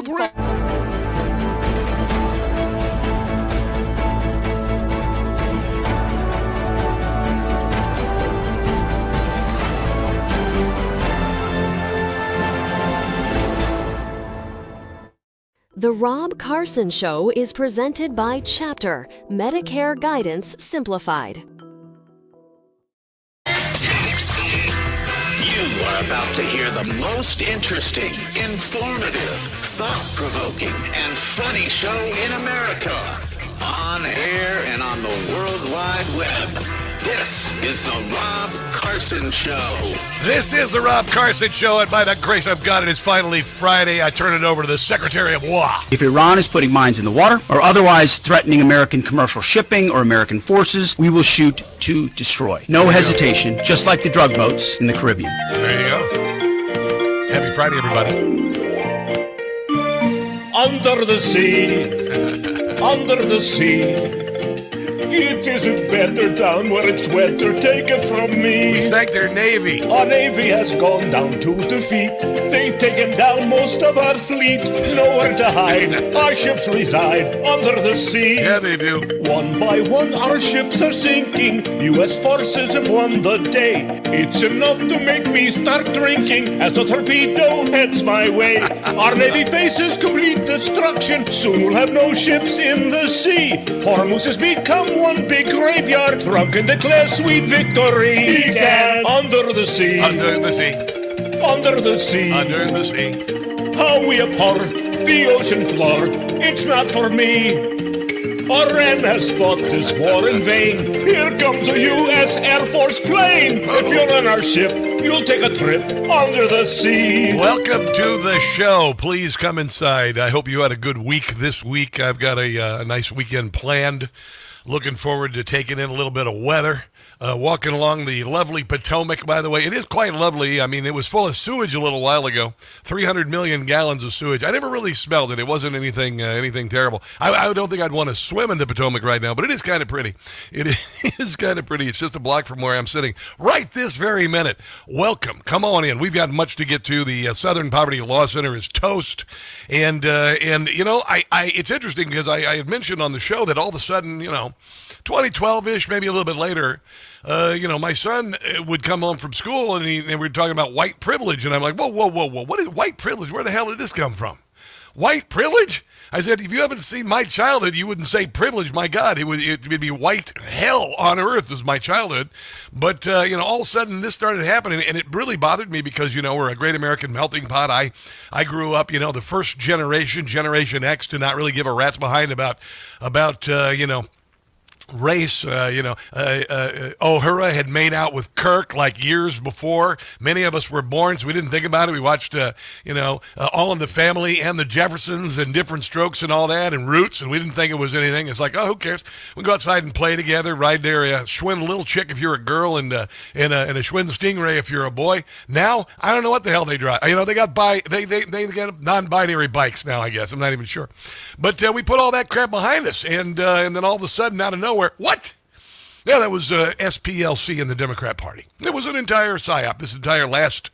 3. The Rob Carson Show is presented by Chapter, Medicare Guidance Simplified. You are about to hear the most interesting, informative, thought-provoking, and funny show in America. On air and on the World Wide Web. This is the Rob Carson Show. This is the Rob Carson Show, and by the grace of God, it is finally Friday. I turn it over to the Secretary of War. If Iran is putting mines in the water or otherwise threatening American commercial shipping or American forces, we will shoot to destroy. No hesitation, just like the drug boats in the Caribbean. There you go. Happy Friday, everybody. Under the sea, under the sea. It isn't better down where it's wetter, take it from me. We sank their Navy. Our Navy has gone down to defeat. They've taken down most of our fleet. Nowhere to hide, our ships reside under the sea. Yeah, they do. One by one our ships are sinking. U.S. forces have won the day. It's enough to make me start drinking as a torpedo heads my way. Our Navy faces complete destruction. Soon we'll have no ships in the sea. Hormuz has become one big graveyard. Drunken declare sweet victory. Began under the sea. Under the sea. Under the sea. Under the sea. How we abhor the ocean floor. It's not for me. Iran has fought this war in vain. Here comes a U.S. Air Force plane. If you're on our ship, you'll take a trip under the sea. Welcome to the show. Please come inside. I hope you had a good week this week. I've got a nice weekend planned. Looking forward to taking in a little bit of weather. Walking along the lovely Potomac, by the way. It is quite lovely. I mean, it was full of sewage a little while ago. 300 million gallons of sewage. I never really smelled it. It wasn't anything terrible. I don't think I'd want to swim in the Potomac right now, but it is kind of pretty. It is kind of pretty. It's just a block from where I'm sitting right this very minute. Welcome. Come on in. We've got much to get to. The Southern Poverty Law Center is toast. And you know, it's interesting because I had mentioned on the show that all of a sudden, you know, 2012-ish, maybe a little bit later, you know, my son would come home from school and we were talking about white privilege. And I'm like, whoa. What is white privilege? Where the hell did this come from? White privilege? I said, if you haven't seen my childhood, you wouldn't say privilege. My God, it would be white hell on earth is my childhood. But, you know, all of a sudden this started happening, and it really bothered me because, you know, we're a great American melting pot. I grew up, you know, the first Generation X, to not really give a rat's behind about you know, race. Uhura had made out with Kirk like years before. Many of us were born, so we didn't think about it. We watched, All in the Family and the Jeffersons and Different Strokes and all that, and Roots, and we didn't think it was anything. It's like, oh, who cares? We go outside and play together, ride their Schwinn Little Chick if you're a girl, and a Schwinn Stingray if you're a boy. Now, I don't know what the hell they drive. You know, they got got non-binary bikes now, I guess. I'm not even sure. But we put all that crap behind us, and then all of a sudden, out of nowhere, what? Yeah, that was SPLC in the Democrat Party. It was an entire psy-op. This entire last,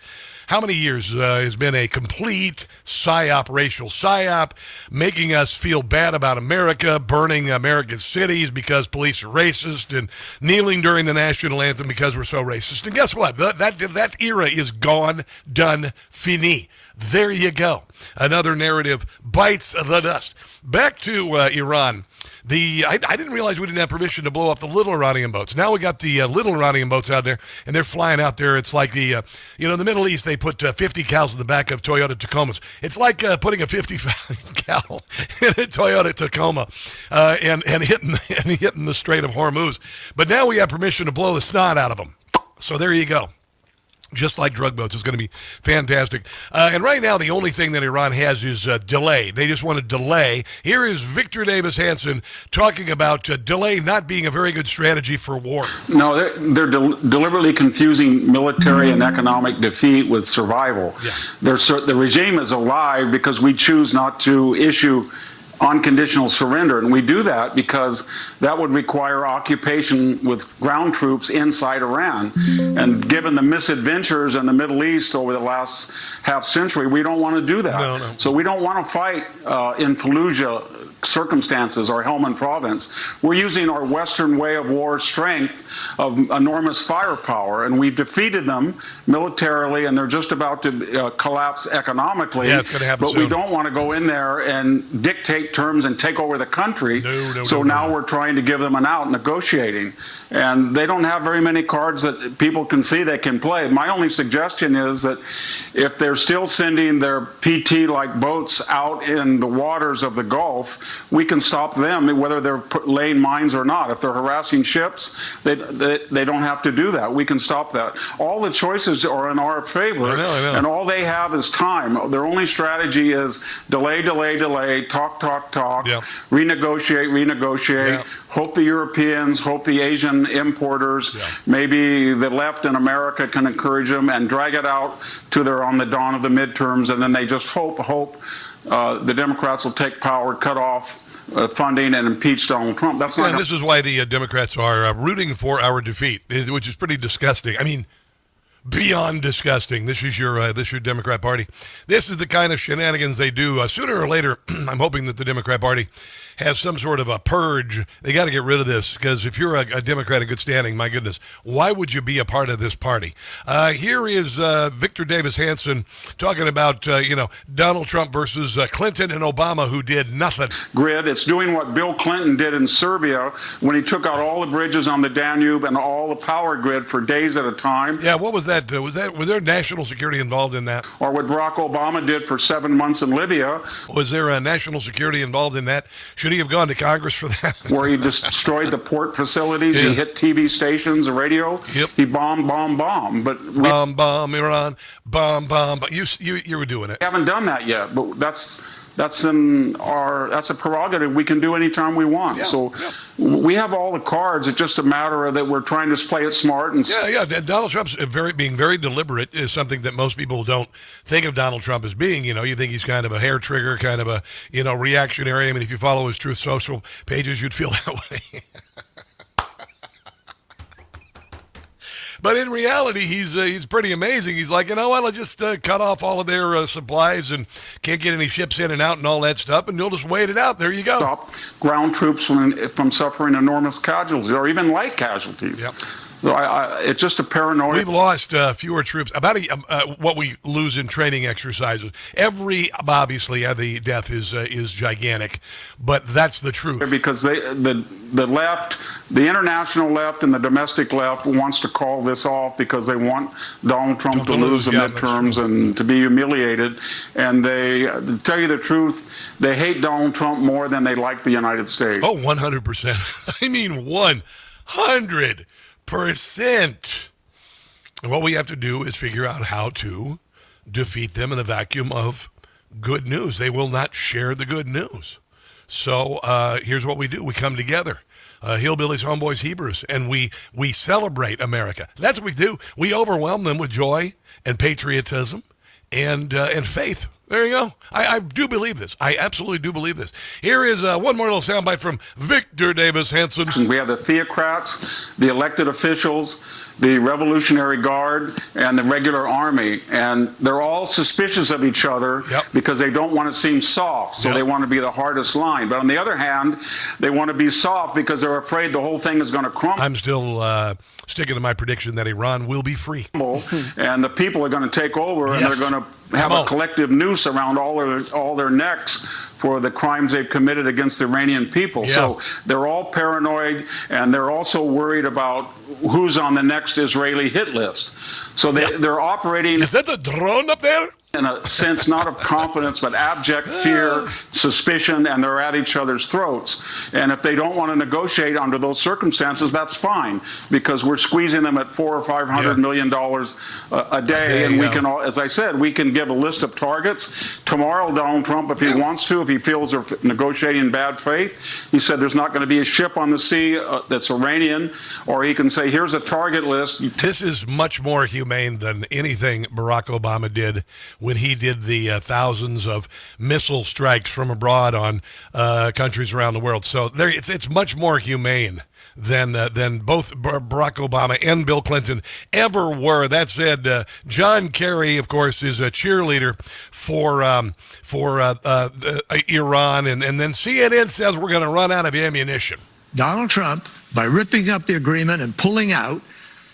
how many years has been a complete psy-op, racial psy-op, making us feel bad about America, burning American cities because police are racist, and kneeling during the national anthem because we're so racist. And guess what? That era is gone, done, fini. There you go. Another narrative bites the dust. Back to Iran. I didn't realize we didn't have permission to blow up the little Iranian boats. Now we got the little Iranian boats out there, and they're flying out there. It's like the Middle East, they put 50 cows in the back of Toyota Tacomas. It's like putting a 50 cow in a Toyota Tacoma and hitting the Strait of Hormuz. But now we have permission to blow the snot out of them. So there you go. Just like drug boats. It's going to be fantastic. And right now, the only thing that Iran has is delay. They just want to delay. Here is Victor Davis Hanson talking about delay not being a very good strategy for war. No, they're deliberately confusing military and economic defeat with survival. Yeah. The regime is alive because we choose not to issue unconditional surrender. And we do that because that would require occupation with ground troops inside Iran. And given the misadventures in the Middle East over the last half century, we don't want to do that. No. So we don't want to fight in Fallujah circumstances or Helmand province. We're using our Western way of war strength of enormous firepower, and we defeated them militarily, and they're just about to collapse economically. Yeah, it's going to happen But soon. we don't want to go in there and dictate terms and take over the country. Now we're trying to give them an out negotiating. And they don't have very many cards that people can see they can play. My only suggestion is that if they're still sending their PT-like boats out in the waters of the Gulf, we can stop them, whether they're laying mines or not. If they're harassing ships, they don't have to do that. We can stop that. All the choices are in our favor, I know. and all they have is time. Their only strategy is delay, talk, Yeah. renegotiate, Yeah. hope the Europeans, hope the Asian importers, maybe the left in America can encourage them and drag it out to they're on the dawn of the midterms, and then they just hope the Democrats will take power, cut off funding, and impeach Donald Trump. That's not. And this is why the Democrats are rooting for our defeat, which is pretty disgusting. I mean, beyond disgusting. This is your Democrat Party. This is the kind of shenanigans they do. Sooner or later, I'm hoping that the Democrat Party has some sort of a purge. They got to get rid of this, because if you're a Democrat in good standing, my goodness, why would you be a part of this party? Here is Victor Davis Hanson talking about Donald Trump versus Clinton and Obama, who did nothing. Grid. It's doing what Bill Clinton did in Serbia when he took out all the bridges on the Danube and all the power grid for days at a time. Yeah, what was that? Was there national security involved in that? Or what Barack Obama did for 7 months in Libya. Was there a national security involved in that? Should he have gone to Congress for that? Where he destroyed the port facilities, Yeah. he hit TV stations, the radio. Yep. He bombed. But we Bomb Iran, bomb. You were doing it. haven't done that yet. But that's a prerogative we can do anytime we want. Yeah, So we have all the cards. It's just a matter of that we're trying to play it smart. And Yeah. Donald Trump's being very deliberate is something that most people don't think of Donald Trump as being. You think he's kind of a hair trigger, kind of a reactionary. I mean, if you follow his Truth Social pages, you'd feel that way. But in reality, he's pretty amazing. He's like, I'll just cut off all of their supplies and can't get any ships in and out and all that stuff, and you'll just wait it out. There you go. stop ground troops from suffering enormous casualties or even light casualties. Yep. So it's just a paranoia. We've lost fewer troops, about what we lose in training exercises. Obviously, the death is gigantic, but that's the truth. Because the left, the international left and the domestic left wants to call this off because they want Donald Trump to lose the midterms and to be humiliated. And they, to tell you the truth, they hate Donald Trump more than they like the United States. Oh, 100%. I mean, 100%. And what we have to do is figure out how to defeat them in the vacuum of good news. They will not share the good news. So here's what we do. We come together, hillbillies, homeboys, Hebrews, and we celebrate America. That's what we do. We overwhelm them with joy and patriotism and faith. There you go. I do believe this. I absolutely do believe this. Here is one more little soundbite from Victor Davis Hanson. We have the theocrats, the elected officials, the Revolutionary Guard, and the regular army. And they're all suspicious of each other because they don't want to seem soft. So they want to be the hardest line. But on the other hand, they want to be soft because they're afraid the whole thing is going to crumble. I'm still sticking to my prediction that Iran will be free. And the people are going to take over, and they're going to have a collective noose around all their necks for the crimes they've committed against the Iranian people. So they're all paranoid, and they're also worried about who's on the next Israeli hit list. So they're operating. Is that the drone up there? In a sense, not of confidence, but abject fear, suspicion, and they're at each other's throats. And if they don't want to negotiate under those circumstances, that's fine, because we're squeezing them at $400 or $500 million a day. And we can, as I said, we can give a list of targets. Tomorrow, Donald Trump, if he wants to, if he feels they're negotiating in bad faith, he said there's not going to be a ship on the sea that's Iranian, or he can say, here's a target list. This is much more humane than anything Barack Obama did when he did the thousands of missile strikes from abroad on countries around the world. So it's much more humane than both Barack Obama and Bill Clinton ever were. That said, John Kerry, of course, is a cheerleader for Iran, and then CNN says we're going to run out of ammunition. Donald Trump, by ripping up the agreement and pulling out,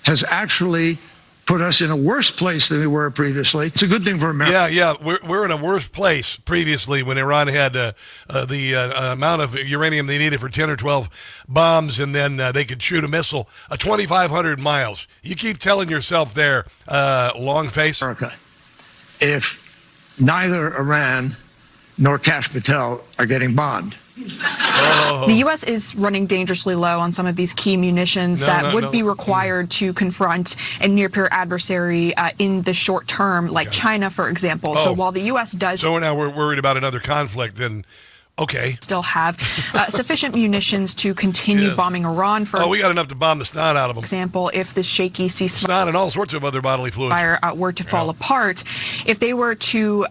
has actually put us in a worse place than we were previously. It's a good thing for America. Yeah, we're in a worse place previously when Iran had the amount of uranium they needed for 10 or 12 bombs, and then they could shoot a missile 2,500 miles. You keep telling yourself there, long face. America, if neither Iran nor Kash Patel are getting bombed. Oh. The U.S. is running dangerously low on some of these key munitions that would be required to confront a near-peer adversary in the short term, like China, for example. So while the U.S. does... So now we're worried about another conflict, and okay. Still have sufficient munitions to continue bombing Iran, for we got enough to bomb the snot out of them. example, if the shaky ceasefire Snot and all sorts of other bodily fluids were to fall apart. If they were to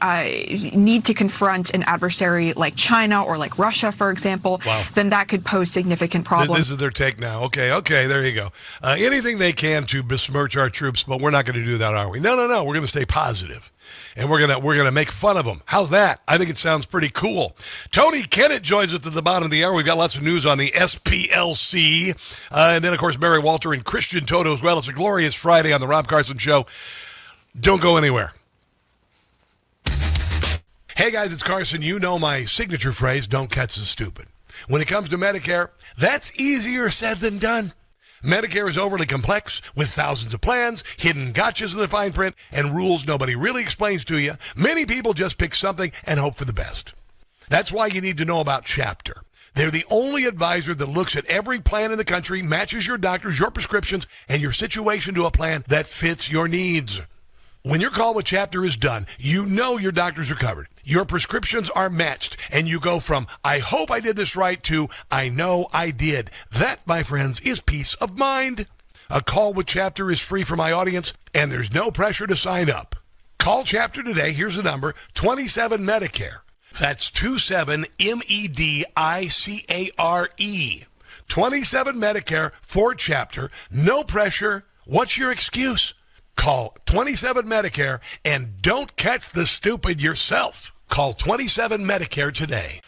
need to confront an adversary like China or like Russia, for example, then that could pose significant problems. This is their take now. Okay, there you go. Anything they can to besmirch our troops, but we're not going to do that, are we? No. We're going to stay positive. And we're gonna make fun of them. How's that? I think it sounds pretty cool. Tony Kinnett joins us at the bottom of the hour. We've got lots of news on the SPLC. And then, of course, Mary Walter and Christian Toto as well. It's a glorious Friday on the Rob Carson Show. Don't go anywhere. Hey, guys, it's Carson. You know my signature phrase, don't catch the stupid. When it comes to Medicare, that's easier said than done. Medicare is overly complex, with thousands of plans, hidden gotchas in the fine print, and rules nobody really explains to you. Many people just pick something and hope for the best. That's why you need to know about Chapter. They're the only advisor that looks at every plan in the country, matches your doctors, your prescriptions, and your situation to a plan that fits your needs. When your call with Chapter is done, you know your doctors are covered. Your prescriptions are matched, and you go from, I hope I did this right, to, I know I did. That, my friends, is peace of mind. A call with Chapter is free for my audience, and there's no pressure to sign up. Call Chapter today. Here's the number, 27 Medicare. That's 27 MEDICARE. 27 Medicare for Chapter. No pressure. What's your excuse? Call 27 Medicare and don't catch the stupid yourself. Call 27 Medicare today.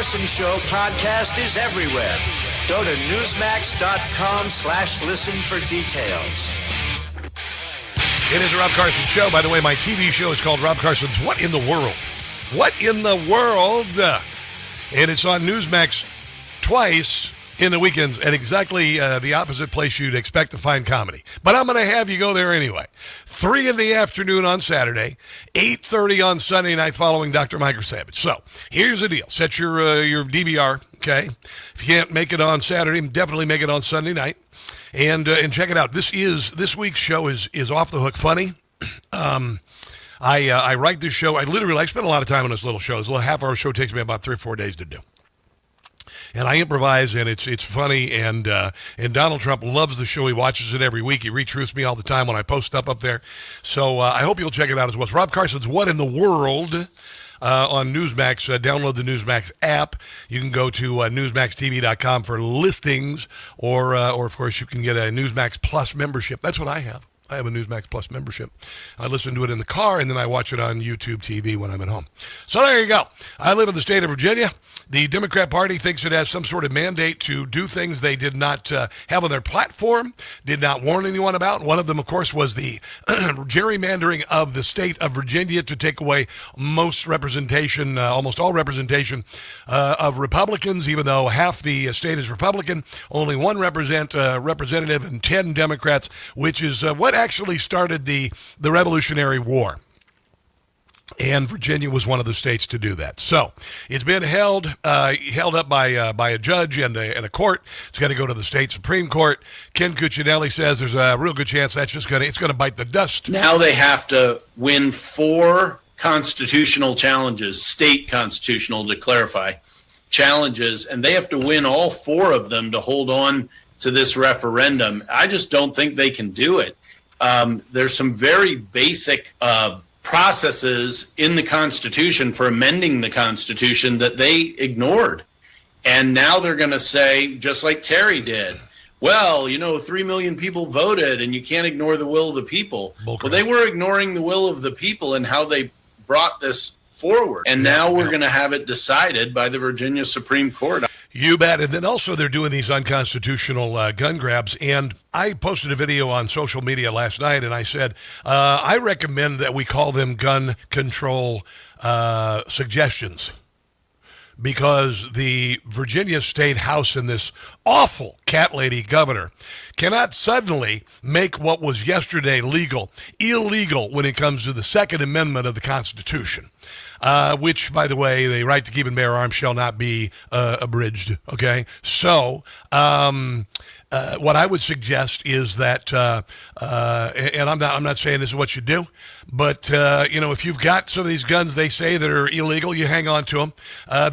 Carson Show podcast is everywhere. Go to newsmax.com/listen for details. It is a Rob Carson Show. By the way, my TV show is called Rob Carson's What in the World? What in the World? And it's on Newsmax twice in the weekends at exactly the opposite place you'd expect to find comedy. But I'm going to have you go there anyway. 3 in the afternoon on Saturday, 8:30 on Sunday night following Dr. Micro Savage. So here's the deal. Set your DVR, okay? If you can't make it on Saturday, definitely make it on Sunday night. And check it out. This week's show is off the hook funny. I write this show. I spend a lot of time on this little show. This little half-hour show takes me about 3 or 4 days to do. And I improvise, and it's funny, and Donald Trump loves the show. He watches it every week. He retweets me all the time when I post stuff up there. So I hope you'll check it out as well. It's Rob Carson's What in the World on Newsmax. Download the Newsmax app. You can go to newsmaxtv.com for listings, or of course, you can get a Newsmax Plus membership. That's what I have. I have a Newsmax Plus membership. I listen to it in the car, and then I watch it on YouTube TV when I'm at home. So there you go. I live in the state of Virginia. The Democrat Party thinks it has some sort of mandate to do things they did not have on their platform, did not warn anyone about. One of them, of course, was the gerrymandering of the state of Virginia to take away most representation, almost all representation of Republicans, even though half the state is Republican, only one representative and 10 Democrats, which is what actually started the Revolutionary War. And Virginia was one of the states to do that. So it's been held up by a judge and a court. It's going to go to the state Supreme Court. Ken Cuccinelli says there's a real good chance that's just going to bite the dust. Now they have to win 4 constitutional challenges, state constitutional to clarify, challenges, and they have to win all 4 of them to hold on to this referendum. I just don't think they can do it. There's some very basic processes in the Constitution for amending the Constitution that they ignored. And now they're going to say, just like Terry did, well, 3 million people voted and you can't ignore the will of the people. Well, they were ignoring the will of the people and how they brought this forward. And now we're going to have it decided by the Virginia Supreme Court. You bet. And then also they're doing these unconstitutional gun grabs. And I posted a video on social media last night, and I said, I recommend that we call them gun control suggestions, because the Virginia State House and this awful cat lady governor cannot suddenly make what was yesterday legal illegal when it comes to the Second Amendment of the Constitution. Which, by the way, the right to keep and bear arms shall not be abridged. Okay, so what I would suggest is that, and I'm not saying this is what you do, but if you've got some of these guns they say that are illegal, you hang on to them.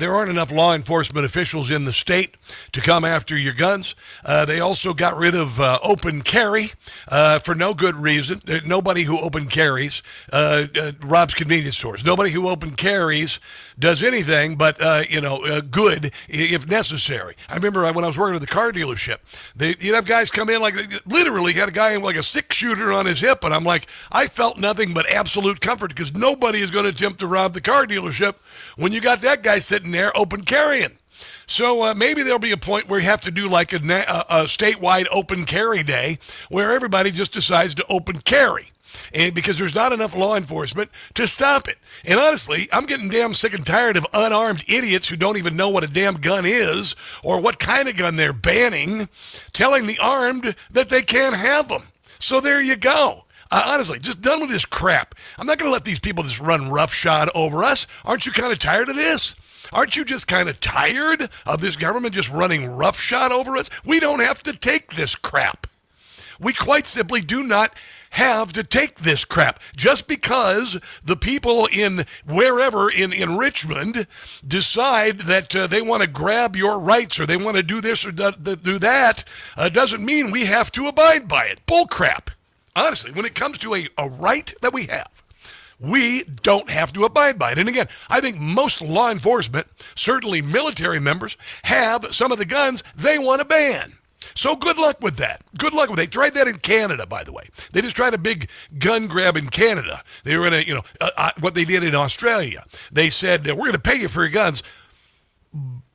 There aren't enough law enforcement officials in the state to come after your guns. They also got rid of open carry for no good reason. Nobody who open carries robs convenience stores. Nobody who open carries does anything but good if necessary. I remember when I was working at the car dealership, you'd have guys come in, like literally had a guy in like a 6-shooter on his hip, and I'm like, I felt nothing but absolute comfort, because nobody is going to attempt to rob the car dealership when you got that guy sitting there open carrying. So maybe there'll be a point where you have to do like a statewide open carry day where everybody just decides to open carry. And because there's not enough law enforcement to stop it. And honestly, I'm getting damn sick and tired of unarmed idiots who don't even know what a damn gun is or what kind of gun they're banning, telling the armed that they can't have them. So there you go. Honestly, just done with this crap. I'm not going to let these people just run roughshod over us. Aren't you kind of tired of this? Aren't you just kind of tired of this government just running roughshod over us? We don't have to take this crap. We quite simply do not have to take this crap. Just because the people in wherever in Richmond decide that they want to grab your rights or they want to do this or do that doesn't mean we have to abide by it. Bull crap. Honestly, when it comes to a right that we have, we don't have to abide by it. And again, I think most law enforcement, certainly military members, have some of the guns they want to ban. So good luck with that. Good luck with that. They tried that in Canada, by the way. They just tried a big gun grab in Canada. They were going to, what they did in Australia. They said, we're going to pay you for your guns,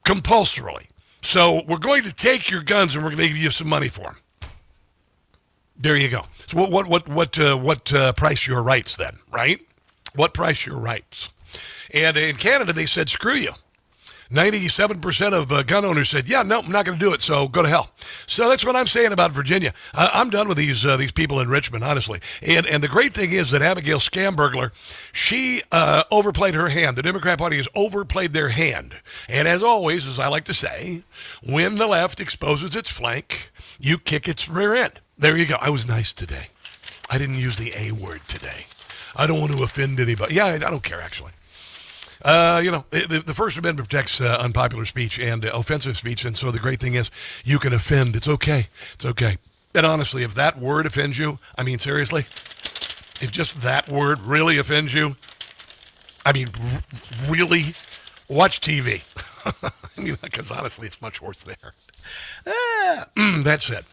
compulsorily. So we're going to take your guns and we're going to give you some money for them. There you go. So what price your rights then, right? What price your rights? And in Canada, they said, screw you. 97% of gun owners said, yeah, no, I'm not going to do it, so go to hell. So that's what I'm saying about Virginia. I'm done with these people in Richmond, honestly. And the great thing is that Abigail Scambergler, she overplayed her hand. The Democrat Party has overplayed their hand. And as always, as I like to say, when the left exposes its flank, you kick its rear end. There you go. I was nice today. I didn't use the A word today. I don't want to offend anybody. Yeah, I don't care, actually. The First Amendment protects unpopular speech and offensive speech, and so the great thing is you can offend. It's okay. It's okay. And honestly, if that word offends you, I mean, seriously, if just that word really offends you, I mean, really, watch TV. I mean, because honestly, it's much worse there. That's it.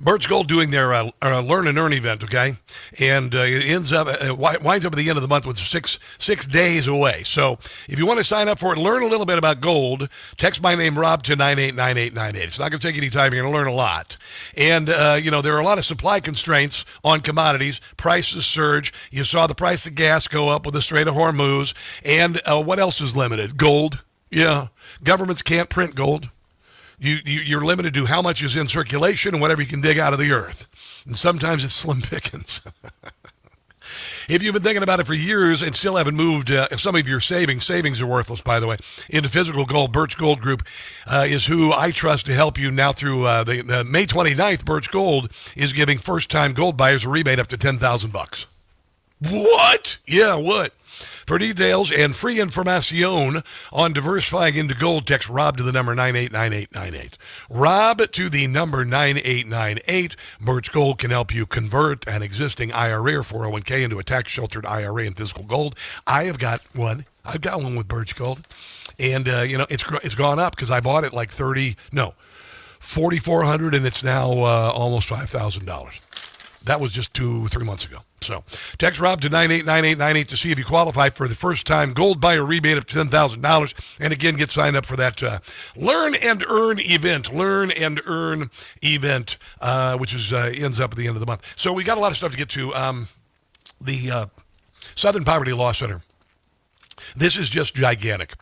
Birch Gold doing their Learn and Earn event, okay? And it winds up at the end of the month with six days away. So if you want to sign up for it, learn a little bit about gold, text my name, Rob, to 989898. It's not going to take any time. You're going to learn a lot. And, there are a lot of supply constraints on commodities. Prices surge. You saw the price of gas go up with the Strait of Hormuz. And what else is limited? Gold. Yeah. Governments can't print gold. You're limited to how much is in circulation and whatever you can dig out of the earth. And sometimes it's slim pickings. If you've been thinking about it for years and still haven't moved some of your savings are worthless, by the way, into physical gold, Birch Gold Group is who I trust to help you now through the May 29th. Birch Gold is giving first-time gold buyers a rebate up to $10,000. What? Yeah, what? For details and free information on diversifying into gold, text Rob to the number 989898. Rob to the number 9898. Birch Gold can help you convert an existing IRA or 401k into a tax-sheltered IRA in physical gold. I've got one with Birch Gold. And, it's gone up because I bought it like $4,400, and it's now almost $5,000. That was just 2-3 months ago. So text Rob to 989898 to see if you qualify for the first-time gold buyer rebate of $10,000. And again, get signed up for that Learn and Earn event. Learn and Earn event, which is ends up at the end of the month. So we got a lot of stuff to get to. The Southern Poverty Law Center. This is just gigantic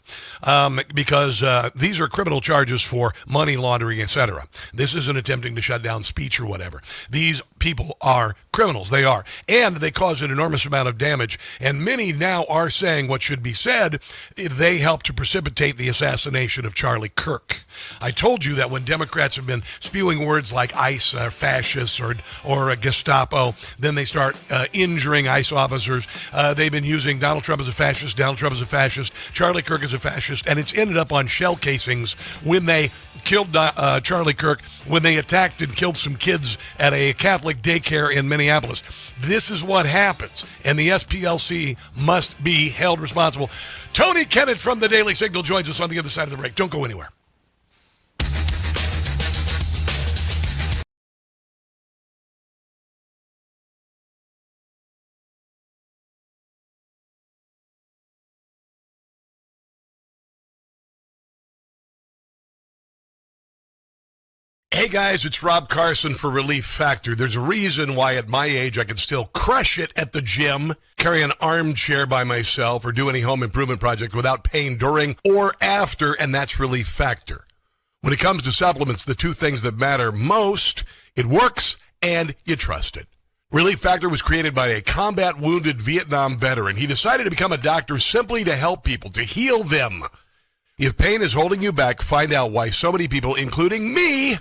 because these are criminal charges for money laundering, etc. This isn't attempting to shut down speech or whatever. These people are criminals. They are. And they cause an enormous amount of damage. And many now are saying what should be said. They helped to precipitate the assassination of Charlie Kirk. I told you that when Democrats have been spewing words like ICE or fascists or Gestapo, then they start injuring ICE officers. They've been using Donald Trump as a fascist, Donald Trump as a fascist, Charlie Kirk as a fascist, and it's ended up on shell casings when they killed Charlie Kirk, when they attacked and killed some kids at a Catholic daycare in Minneapolis. This is what happens, and the SPLC must be held responsible. Tony Kinnett from the Daily Signal joins us on the other side of the break. Don't go anywhere. Hey guys, it's Rob Carson for Relief Factor. There's a reason why at my age I can still crush it at the gym, carry an armchair by myself, or do any home improvement project without pain during or after, and that's Relief Factor. When it comes to supplements, the two things that matter most, it works and you trust it. Relief Factor was created by a combat wounded Vietnam veteran. He decided to become a doctor simply to help people, to heal them. If pain is holding you back, find out why so many people, including me,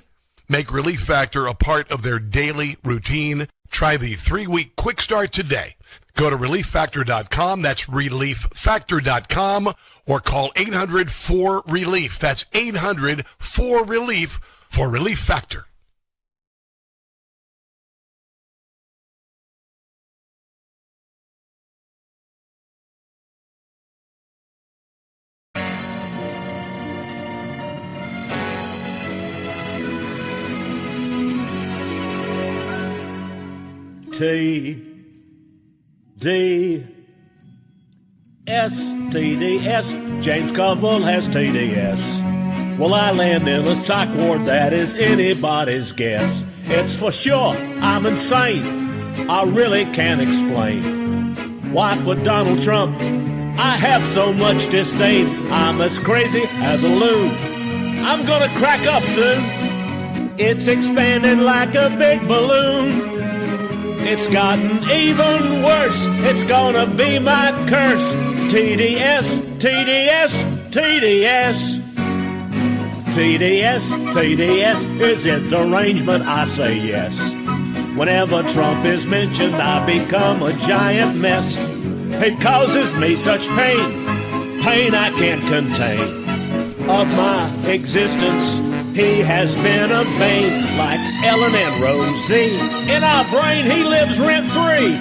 make Relief Factor a part of their daily routine. Try the 3-week quick start today. Go to ReliefFactor.com. That's ReliefFactor.com. Or call 800-4RELIEF. That's 800-4RELIEF for Relief Factor. T-D-S TDS. James Covell has TDS. Will I land in a psych ward? That is anybody's guess. It's for sure I'm insane. I really can't explain why for Donald Trump I have so much disdain. I'm as crazy as a loon. I'm gonna crack up soon. It's expanding like a big balloon. It's gotten even worse. It's gonna be my curse. TDS, TDS, TDS. TDS, TDS. Is it derangement? I say yes. Whenever Trump is mentioned, I become a giant mess. He causes me such pain, pain I can't contain. Of my existence, he has been a bane, like Ellen and Rosie. In our brain, he lives rent-free,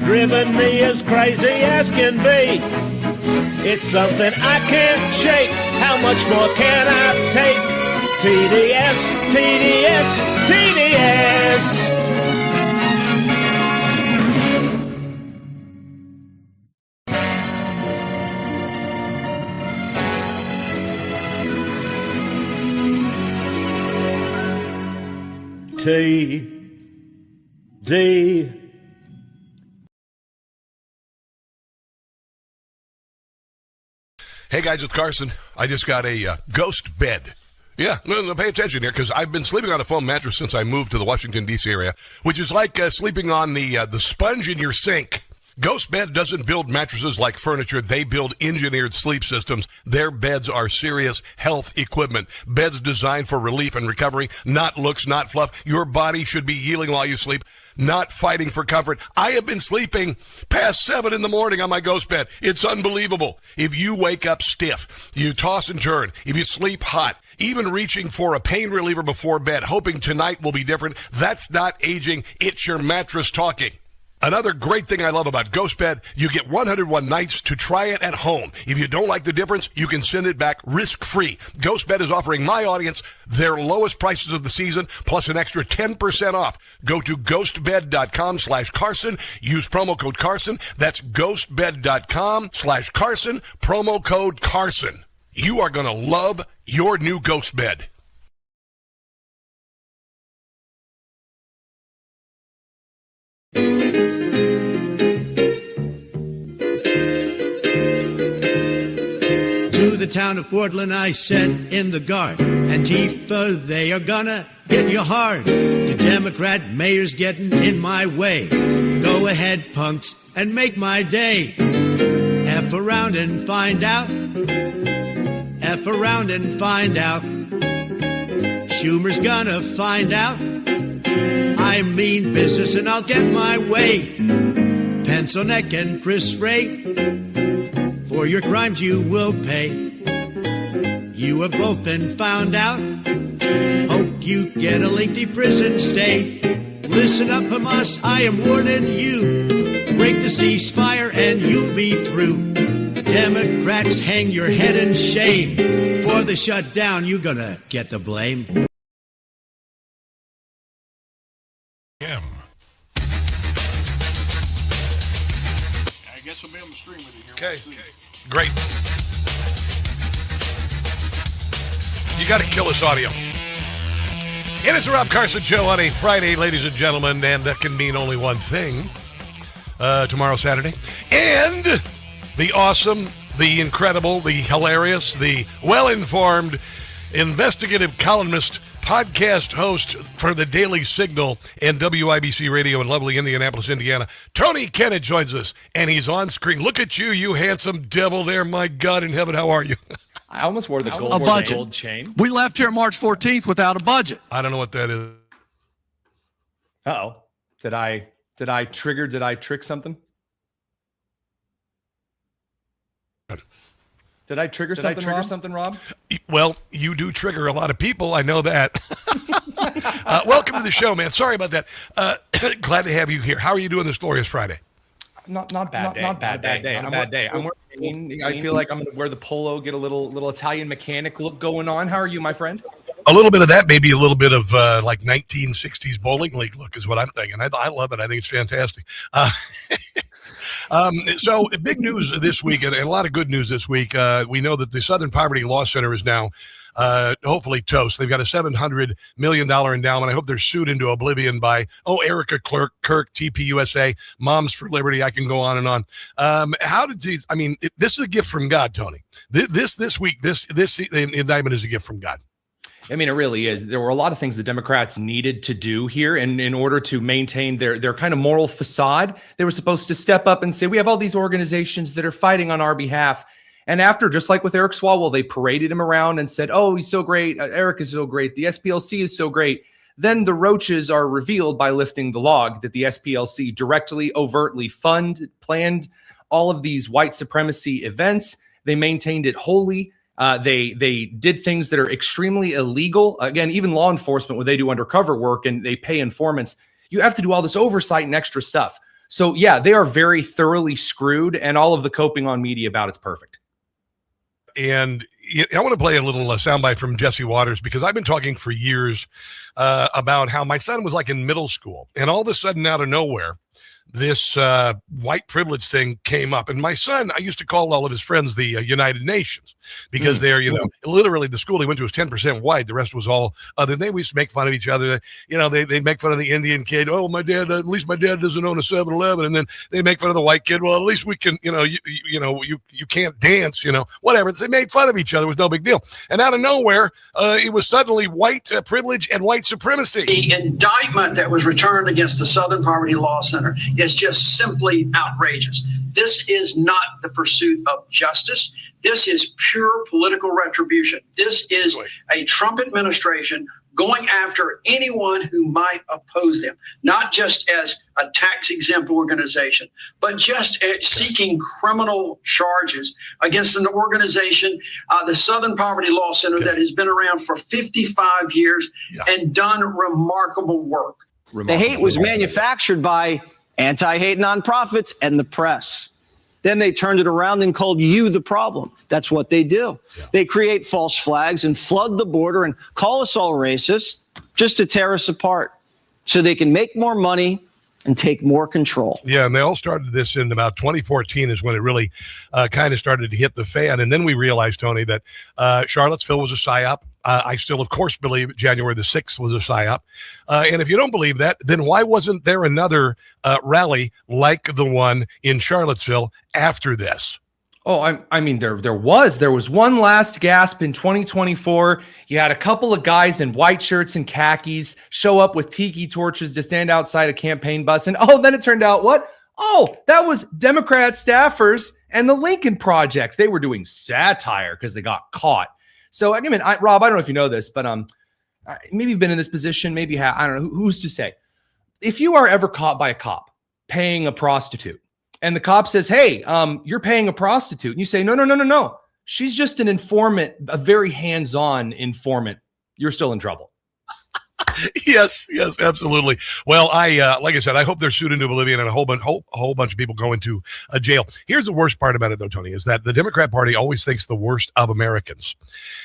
driven me as crazy as can be. It's something I can't shake. How much more can I take? TDS, TDS, TDS. T-D. Hey guys, it's Carson. I just got a ghost bed. Yeah, no, pay attention here, because I've been sleeping on a foam mattress since I moved to the Washington, D.C. area, which is like sleeping on the sponge in your sink. Ghost Bed doesn't build mattresses like furniture. They build engineered sleep systems. Their beds are serious health equipment. Beds designed for relief and recovery, not looks, not fluff. Your body should be healing while you sleep, not fighting for comfort. I have been sleeping past 7 a.m. on my Ghost Bed. It's unbelievable. If you wake up stiff, you toss and turn, if you sleep hot, even reaching for a pain reliever before bed, hoping tonight will be different, that's not aging. It's your mattress talking. Another great thing I love about Ghost Bed, you get 101 nights to try it at home. If you don't like the difference, you can send it back risk-free. Ghost Bed is offering my audience their lowest prices of the season, plus an extra 10% off. Go to ghostbed.com/Carson. Use promo code Carson. That's ghostbed.com/Carson. Promo code Carson. You are going to love your new Ghost Bed. To the town of Portland I said in the guard, Antifa, they are gonna hit you hard. The Democrat mayor's getting in my way. Go ahead, punks, and make my day. F around and find out. F around and find out. Schumer's gonna find out. I mean business and I'll get my way. Pencil Neck and Chris Ray, for your crimes you will pay. You have both been found out. Hope you get a lengthy prison stay. Listen up, Hamas, I am warning you. Break the ceasefire and you'll be through. Democrats, hang your head in shame. For the shutdown, you're gonna get the blame. Yeah. I guess I'll be on the stream with you here. Okay. Great. You got to kill this audio. And it's the Rob Carson Show on a Friday, ladies and gentlemen, and that can mean only one thing. Tomorrow, Saturday. And the awesome, the incredible, the hilarious, the well-informed, investigative columnist, podcast host for the Daily Signal and WIBC Radio in lovely Indianapolis, Indiana. Tony Kinnett joins us, and he's on screen. Look at you, you handsome devil there. My God in heaven, how are you? I almost wore the gold chain. We left here March 14th without a budget. I don't know what that is. Uh-oh. Did I trick something? Did I trigger something, Rob? Well, you do trigger a lot of people. I know that. Welcome to the show, man. Sorry about that. Glad to have you here. How are you doing this glorious Friday? Not bad day. I'm wearing, I feel like I'm going to wear the polo, get a little Italian mechanic look going on. How are you, my friend? A little bit of that, maybe a little bit of like 1960s bowling league look is what I'm thinking. I love it. I think it's fantastic. So big news this week, and a lot of good news this week. We know that the Southern Poverty Law Center is now hopefully toast. They've got a $700 million endowment. I hope they're sued into oblivion by, Erica Kirk, TPUSA, Moms for Liberty. I can go on and on. This is a gift from God, Tony. This week, this indictment is a gift from God. I mean, it really is. There were a lot of things the Democrats needed to do here, and in order to maintain their kind of moral facade, they were supposed to step up and say, we have all these organizations that are fighting on our behalf. And after, just like with Eric Swalwell, they paraded him around and said, oh, he's so great. Eric is so great. The SPLC is so great. Then the roaches are revealed by lifting the log that the SPLC directly, overtly planned all of these white supremacy events. They maintained it wholly. They did things that are extremely illegal. Again, even law enforcement, when they do undercover work and they pay informants, you have to do all this oversight and extra stuff. So yeah, they are very thoroughly screwed, and all of the coping on media about it's perfect. And I want to play a little soundbite from Jesse Waters, because I've been talking for years about how my son was like in middle school, and all of a sudden out of nowhere, this white privilege thing came up. And my son, I used to call all of his friends the United Nations, because they're, literally the school he went to was 10% white. The rest was all other. They used to make fun of each other. They make fun of the Indian kid. Oh, my dad, at least my dad doesn't own a 7-Eleven. And then they make fun of the white kid. Well, at least we can, you can't dance, whatever. They made fun of each other. It was no big deal. And out of nowhere, it was suddenly white privilege and white supremacy. The indictment that was returned against the Southern Poverty Law Center is just simply outrageous. This is not the pursuit of justice. This is pure political retribution. This is a Trump administration going after anyone who might oppose them, not just as a tax-exempt organization, but just seeking criminal charges against an organization, the Southern Poverty Law Center, that has been around for 55 years and done remarkable work. The hate was manufactured by anti-hate nonprofits and the press. Then they turned it around and called you the problem. That's what they do. Yeah. They create false flags and flood the border and call us all racist just to tear us apart so they can make more money and take more control. Yeah, and they all started this in about 2014 is when it really kind of started to hit the fan. And then we realized, Tony, that Charlottesville was a psy-op. I still, of course, believe January the 6th was a psy-op. And if you don't believe that, then why wasn't there another rally like the one in Charlottesville after this? Oh, I mean, there was one last gasp in 2024. You had a couple of guys in white shirts and khakis show up with tiki torches to stand outside a campaign bus. And then it turned out what? Oh, that was Democrat staffers and the Lincoln Project. They were doing satire because they got caught. So, I mean, Rob, I don't know if you know this, but maybe you've been in this position. Maybe I don't know. Who's to say? If you are ever caught by a cop paying a prostitute, and the cop says, hey, you're paying a prostitute. And you say, no. She's just an informant, a very hands-on informant. You're still in trouble. Yes, absolutely. Well, like I said, I hope they're sued into oblivion and a whole bunch of people go into jail. Here's the worst part about it, though, Tony, is that the Democrat Party always thinks the worst of Americans.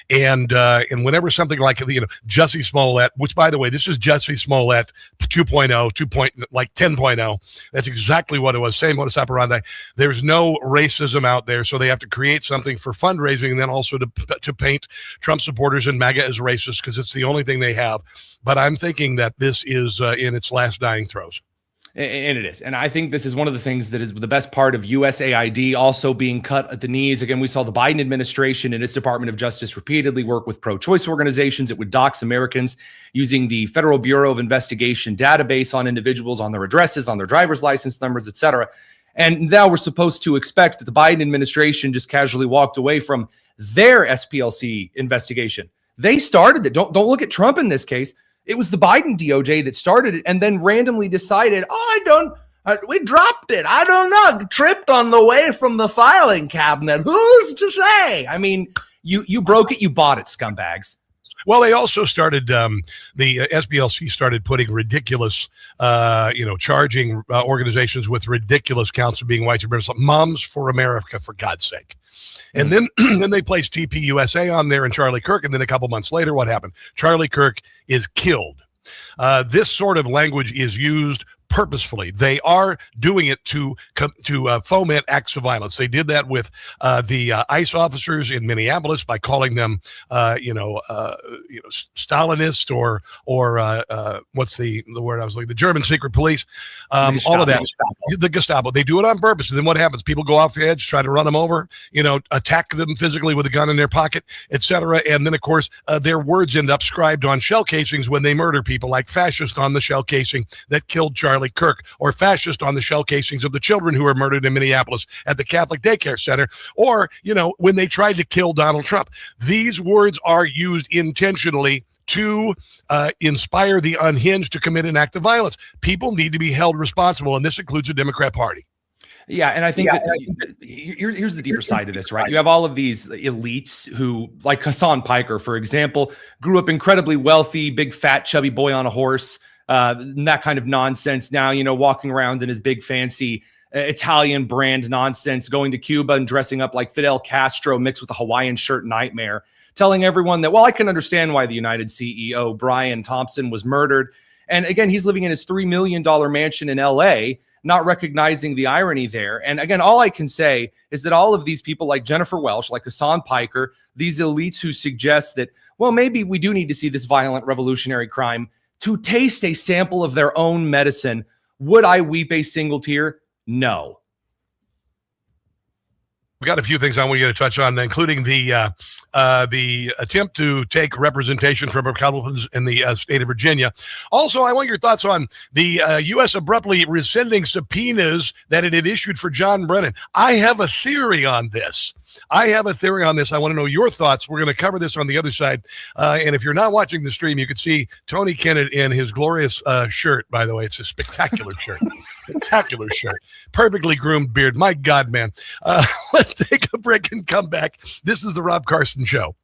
And whenever something like, Jussie Smollett, which, by the way, this is Jussie Smollett 2.0, 10.0. That's exactly what it was. Same modus operandi. There's no racism out there, so they have to create something for fundraising and then also to paint Trump supporters and MAGA as racist because it's the only thing they have. But I'm thinking that this is in its last dying throes. And it is. And I think this is one of the things that is the best part of USAID also being cut at the knees. Again, we saw the Biden administration and its Department of Justice repeatedly work with pro-choice organizations. It would dox Americans using the Federal Bureau of Investigation database on individuals, on their addresses, on their driver's license numbers, et cetera. And now we're supposed to expect that the Biden administration just casually walked away from their SPLC investigation. They started it. Don't look at Trump in this case. It was the Biden DOJ that started it and then randomly decided, we dropped it. I don't know. Tripped on the way from the filing cabinet. Who's to say? I mean, you broke it. You bought it, scumbags. Well, they also started, the SPLC started putting ridiculous, charging organizations with ridiculous counts of being white supremacists, like Moms for America, for God's sake. And then they placed TPUSA on there and Charlie Kirk. And then a couple months later, what happened? Charlie Kirk is killed. This sort of language is used purposefully. They are doing it to foment acts of violence. They did that with the ICE officers in Minneapolis by calling them, Stalinist or what's the word I was looking? The German secret police. All of that. The Gestapo. They do it on purpose. And then what happens? People go off the edge, try to run them over, attack them physically with a gun in their pocket, etc. And then, of course, their words end up scribed on shell casings when they murder people, like fascist on the shell casing that killed Charlie Kirk, or fascist on the shell casings of the children who were murdered in Minneapolis at the Catholic daycare center, or, when they tried to kill Donald Trump. These words are used intentionally to inspire the unhinged to commit an act of violence. People need to be held responsible, and this includes the Democrat Party. Yeah, and I think here's the deeper side of this, right? You have all of these elites who, like Hassan Piker, for example, grew up incredibly wealthy, big, fat, chubby boy on a horse, that kind of nonsense. Now, walking around in his big, fancy Italian brand nonsense, going to Cuba and dressing up like Fidel Castro mixed with a Hawaiian shirt nightmare, telling everyone that, well, I can understand why the United CEO, Brian Thompson, was murdered. And again, he's living in his $3 million mansion in LA, not recognizing the irony there. And again, all I can say is that all of these people like Jennifer Welch, like Hassan Piker, these elites who suggest that, well, maybe we do need to see this violent revolutionary crime to taste a sample of their own medicine. Would I weep a single tear? No. We got a few things I want you to touch on, including the attempt to take representation from Republicans in the state of Virginia. Also, I want your thoughts on the U.S. abruptly rescinding subpoenas that it had issued for John Brennan. I have a theory on this. I want to know your thoughts. We're going to cover this on the other side. And if you're not watching the stream, you can see Tony Kinnett in his glorious shirt, by the way. It's a spectacular shirt. Spectacular shirt. Perfectly groomed beard. My God, man. Let's take a break and come back. This is the Rob Carson Show.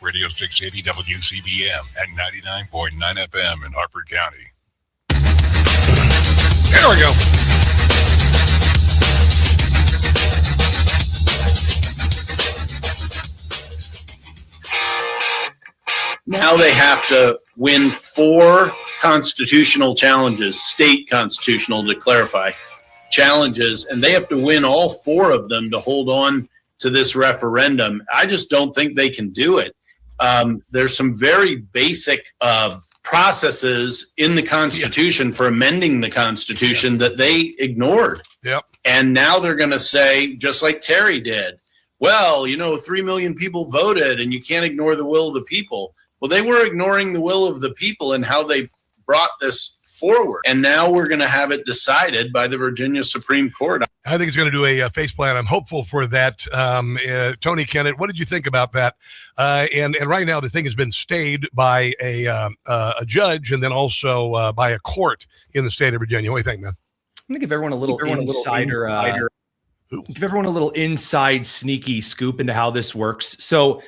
Radio 680 WCBM and 99.9 FM in Harford County. There we go. Now they have to win 4 constitutional challenges, state constitutional to clarify, challenges, and they have to win all 4 of them to hold on to this referendum. I just don't think they can do it. There's some very basic processes in the Constitution for amending the Constitution that they ignored. Yep. And now they're going to say, just like Terry did, well, 3 million people voted and you can't ignore the will of the people. Well, they were ignoring the will of the people and how they brought this forward. And now we're going to have it decided by the Virginia Supreme Court. I think it's going to do a faceplant. I'm hopeful for that. Tony Kinnett, what did you think about that? And right now, the thing has been stayed by a judge and then also by a court in the state of Virginia. What do you think, man? I'm going to give everyone a little insider. Give everyone a little inside sneaky scoop into how this works. So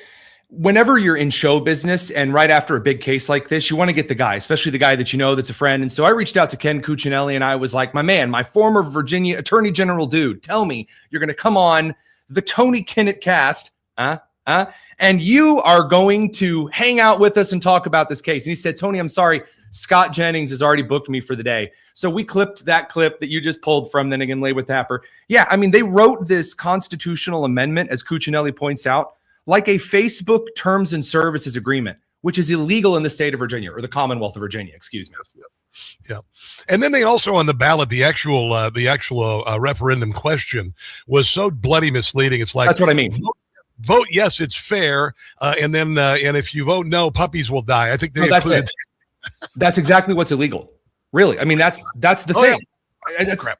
whenever you're in show business and right after a big case like this, you want to get the guy, especially the guy that you know that's a friend. And so I reached out to Ken Cuccinelli and I was like, my man, my former Virginia Attorney General dude, tell me you're going to come on the Tony Kinnett cast, and you are going to hang out with us and talk about this case. And he said, Tony, I'm sorry, Scott Jennings has already booked me for the day. So we clipped that clip that you just pulled from Then Again Lay with Tapper. Yeah, I mean, they wrote this constitutional amendment, as Cuccinelli points out, like a Facebook terms and services agreement, which is illegal in the state of Virginia, or the Commonwealth of Virginia, excuse me. Yeah. And then they also on the ballot, the actual referendum question was so bloody misleading. It's like, that's what I mean. Vote yes, it's fair. And then and if you vote no, puppies will die. I think they included. That's exactly what's illegal. Really. I mean, that's the thing. Yeah. Crap.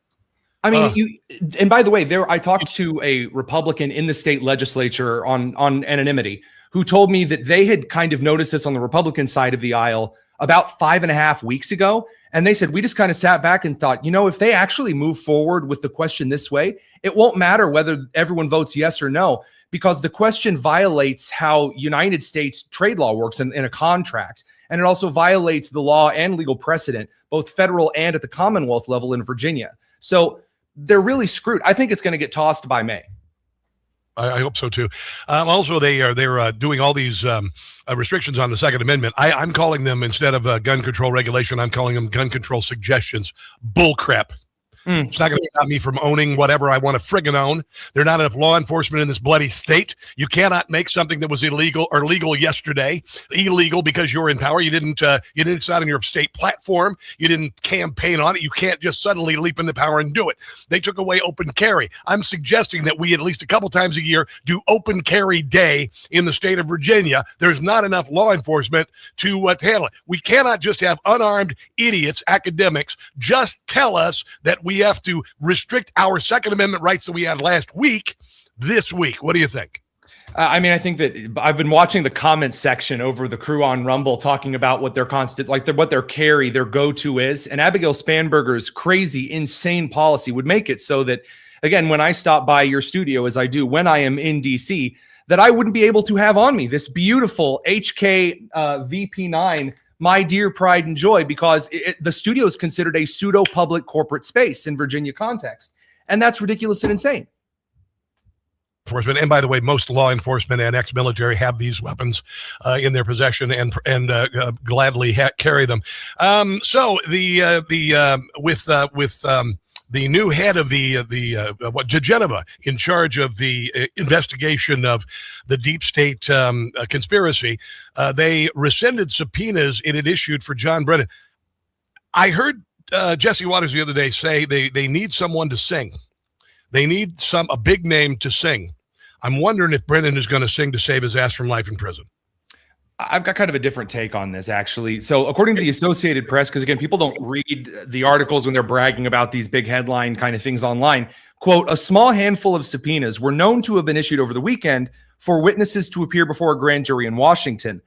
I mean, and by the way, I talked to a Republican in the state legislature on anonymity who told me that they had kind of noticed this on the Republican side of the aisle about 5.5 weeks ago. And they said, we just kind of sat back and thought, if they actually move forward with the question this way, it won't matter whether everyone votes yes or no, because the question violates how United States trade law works in a contract. And it also violates the law and legal precedent, both federal and at the Commonwealth level in Virginia. So they're really screwed. I think it's going to get tossed by May. I hope so too. Also, they're doing all these restrictions on the Second Amendment. I'm calling them, instead of gun control regulation, I'm calling them gun control suggestions. Bull crap. It's not going to stop me from owning whatever I want to friggin' own. There are not enough law enforcement in this bloody state. You cannot make something that was illegal or legal yesterday illegal because you're in power. You didn't. It's not on your state platform. You didn't campaign on it. You can't just suddenly leap into power and do it. They took away open carry. I'm suggesting that we at least a couple times a year do open carry day in the state of Virginia. There's not enough law enforcement to handle it. We cannot just have unarmed idiots, academics, just tell us that we have to restrict our Second Amendment rights that we had last week this week. What do you think? I mean, I think that I've been watching the comment section over the crew on Rumble talking about what their what their carry, their go-to is. And Abigail Spanberger's crazy, insane policy would make it so that, again, when I stop by your studio, as I do when I am in DC, that I wouldn't be able to have on me this beautiful HK VP9 My Dear Pride and Joy, because the studio is considered a pseudo-public corporate space in Virginia context. And that's ridiculous and insane. And by the way, most law enforcement and ex-military have these weapons in their possession and gladly carry them. So the new head of Geneva, in charge of the investigation of the deep state conspiracy, they rescinded subpoenas it had issued for John Brennan. I heard Jesse Waters the other day say they need someone to sing. They need a big name to sing. I'm wondering if Brennan is going to sing to save his ass from life in prison. I've got kind of a different take on this, actually. So according to the Associated Press, because again, people don't read the articles when they're bragging about these big headline kind of things online, quote, a small handful of subpoenas were known to have been issued over the weekend for witnesses to appear before a grand jury in Washington.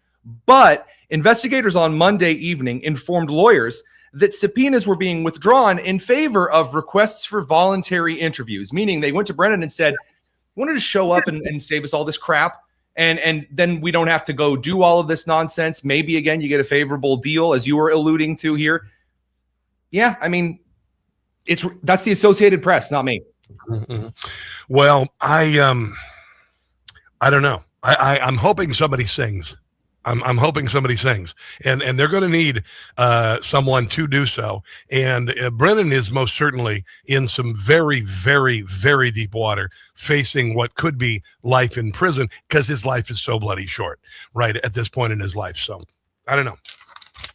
But investigators on Monday evening informed lawyers that subpoenas were being withdrawn in favor of requests for voluntary interviews, meaning they went to Brennan and said, wanted to show up and save us all this crap. And then we don't have to go do all of this nonsense. Maybe, again, you get a favorable deal, as you were alluding to here. Yeah, I mean, that's the Associated Press, not me. Mm-hmm. Well, I don't know. I'm hoping somebody sings. I'm hoping somebody sings, and they're going to need someone to do so. And Brennan is most certainly in some very, very, very deep water, facing what could be life in prison, because his life is so bloody short right at this point in his life. So I don't know.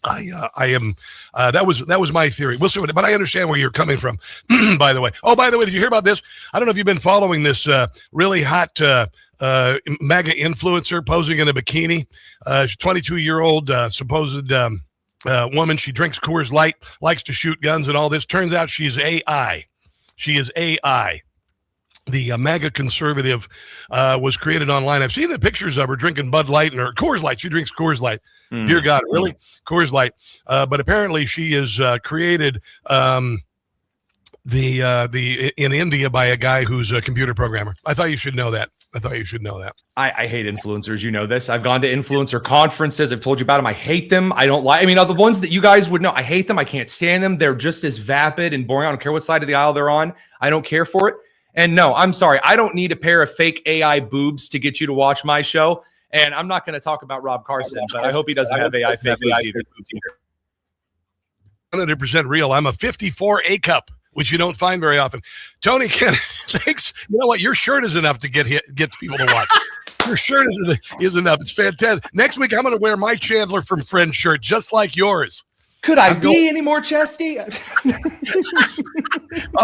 I am. That was my theory. We'll see but I understand where you're coming from. By the way, did you hear about this? I don't know if you've been following this really hot MAGA influencer posing in a bikini. She's a 22-year-old supposed woman. She drinks Coors Light, likes to shoot guns, and all this. Turns out she's AI. She is AI. The MAGA conservative was created online. I've seen the pictures of her drinking Bud Light or Coors Light. She drinks Coors Light. Dear God, really? Coors Light. But apparently she is created in India by a guy who's a computer programmer. I thought you should know that. I hate influencers. You know this. I've gone to influencer conferences. I've told you about them. I hate them. I don't like. I mean, the ones that you guys would know. I hate them. I can't stand them. They're just as vapid and boring. I don't care what side of the aisle they're on. I don't care for it. And no, I'm sorry. I don't need a pair of fake AI boobs to get you to watch my show. And I'm not going to talk about Rob Carson, but I hope he doesn't have AI fake boobs either. 100% real. I'm a 54 A cup, which you don't find very often. Tony Kinnett, thanks. You know what? Your shirt is enough to get people to watch. Your shirt is enough. It's fantastic. Next week, I'm going to wear my Chandler from Friends shirt, just like yours. Could I be any more chesty? All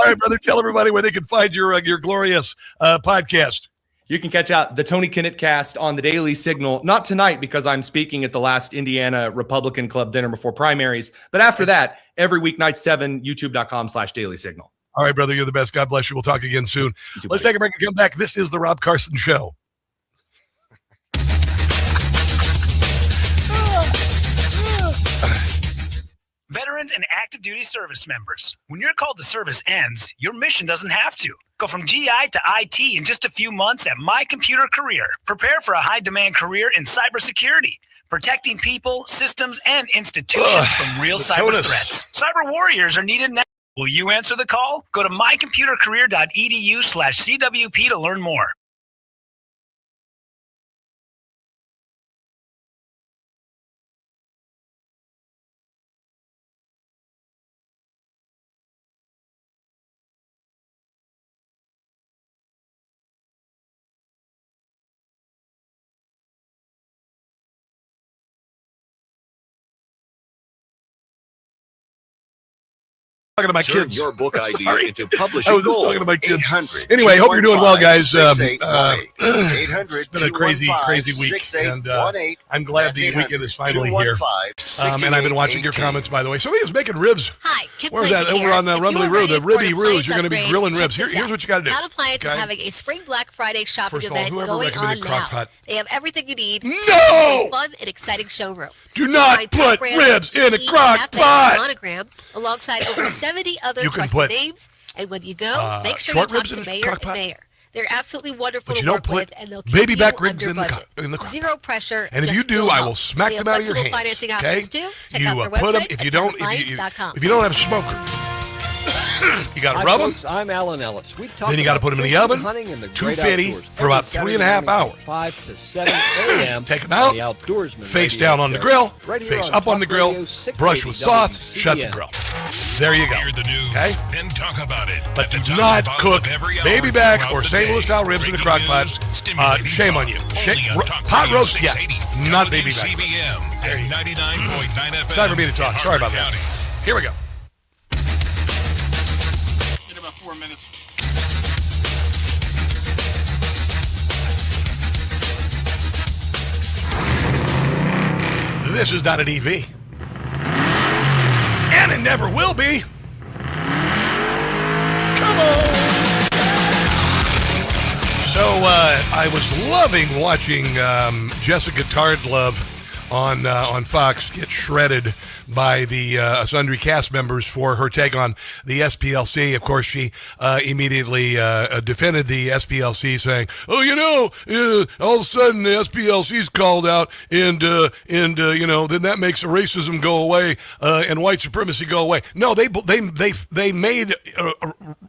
right, brother. Tell everybody where they can find your glorious podcast. You can catch out the Tony Kinnett cast on the Daily Signal. Not tonight, because I'm speaking at the last Indiana Republican Club dinner before primaries. But after that, every weeknight 7, youtube.com/Daily Signal. All right, brother. You're the best. God bless you. We'll talk again soon. Let's take a break and come back. This is the Rob Carson Show. Veterans and active duty service members, when your call to service ends, your mission doesn't have to. Go from GI to IT in just a few months at My Computer Career. Prepare for a high-demand career in cybersecurity, protecting people, systems, and institutions from real cyber threats. Cyber warriors are needed now. Will you answer the call? Go to mycomputercareer.edu/CWP to learn more. Talking to my Turn kids. your book idea into publishing I was just gold. talking to my kids. 800. Anyway, hope you're doing well, guys. 800. It's been a crazy week, and I'm glad the weekend is finally here. And I've been watching your comments, by the way. Somebody was making ribs. Hi, Kim Where's that? Over on Rumbly Roo, the Ribby Roos. You're going to be grilling ribs. Here's what you got to do. Town Appliance is having a Spring Black Friday shopping event going on now. They have everything you need. No! A fun and exciting showroom. Do not put ribs in a crock pot. Monogram alongside over 70 other trusted names. And when you go, make sure you talk to Mayor and Mayor. They're absolutely wonderful to work with, and they'll keep baby you back ribs under budget. in the crock. Zero pressure. And if you do, I will smack them out of your hands. Financing Okay? options too. Check out their put them. website If at you don't, if you don't have a smoker, you got to rub them. I'm Alan Ellis. Then you got to put them in the oven, 250 for about 3.5 hours. 5 to 7 a.m. Take them out, face down on the grill, face up on the grill, brush with sauce, shut the grill. There you go. Hear the news, okay? Then talk about it. But do not cook baby back or St. Louis style ribs in the crock pot. Shame on you. Pot roast, yes. Not baby back. There you go. 99.9 FM. Sorry for me to talk. Sorry about that. Here we go. In about 4 minutes. This is not an EV. And it never will be. Come on. So I was loving watching Jessica Tardlove on Fox get shredded by the sundry cast members for her take on the SPLC. Of course, she immediately defended the SPLC, saying, "Oh, all of a sudden the SPLC's called out, and then that makes racism go away and white supremacy go away." No, they made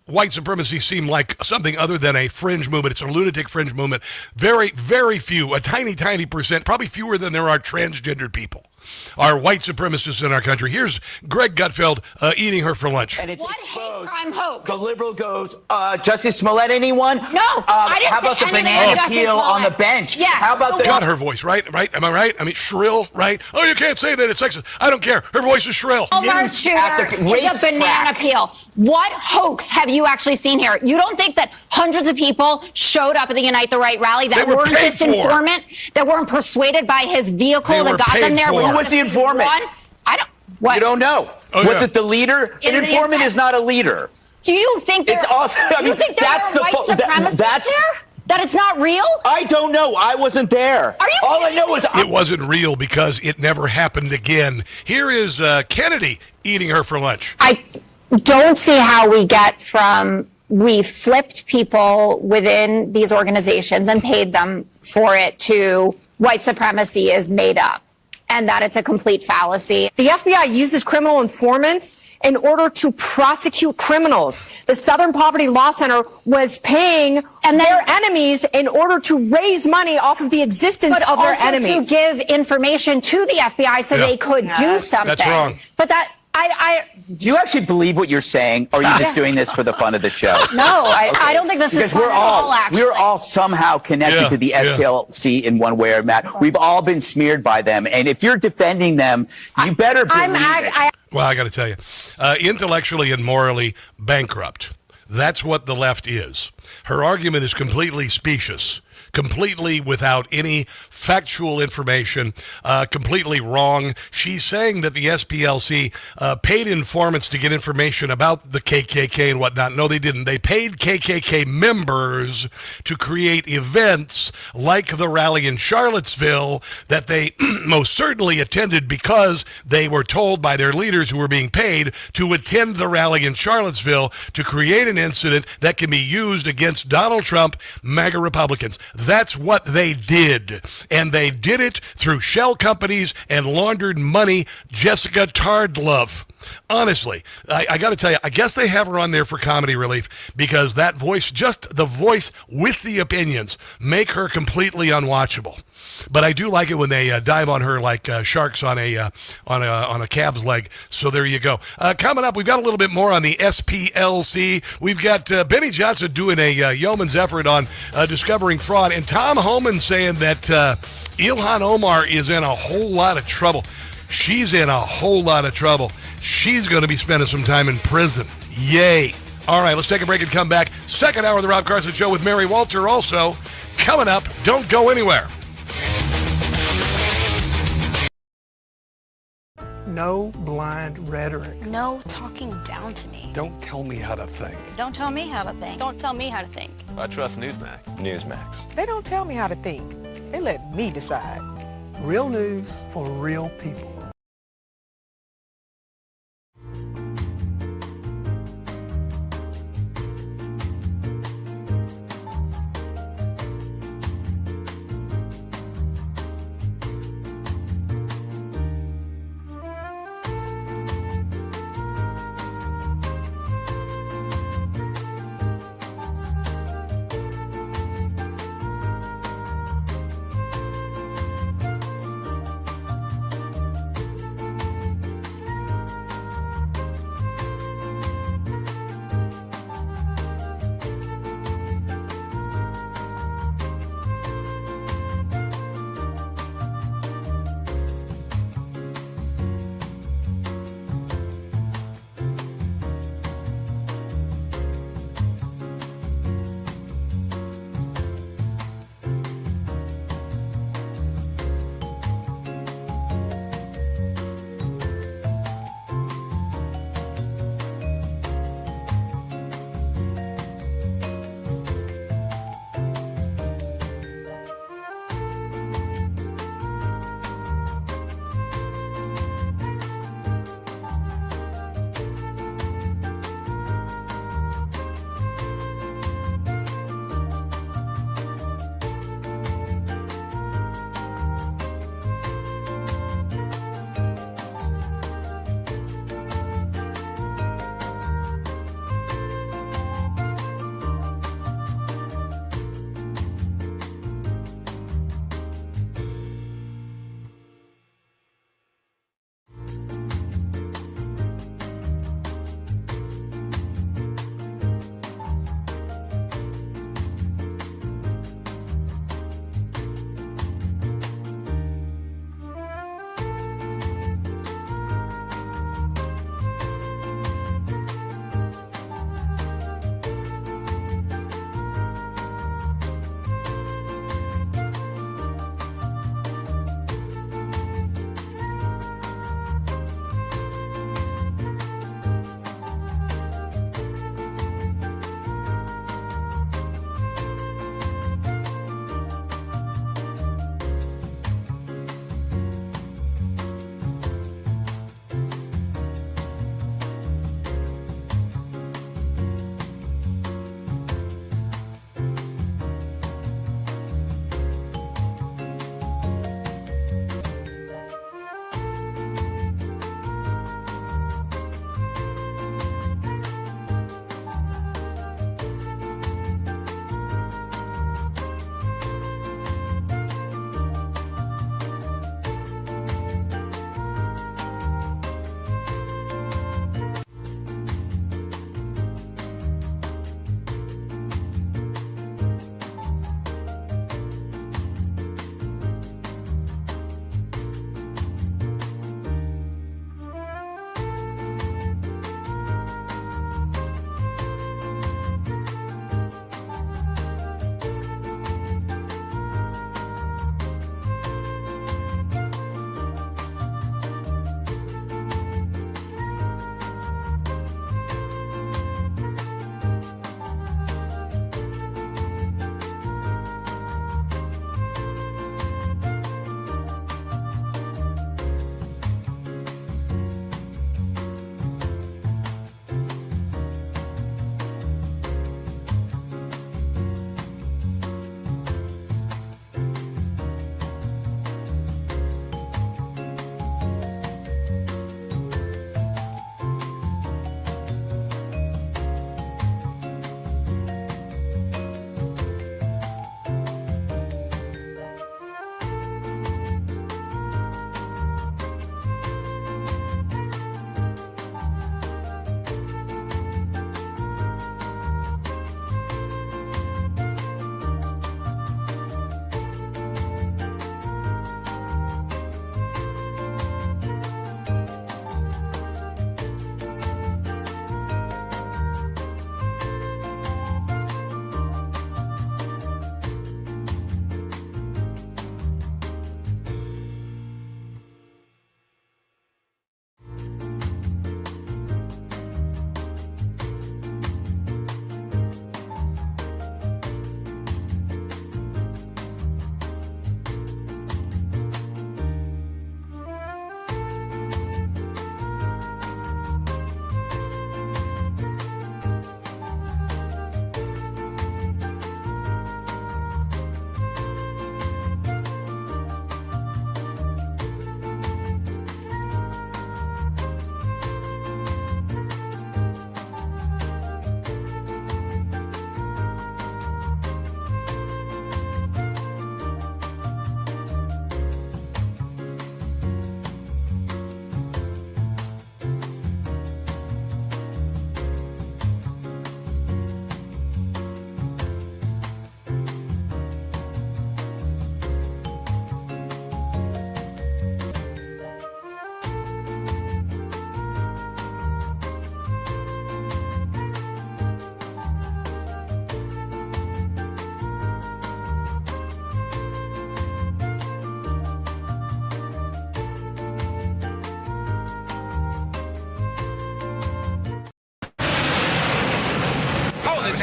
white supremacy seem like something other than a fringe movement. It's a lunatic fringe movement. Very, very few, a tiny percent, probably fewer than there are transgendered people, are white supremacists in our country. Here's Greg Gutfeld eating her for lunch. And it's what exposed. Hate crime hoax? The liberal goes, Justice Smollett, anyone? No, I didn't how about say the banana peel on the bench? Yeah. How about the... Got her voice, right? Am I right? I mean, shrill, right? Oh, you can't say that. It's sexist. I don't care. Her voice is shrill. Omar shooter is a banana peel. What hoax have you actually seen here? You don't think that hundreds of people showed up at the Unite the Right rally that weren't this informant, that weren't persuaded by his vehicle that got them there? Who was the informant? I don't. What? You don't know. Was it the leader? An informant is not a leader. Do you think there? It's also. You think there are white supremacists there? That it's not real? I don't know. I wasn't there. Are you All I know is it wasn't real because it never happened again. Here is Kennedy eating her for lunch. I don't see how we flipped people within these organizations and paid them for it to white supremacy is made up and that it's a complete fallacy. The FBI uses criminal informants in order to prosecute criminals. The Southern Poverty Law Center was paying their enemies in order to raise money off of the existence of their enemies. To give information to the FBI so they could do something. That's wrong. But that do you actually believe what you're saying, or are you just doing this for the fun of the show? No, I don't think this is fun at all, actually. We're all somehow connected to the SPLC in one way or another. We've all been smeared by them, and if you're defending them, you better believe it. Well, I got to tell you, intellectually and morally bankrupt. That's what the left is. Her argument is completely specious, completely without any factual information, completely wrong. She's saying that the SPLC paid informants to get information about the KKK and whatnot. No, they didn't. They paid KKK members to create events like the rally in Charlottesville that they most certainly attended because they were told by their leaders who were being paid to attend the rally in Charlottesville to create an incident that can be used against Donald Trump, MAGA Republicans. That's what they did. And they did it through shell companies and laundered money. Jessica Tardlove. Honestly, I got to tell you, I guess they have her on there for comedy relief because that voice, just the voice with the opinions, make her completely unwatchable. But I do like it when they dive on her like sharks on a calf's leg. So there you go. Coming up, we've got a little bit more on the SPLC. We've got Benny Johnson doing a yeoman's effort on discovering fraud, and Tom Homan saying that Ilhan Omar is in a whole lot of trouble. She's in a whole lot of trouble. She's going to be spending some time in prison. Yay. All right, let's take a break and come back. Second hour of the Rob Carson Show with Mary Walter also coming up. Don't go anywhere. No blind rhetoric. No talking down to me. Don't tell me how to think. Don't tell me how to think. Don't tell me how to think. I trust Newsmax. Newsmax. They don't tell me how to think. They let me decide. Real news for real people.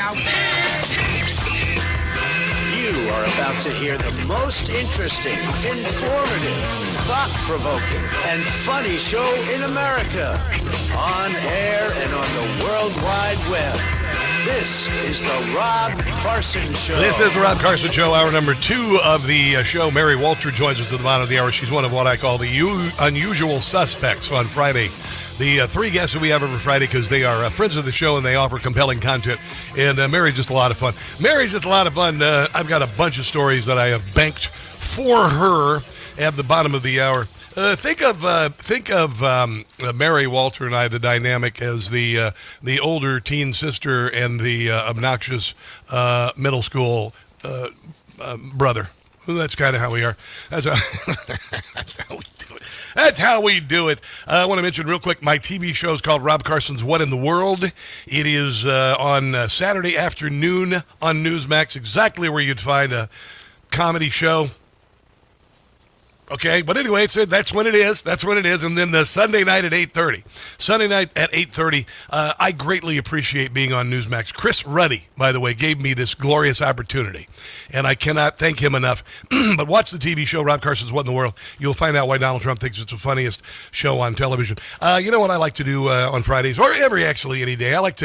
out there. You are about to hear the most interesting, informative, thought-provoking, and funny show in America. On air and on the World Wide Web. This is the Rob Carson Show. This is the Rob Carson Show, hour number 2 of the show. Mary Walter joins us at the bottom of the hour. She's one of what I call the unusual suspects on Friday. The 3 guests that we have every Friday because they are friends of the show and they offer compelling content. And Mary's just a lot of fun. Mary's just a lot of fun. I've got a bunch of stories that I have banked for her at the bottom of the hour. Think of Mary Walter and I, the dynamic, as the older teen sister and the obnoxious middle school brother. Well, that's kind of how we are. That's how we do it. That's how we do it. I want to mention real quick, my TV show is called Rob Carson's What in the World. It is on Saturday afternoon on Newsmax, exactly where you'd find a comedy show. Okay, but anyway, that's when it is. That's when it is. And then the Sunday night at 8:30. Sunday night at 8:30. I greatly appreciate being on Newsmax. Chris Ruddy, by the way, gave me this glorious opportunity, and I cannot thank him enough. But watch the TV show, Rob Carson's What in the World. You'll find out why Donald Trump thinks it's the funniest show on television. You know what I like to do on Fridays, or any day? I like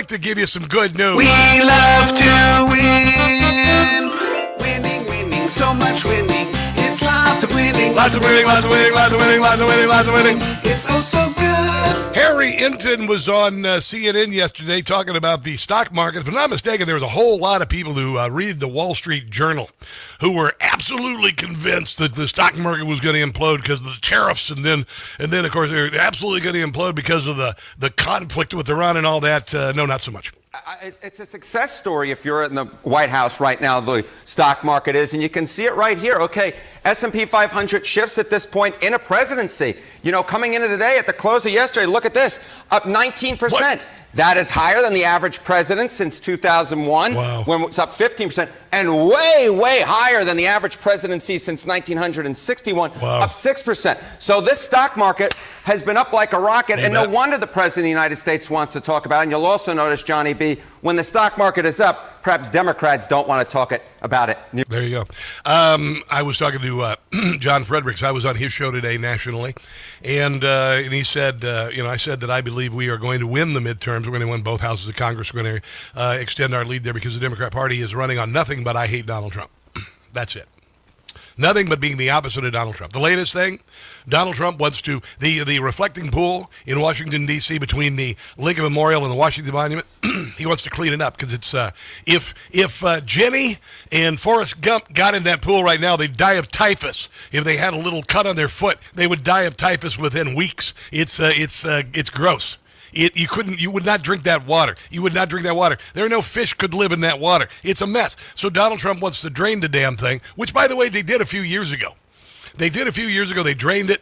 to give you some good news. We love to win. Winning, so much winning. It's lots of winning. Lots of winning, lots of winning, lots of winning, lots of winning, lots of winning. It's oh so good. Harry Inton was on CNN yesterday talking about the stock market. If I'm not mistaken, there was a whole lot of people who read the Wall Street Journal who were absolutely convinced that the stock market was going to implode because of the tariffs, and then of course they're absolutely going to implode because of the conflict with Iran and all that. No, not so much. It's a success story if you're in the White House right now, the stock market is, and you can see it right here. Okay, S&P 500 shifts at this point in a presidency. You know, coming into today at the close of yesterday, look at this, up 19%. What? That is higher than the average president since 2001, when it's up 15%, and way, way higher than the average presidency since 1961, up 6%. So this stock market has been up like a rocket, and no wonder the president of the United States wants to talk about it. And you'll also notice, Johnny B., when the stock market is up, perhaps Democrats don't want to talk about it. There you go. I was talking to John Fredericks. I was on his show today nationally, and he said, I said that I believe we are going to win the midterms. We're going to win both houses of Congress. We're going to extend our lead there because the Democrat Party is running on nothing but I hate Donald Trump. That's it. Nothing but being the opposite of Donald Trump. The latest thing, Donald Trump wants to, the reflecting pool in Washington, D.C. between the Lincoln Memorial and the Washington Monument, he wants to clean it up because it's, if Jenny and Forrest Gump got in that pool right now, they'd die of typhus. If they had a little cut on their foot, they would die of typhus within weeks. It's gross. You would not drink that water. You would not drink that water. There are no fish could live in that water. It's a mess. So Donald Trump wants to drain the damn thing, which, by the way, they did a few years ago. They drained it,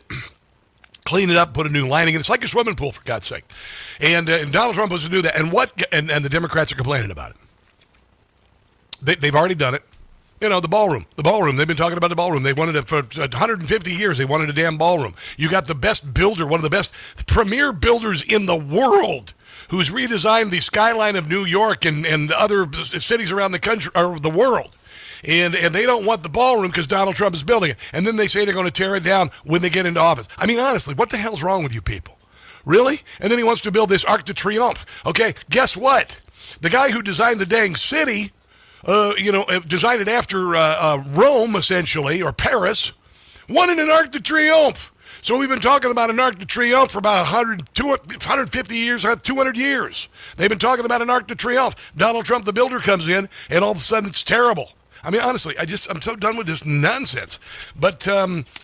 cleaned it up, put a new lining in. It's like a swimming pool, for God's sake. And Donald Trump wants to do that. And the Democrats are complaining about it. They've already done it. You know, the ballroom. They've been talking about the ballroom. They wanted it for 150 years. They wanted a damn ballroom. You got the best builder, one of the best premier builders in the world, who's redesigned the skyline of New York and other cities around the country or the world. And they don't want the ballroom because Donald Trump is building it. And then they say they're going to tear it down when they get into office. I mean, honestly, what the hell's wrong with you people? Really? And then he wants to build this Arc de Triomphe. Okay, guess what? The guy who designed the dang city, designed it after Rome, essentially, or Paris, wanted an Arc de Triomphe. So we've been talking about an Arc de Triomphe for about 150 years, 200 years. They've been talking about an Arc de Triomphe. Donald Trump, the builder, comes in, and all of a sudden it's terrible. I mean, honestly, I'm so done with this nonsense. But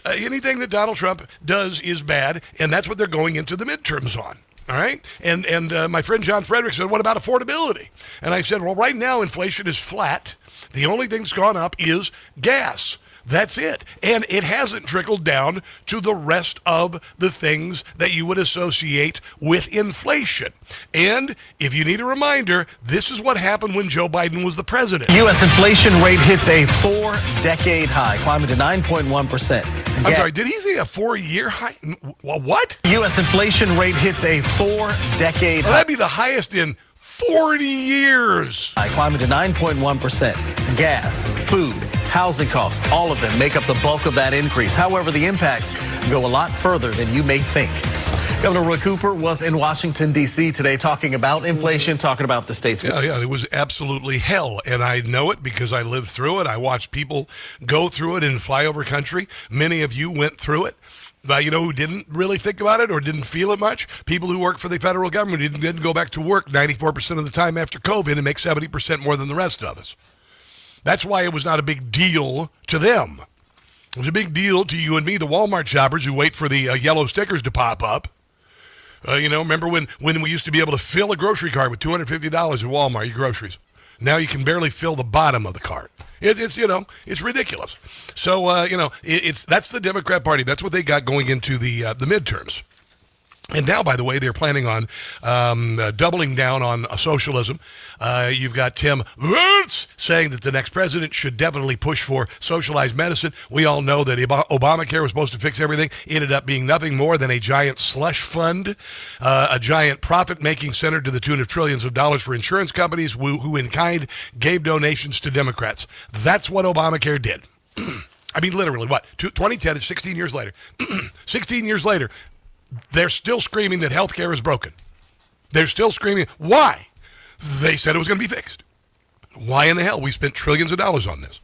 anything that Donald Trump does is bad, and that's what they're going into the midterms on. All right? And my friend John Frederick said, what about affordability? And I said, well, right now inflation is flat. The only thing that's gone up is gas. That's it. And it hasn't trickled down to the rest of the things that you would associate with inflation. And if you need a reminder, this is what happened when Joe Biden was the president. U.S. inflation rate hits a 4-decade high, climbing to 9.1%. I'm sorry, did he say a 4-year high? What? U.S. inflation rate hits a 4-decade high. Well, that'd be the highest in 40 years. Climbing to 9.1%. Gas, food, housing costs, all of them make up the bulk of that increase. However, the impacts go a lot further than you may think. Governor Roy Cooper was in Washington, D.C. today talking about inflation, talking about the state's... Yeah, it was absolutely hell, and I know it because I lived through it. I watched people go through it in flyover country. Many of you went through it. Who didn't really think about it or didn't feel it much? People who work for the federal government didn't go back to work 94% of the time after COVID and make 70% more than the rest of us. That's why it was not a big deal to them. It was a big deal to you and me, the Walmart shoppers who wait for the yellow stickers to pop up. Remember when we used to be able to fill a grocery cart with $250 at Walmart, your groceries? Now you can barely fill the bottom of the cart. It's ridiculous. So, that's the Democrat Party. That's what they got going into the midterms. And now, by the way, they're planning on doubling down on socialism. You've got Tim Woods saying that the next president should definitely push for socialized medicine. We all know that Obamacare was supposed to fix everything. It ended up being nothing more than a giant slush fund, a giant profit-making center to the tune of trillions of dollars for insurance companies who in kind gave donations to Democrats. That's what Obamacare did. I mean, literally, what? 2010 is 16 years later. 16 years later. They're still screaming that health care is broken. They're still screaming. Why? They said it was going to be fixed. Why in the hell? We spent trillions of dollars on this.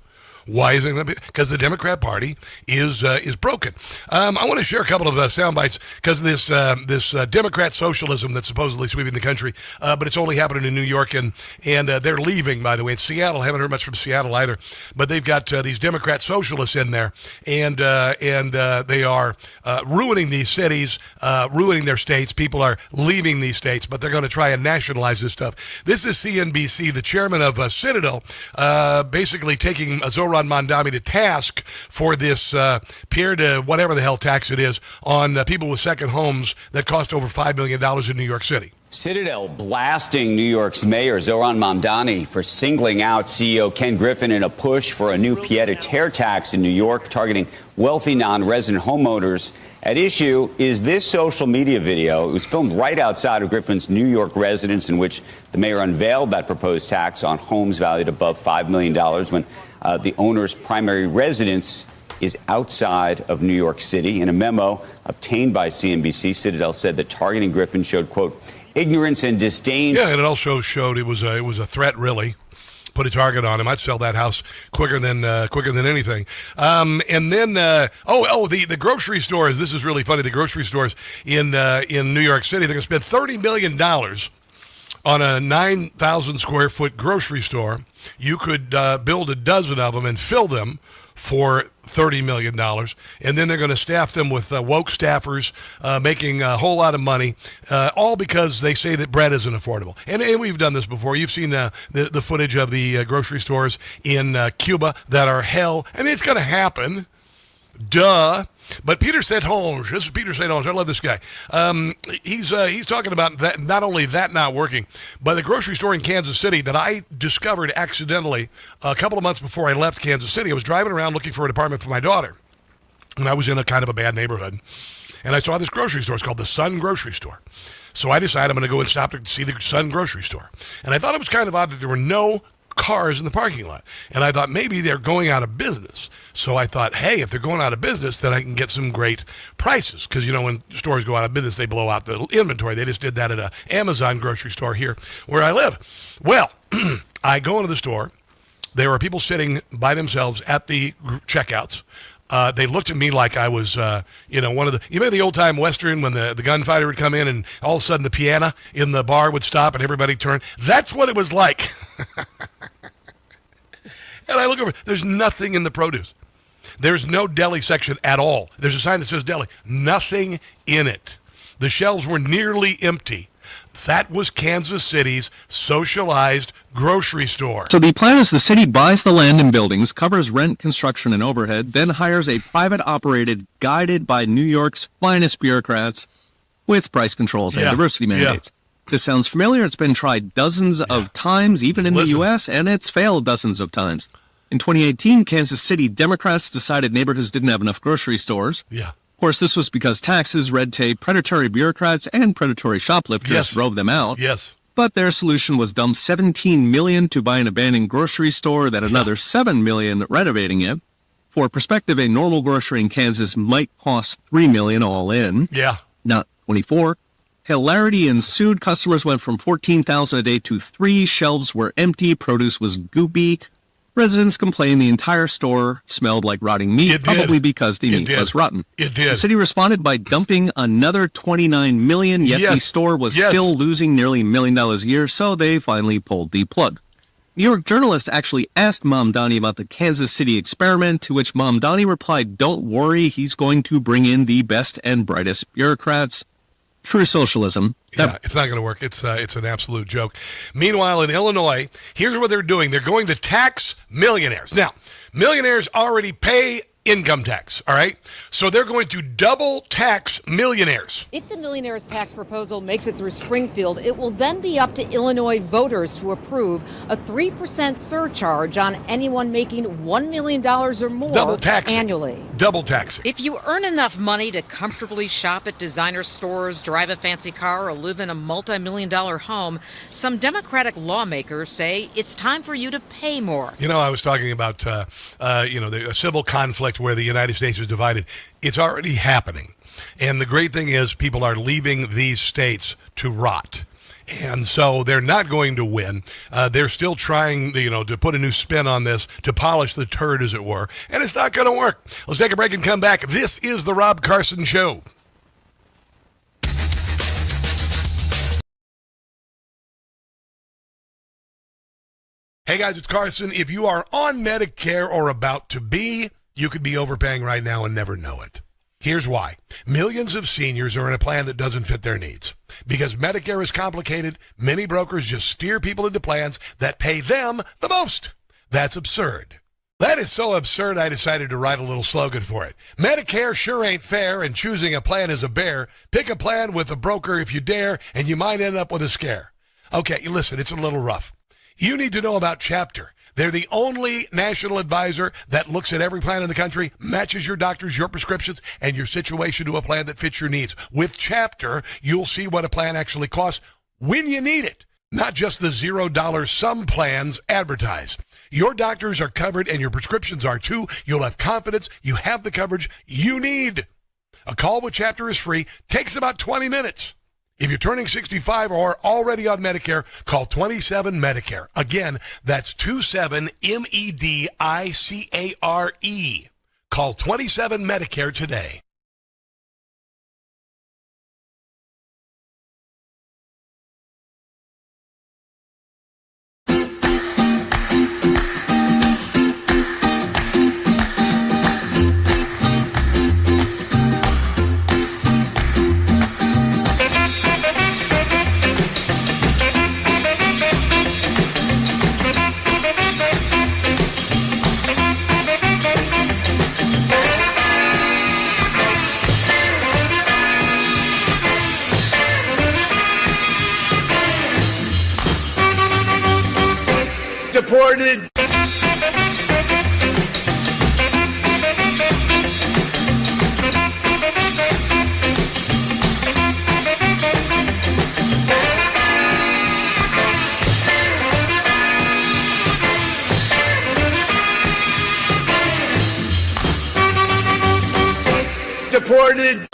Why is it going to be? Because the Democrat Party is broken. I want to share a couple of sound bites because of this Democrat socialism that's supposedly sweeping the country, but it's only happening in New York, and they're leaving, by the way. In Seattle, I haven't heard much from Seattle either, but they've got these Democrat socialists in there, and they are ruining these cities, ruining their states. People are leaving these states, but they're going to try and nationalize this stuff. This is CNBC, the chairman of Citadel, basically taking Zoran Mandami to task for this Pierre de whatever the hell tax it is on people with second homes that cost over $5 million in New York City. Citadel blasting New York's mayor Zoran Mamdani for singling out CEO Ken Griffin in a push for a new pied-à-terre tax in New York targeting wealthy non-resident homeowners. At issue is this social media video. It was filmed right outside of Griffin's New York residence, in which the mayor unveiled that proposed tax on homes valued above $5 million when the owner's primary residence is outside of New York City. In a memo obtained by CNBC, Citadel said that targeting Griffin showed, quote, ignorance and disdain. Yeah, and it also showed it was a threat, really. Put a target on him. I'd sell that house quicker than anything. And then the grocery stores. This is really funny. The grocery stores in New York City, they're going to spend $30 million on a 9,000 square foot grocery store. You could build a dozen of them and fill them for $30 million. And then they're going to staff them with woke staffers making a whole lot of money, all because they say that bread isn't affordable. And we've done this before. You've seen the footage of the grocery stores in Cuba that are hell. I mean, it's going to happen. Duh. But Peter Saint-Onge, this is Peter Saint-Onge. I love this guy. He's talking about that, not only that not working, but the grocery store in Kansas City that I discovered accidentally a couple of months before I left Kansas City. I was driving around looking for an apartment for my daughter, and I was in a kind of a bad neighborhood, and I saw this grocery store. It's called the Sun Grocery Store. So I decided I'm going to go and stop to see the Sun Grocery Store. And I thought it was kind of odd that there were no cars in the parking lot. And I thought maybe they're going out of business. So I thought, hey, if they're going out of business, then I can get some great prices. Because, when stores go out of business, they blow out the inventory. They just did that at an Amazon grocery store here where I live. Well, I go into the store. There were people sitting by themselves at the checkouts. They looked at me like I was, one of the, you remember the old time Western when the gunfighter would come in and all of a sudden the piano in the bar would stop and everybody turn? That's what it was like. And I look over, there's nothing in the produce. There's no deli section at all. There's a sign that says deli. Nothing in it. The shelves were nearly empty. That was Kansas City's socialized grocery store. So the plan is the city buys the land and buildings, covers rent, construction, and overhead, then hires a private operated, guided by New York's finest bureaucrats with price controls and diversity mandates. This sounds familiar. It's been tried dozens of times, even in the U.S., and it's failed dozens of times. In 2018, Kansas City Democrats decided neighborhoods didn't have enough grocery stores. Yeah. Of course, this was because taxes, red tape, predatory bureaucrats, and predatory shoplifters drove them out. Yes. but their solution was dump $17 million to buy an abandoned grocery store, then another $7 million renovating it. For perspective, a normal grocery in Kansas might cost $3 million all in. Yeah. Not 24. Hilarity ensued. Customers went from 14,000 a day to 3. Shelves were empty. Produce was goopy. Residents complained the entire store smelled like rotting meat, probably because the meat was rotten. It did. The city responded by dumping another $29 million, yet the store was still losing nearly $1 million a year, so they finally pulled the plug. New York journalist actually asked Mamdani about the Kansas City experiment, to which Mamdani replied, "Don't worry, he's going to bring in the best and brightest bureaucrats." True socialism. Yeah, it's not going to work. It's an absolute joke. Meanwhile, in Illinois, here's what they're doing. They're going to tax millionaires. Now, millionaires already pay income tax, all right? So they're going to double tax millionaires. If the millionaires' tax proposal makes it through Springfield, it will then be up to Illinois voters to approve a 3% surcharge on anyone making $1 million or more annually. Double taxing. If you earn enough money to comfortably shop at designer stores, drive a fancy car, or live in a multi-million-dollar home, some Democratic lawmakers say it's time for you to pay more. You know, I was talking about, the civil conflict where the United States is divided. It's already happening. And the great thing is people are leaving these states to rot. And so they're not going to win. They're still trying, to put a new spin on this, to polish the turd, as it were. And it's not going to work. Let's take a break and come back. This is The Rob Carson Show. Hey guys, it's Carson. If you are on Medicare or about to be, you could be overpaying right now and never know it. Here's why. Millions of seniors are in a plan that doesn't fit their needs. Because Medicare is complicated, many brokers just steer people into plans that pay them the most. That's absurd. That is so absurd, I decided to write a little slogan for it. Medicare sure ain't fair, and choosing a plan is a bear. Pick a plan with a broker if you dare, and you might end up with a scare. Okay, listen, it's a little rough. You need to know about Chapter. They're the only national advisor that looks at every plan in the country, matches your doctors, your prescriptions, and your situation to a plan that fits your needs. With Chapter, you'll see what a plan actually costs when you need it, not just the $0 some plans advertise. Your doctors are covered and your prescriptions are too. You'll have confidence you have the coverage you need. A call with Chapter is free, takes about 20 minutes. If you're turning 65 or are already on Medicare, call 27-MEDICARE. Again, that's 27-MEDICARE. Call 27-MEDICARE today. Deported. Deported.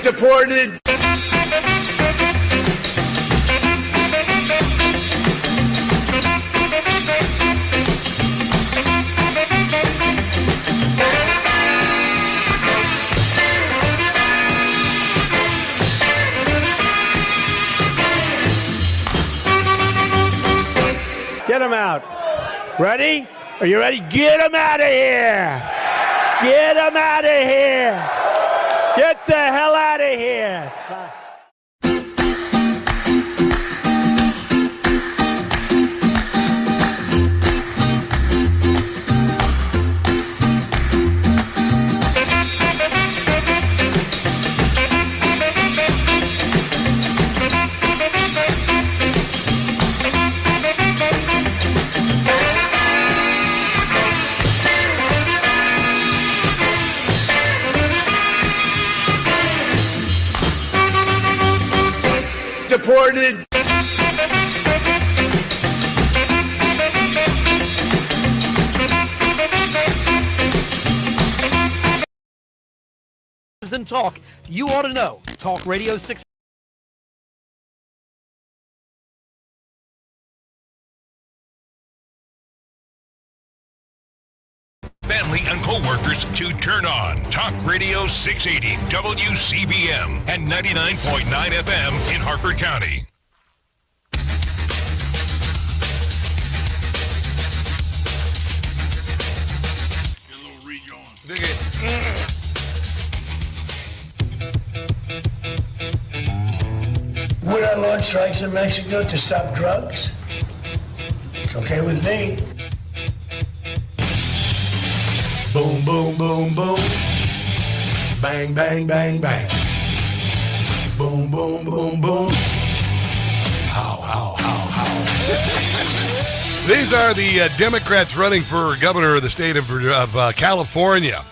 Deported. Get him out. Ready? Are you ready? Get him out of here. Get him out of here. Get the hell out of here. reported. And talk, you ought to know. Talk Radio 6. Family and co-workers to turn on Talk Radio 680 WCBM and 99.9 FM in Harford County. Get a little rejoin. Dig it. Would I launch strikes in Mexico to stop drugs? It's okay with me. Boom, boom, boom, boom. Bang, bang, bang, bang. Boom, boom, boom, boom. How, how, how, how. These are the Democrats running for governor of the state of California.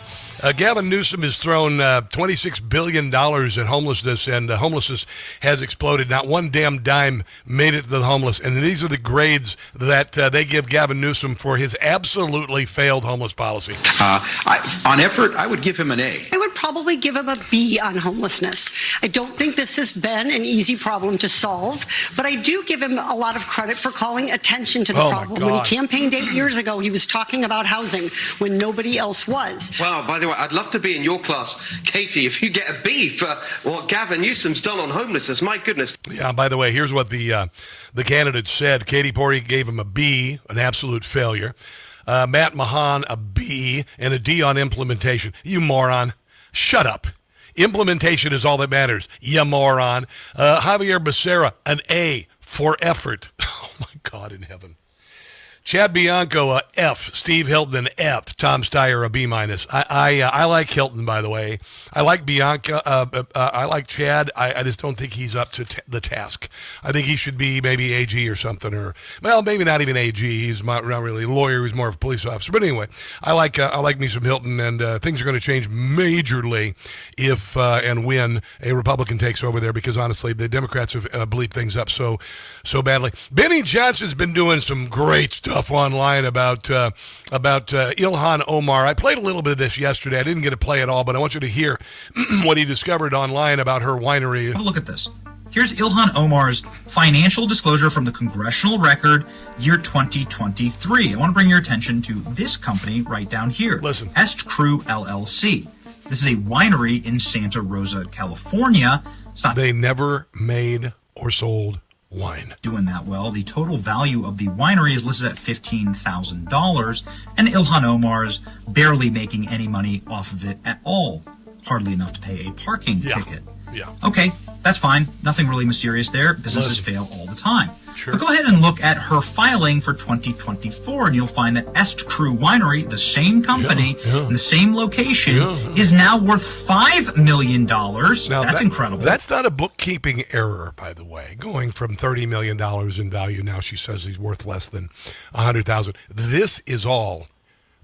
Gavin Newsom has thrown $26 billion at homelessness, and homelessness has exploded. Not one damn dime made it to the homeless. And these are the grades that they give Gavin Newsom for his absolutely failed homeless policy. On effort, I would give him an A. I would probably give him a B on homelessness. I don't think this has been an easy problem to solve, but I do give him a lot of credit for calling attention to the problem. When he campaigned 8 years ago, he was talking about housing when nobody else was. Wow, by the way, I'd love to be in your class, Katie, if you get a B for what Gavin Newsom's done on homelessness. My goodness. Yeah, by the way, here's what the candidate said. Katie Porty gave him a B, an absolute failure. Matt Mahan, a B, and a D on implementation. You moron. Shut up. Implementation is all that matters, you moron. Javier Becerra, an A for effort. Oh, my God in heaven. Chad Bianco, a F. Steve Hilton, an F. Tom Steyer, a B minus. I like Hilton, by the way. I like Bianca. I like Chad. I just don't think he's up to the task. I think he should be maybe AG or something, or well, maybe not even AG. He's not really a lawyer. He's more of a police officer. But anyway, I like me some Hilton, and things are going to change majorly if and when a Republican takes over there, because honestly, the Democrats have bleeped things up so badly. Benny Johnson's been doing some great stuff online about Ilhan Omar. I played a little bit of this yesterday. I didn't get to play it all, but I want you to hear what he discovered online about her winery. Have a look at this. Here's Ilhan Omar's financial disclosure from the Congressional Record, year 2023. I want to bring your attention to this company right down here. Listen. Est Crew LLC. This is a winery in Santa Rosa, California. They never made or sold wine. Doing that well. The total value of the winery is listed at $15,000, and Ilhan Omar's barely making any money off of it at all. Hardly enough to pay a parking ticket. Yeah. Okay, that's fine. Nothing really mysterious there. Businesses fail all the time. Sure. But go ahead and look at her filing for 2024, and you'll find that Est Crew Winery, the same company, in the same location, is now worth $5 million. Now, that's incredible. That's not a bookkeeping error, by the way. Going from $30 million in value, now she says he's worth less than $100,000. This is all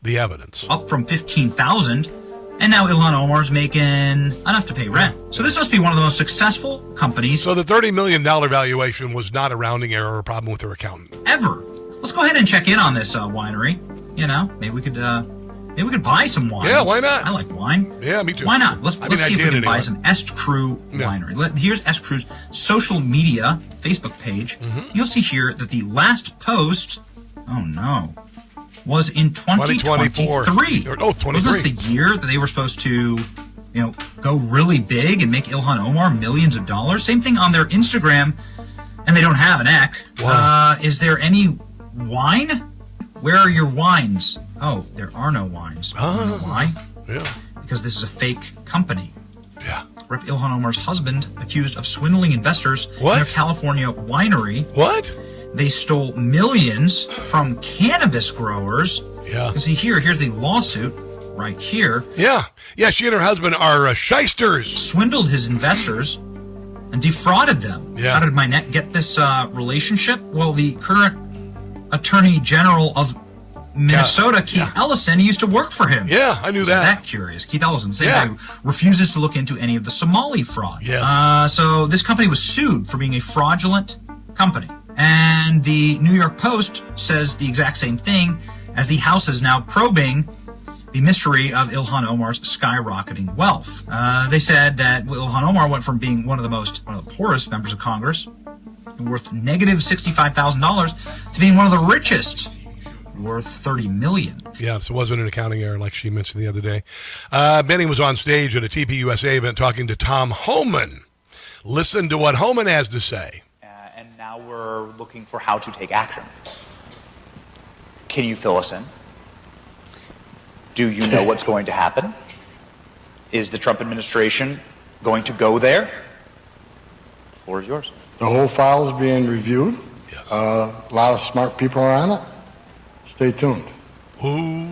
the evidence. Up from $15,000. And now Ilhan Omar's making enough to pay rent. So this must be one of the most successful companies. So the $30 million valuation was not a rounding error or a problem with her accountant. Ever. Let's go ahead and check in on this winery. You know, maybe we could buy some wine. Yeah, why not? I like wine. Yeah, me too. Why not? Let's see if we can buy some Est Crew Winery. Here's Est Crew's social media Facebook page. You'll see here that the last post, was in 2023. Oh, 23. Was this the year that they were supposed to, go really big and make Ilhan Omar millions of dollars? Same thing on their Instagram, and they don't have an EC. Wow. Is there any wine? Where are your wines? Oh, there are no wines. You know why? Yeah. Because this is a fake company. Yeah. Rep. Ilhan Omar's husband accused of swindling investors in their California winery. What? They stole millions from cannabis growers. Yeah. You see here's the lawsuit right here. Yeah. Yeah, she and her husband are shysters. Swindled his investors and defrauded them. Yeah. How did Minette get this relationship? Well, the current Attorney General of Minnesota, Keith Ellison, used to work for him. Yeah, I knew that. That curious. Keith Ellison, same guy who refuses to look into any of the Somali fraud. Yes. So this company was sued for being a fraudulent company. And the New York Post says the exact same thing, as the House is now probing the mystery of Ilhan Omar's skyrocketing wealth. They said that Ilhan Omar went from being one of the poorest members of Congress, worth negative $65,000, to being one of the richest, worth $30 million. Yeah, so it wasn't an accounting error like she mentioned the other day. Benny was on stage at a TPUSA event talking to Tom Homan. Listen to what Homan has to say. And now we're looking for how to take action. Can you fill us in? Do you know what's going to happen? Is the Trump administration going to go there? The floor is yours. The whole file is being reviewed. Yes. A lot of smart people are on it. Stay tuned. Ooh.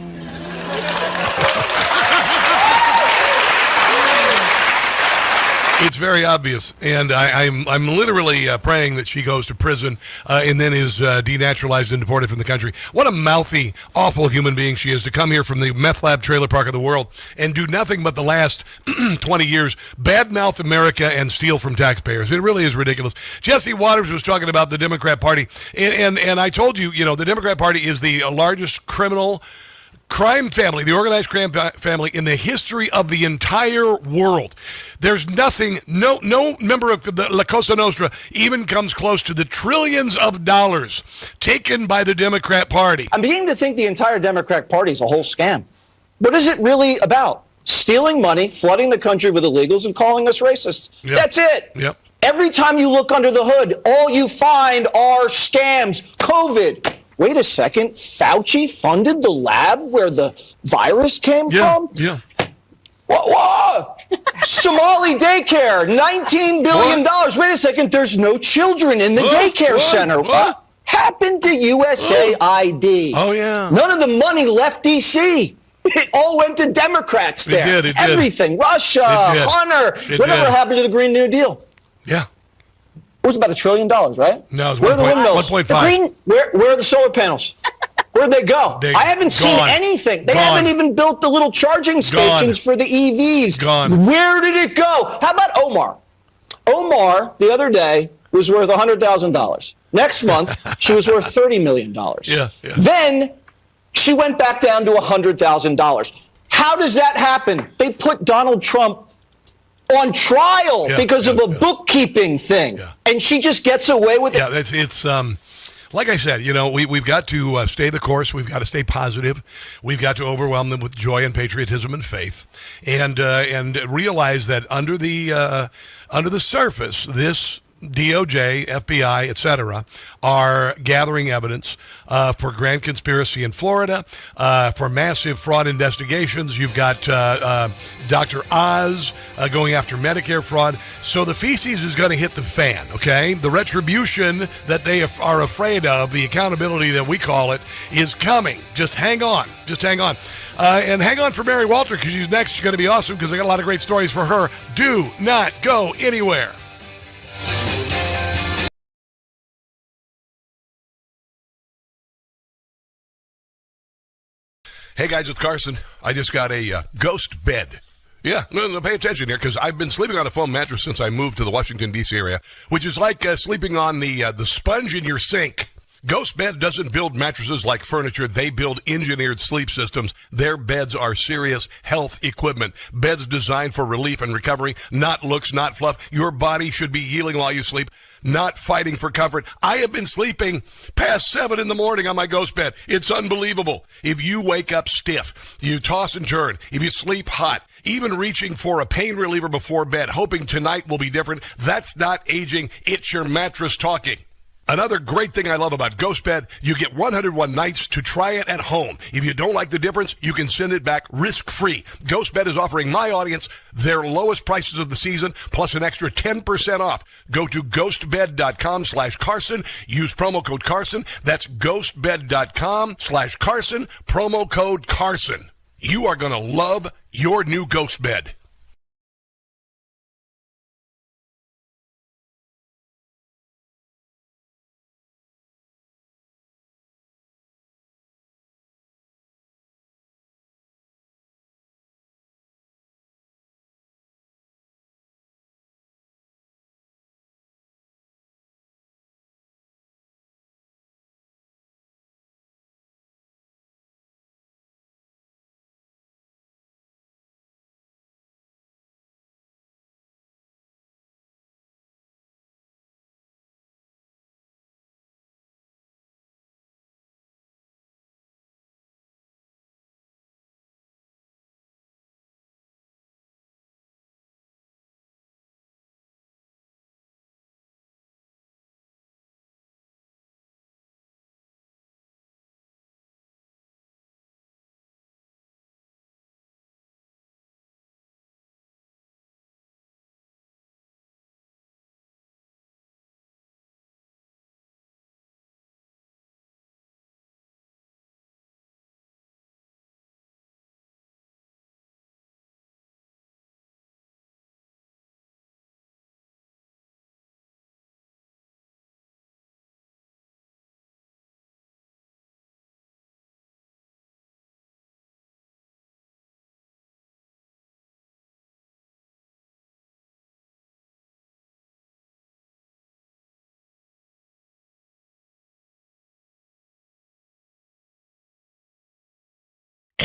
It's very obvious, and I'm literally praying that she goes to prison and then is denaturalized and deported from the country. What a mouthy, awful human being she is to come here from the meth lab trailer park of the world and do nothing but the last 20 years badmouth America and steal from taxpayers. It really is ridiculous. Jesse Waters was talking about the Democrat Party, and I told you, the Democrat Party is the largest crime family, the organized crime family in the history of the entire world. There's nothing, no member of the La Cosa Nostra even comes close to the trillions of dollars taken by the Democrat Party. I'm beginning to think the entire Democrat Party is a whole scam. What is it really about? Stealing money, flooding the country with illegals, and calling us racists. Yep. That's it. Yep. Every time you look under the hood, all you find are scams. COVID. Wait a second, Fauci funded the lab where the virus came from? Yeah. What? Somali daycare, $19 billion. Wait a second, there's no children in the daycare center. What happened to USAID? Oh, yeah. None of the money left D.C. It all went to Democrats there. It did. Everything. Russia, Hunter. Whatever happened to the Green New Deal? Yeah. It was about $1 trillion, right? No, it was where are the windmills? 1.5. Where are the solar panels? Where'd they go? I haven't seen anything. They haven't even built the little charging stations for the EVs. Gone. Where did it go? How about Omar? Omar, the other day, was worth $100,000. Next month, she was worth $30 million. Yeah. Then she went back down to $100,000. How does that happen? They put Donald Trump on trial because of a bookkeeping thing, and she just gets away with it. Yeah, it's like I said, we've got to stay the course. We've got to stay positive. We've got to overwhelm them with joy and patriotism and faith, and realize that under the surface, this DOJ, FBI, etc., are gathering evidence for grand conspiracy in Florida, for massive fraud investigations. You've got Dr. Oz going after Medicare fraud. So the feces is going to hit the fan, okay? The retribution that they are afraid of, the accountability that we call it, is coming. Just hang on. And hang on for Mary Walter, because she's next. She's going to be awesome, because I got a lot of great stories for her. Do not go anywhere. Hey guys, it's Carson. I just got a ghost bed. Yeah, no, pay attention here, because I've been sleeping on a foam mattress since I moved to the Washington, D.C. area, which is like sleeping on the sponge in your sink. Ghost Bed doesn't build mattresses like furniture. They build engineered sleep systems. Their beds are serious health equipment. Beds designed for relief and recovery, not looks, not fluff. Your body should be healing while you sleep, not fighting for comfort. I have been sleeping past 7 in the morning on my Ghost Bed. It's unbelievable. If you wake up stiff, you toss and turn, if you sleep hot, even reaching for a pain reliever before bed, hoping tonight will be different, that's not aging. It's your mattress talking. Another great thing I love about Ghost Bed, you get 101 nights to try it at home. If you don't like the difference, you can send it back risk-free. Ghost Bed is offering my audience their lowest prices of the season, plus an extra 10% off. Go to ghostbed.com/Carson. Use promo code Carson. That's ghostbed.com/Carson. Promo code Carson. You are going to love your new Ghost Bed.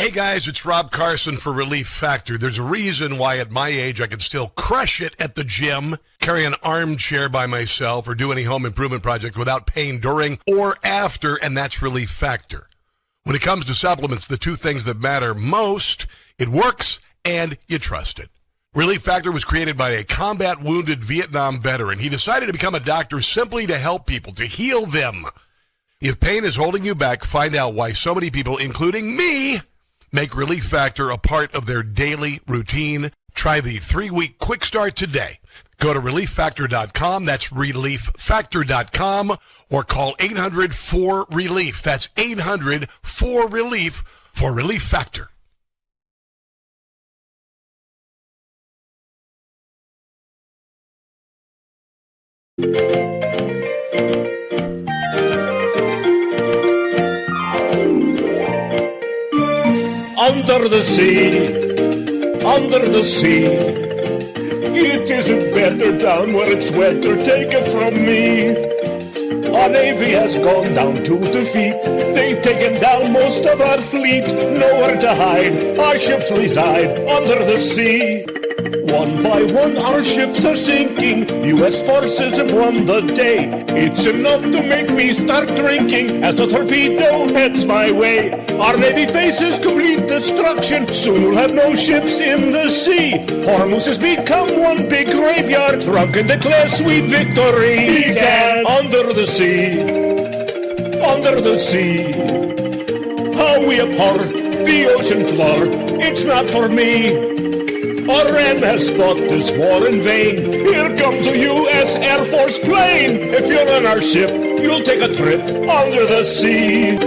Hey guys, it's Rob Carson for Relief Factor. There's a reason why at my age I can still crush it at the gym, carry an armchair by myself, or do any home improvement project without pain during or after, and that's Relief Factor. When it comes to supplements, the two things that matter most, it works and you trust it. Relief Factor was created by a combat wounded Vietnam veteran. He decided to become a doctor simply to help people, to heal them. If pain is holding you back, find out why so many people, including me, make Relief Factor a part of their daily routine. Try the 3-week quick start today. Go to relieffactor.com. That's relieffactor.com, or call 800-4RELIEF. That's 800-4RELIEF for Relief Factor. Under the sea, it isn't better down where it's wetter, take it from me. Our Navy has gone down to defeat, they've taken down most of our fleet, nowhere to hide, our ships reside under the sea. One by one our ships are sinking, U.S. forces have won the day. It's enough to make me start drinking as the torpedo heads my way. Our Navy faces complete destruction, soon we'll have no ships in the sea. Hormuz has become one big graveyard, drunken declare sweet victory. Began under the sea, under the sea. How we abhor the ocean floor, it's not for me. Iran has fought this war in vain. Here comes a U.S. Air Force plane. If you're on our ship, you'll take a trip under the sea.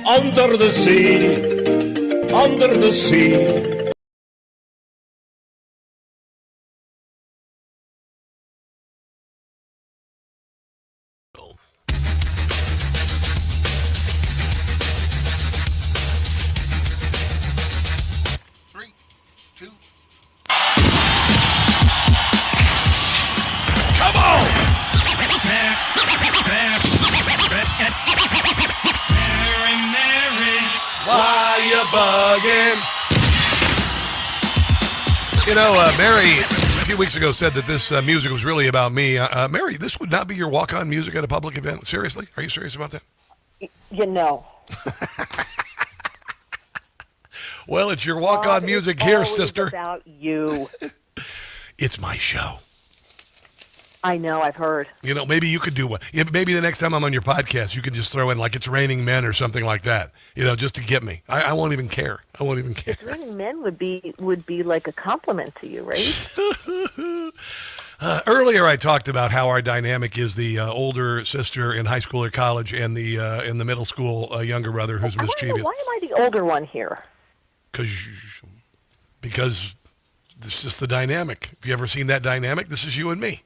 Under the sea, under the sea. Mary, a few weeks ago, said that this music was really about me. Mary, this would not be your walk-on music at a public event. Seriously? Are you serious about that? You know. Well, it's your walk-on music here, sister. About you. It's my show. I know, I've heard. You know, maybe you could do one. Maybe the next time I'm on your podcast, you can just throw in like It's Raining Men or something like that. You know, just to get me. I won't even care. I won't even care. It's Raining Men would be like a compliment to you, right? Earlier, I talked about how our dynamic is the older sister in high school or college, and the in the middle school younger brother who's mischievous. Why am I the older one here? Because this is the dynamic. Have you ever seen that dynamic? This is you and me.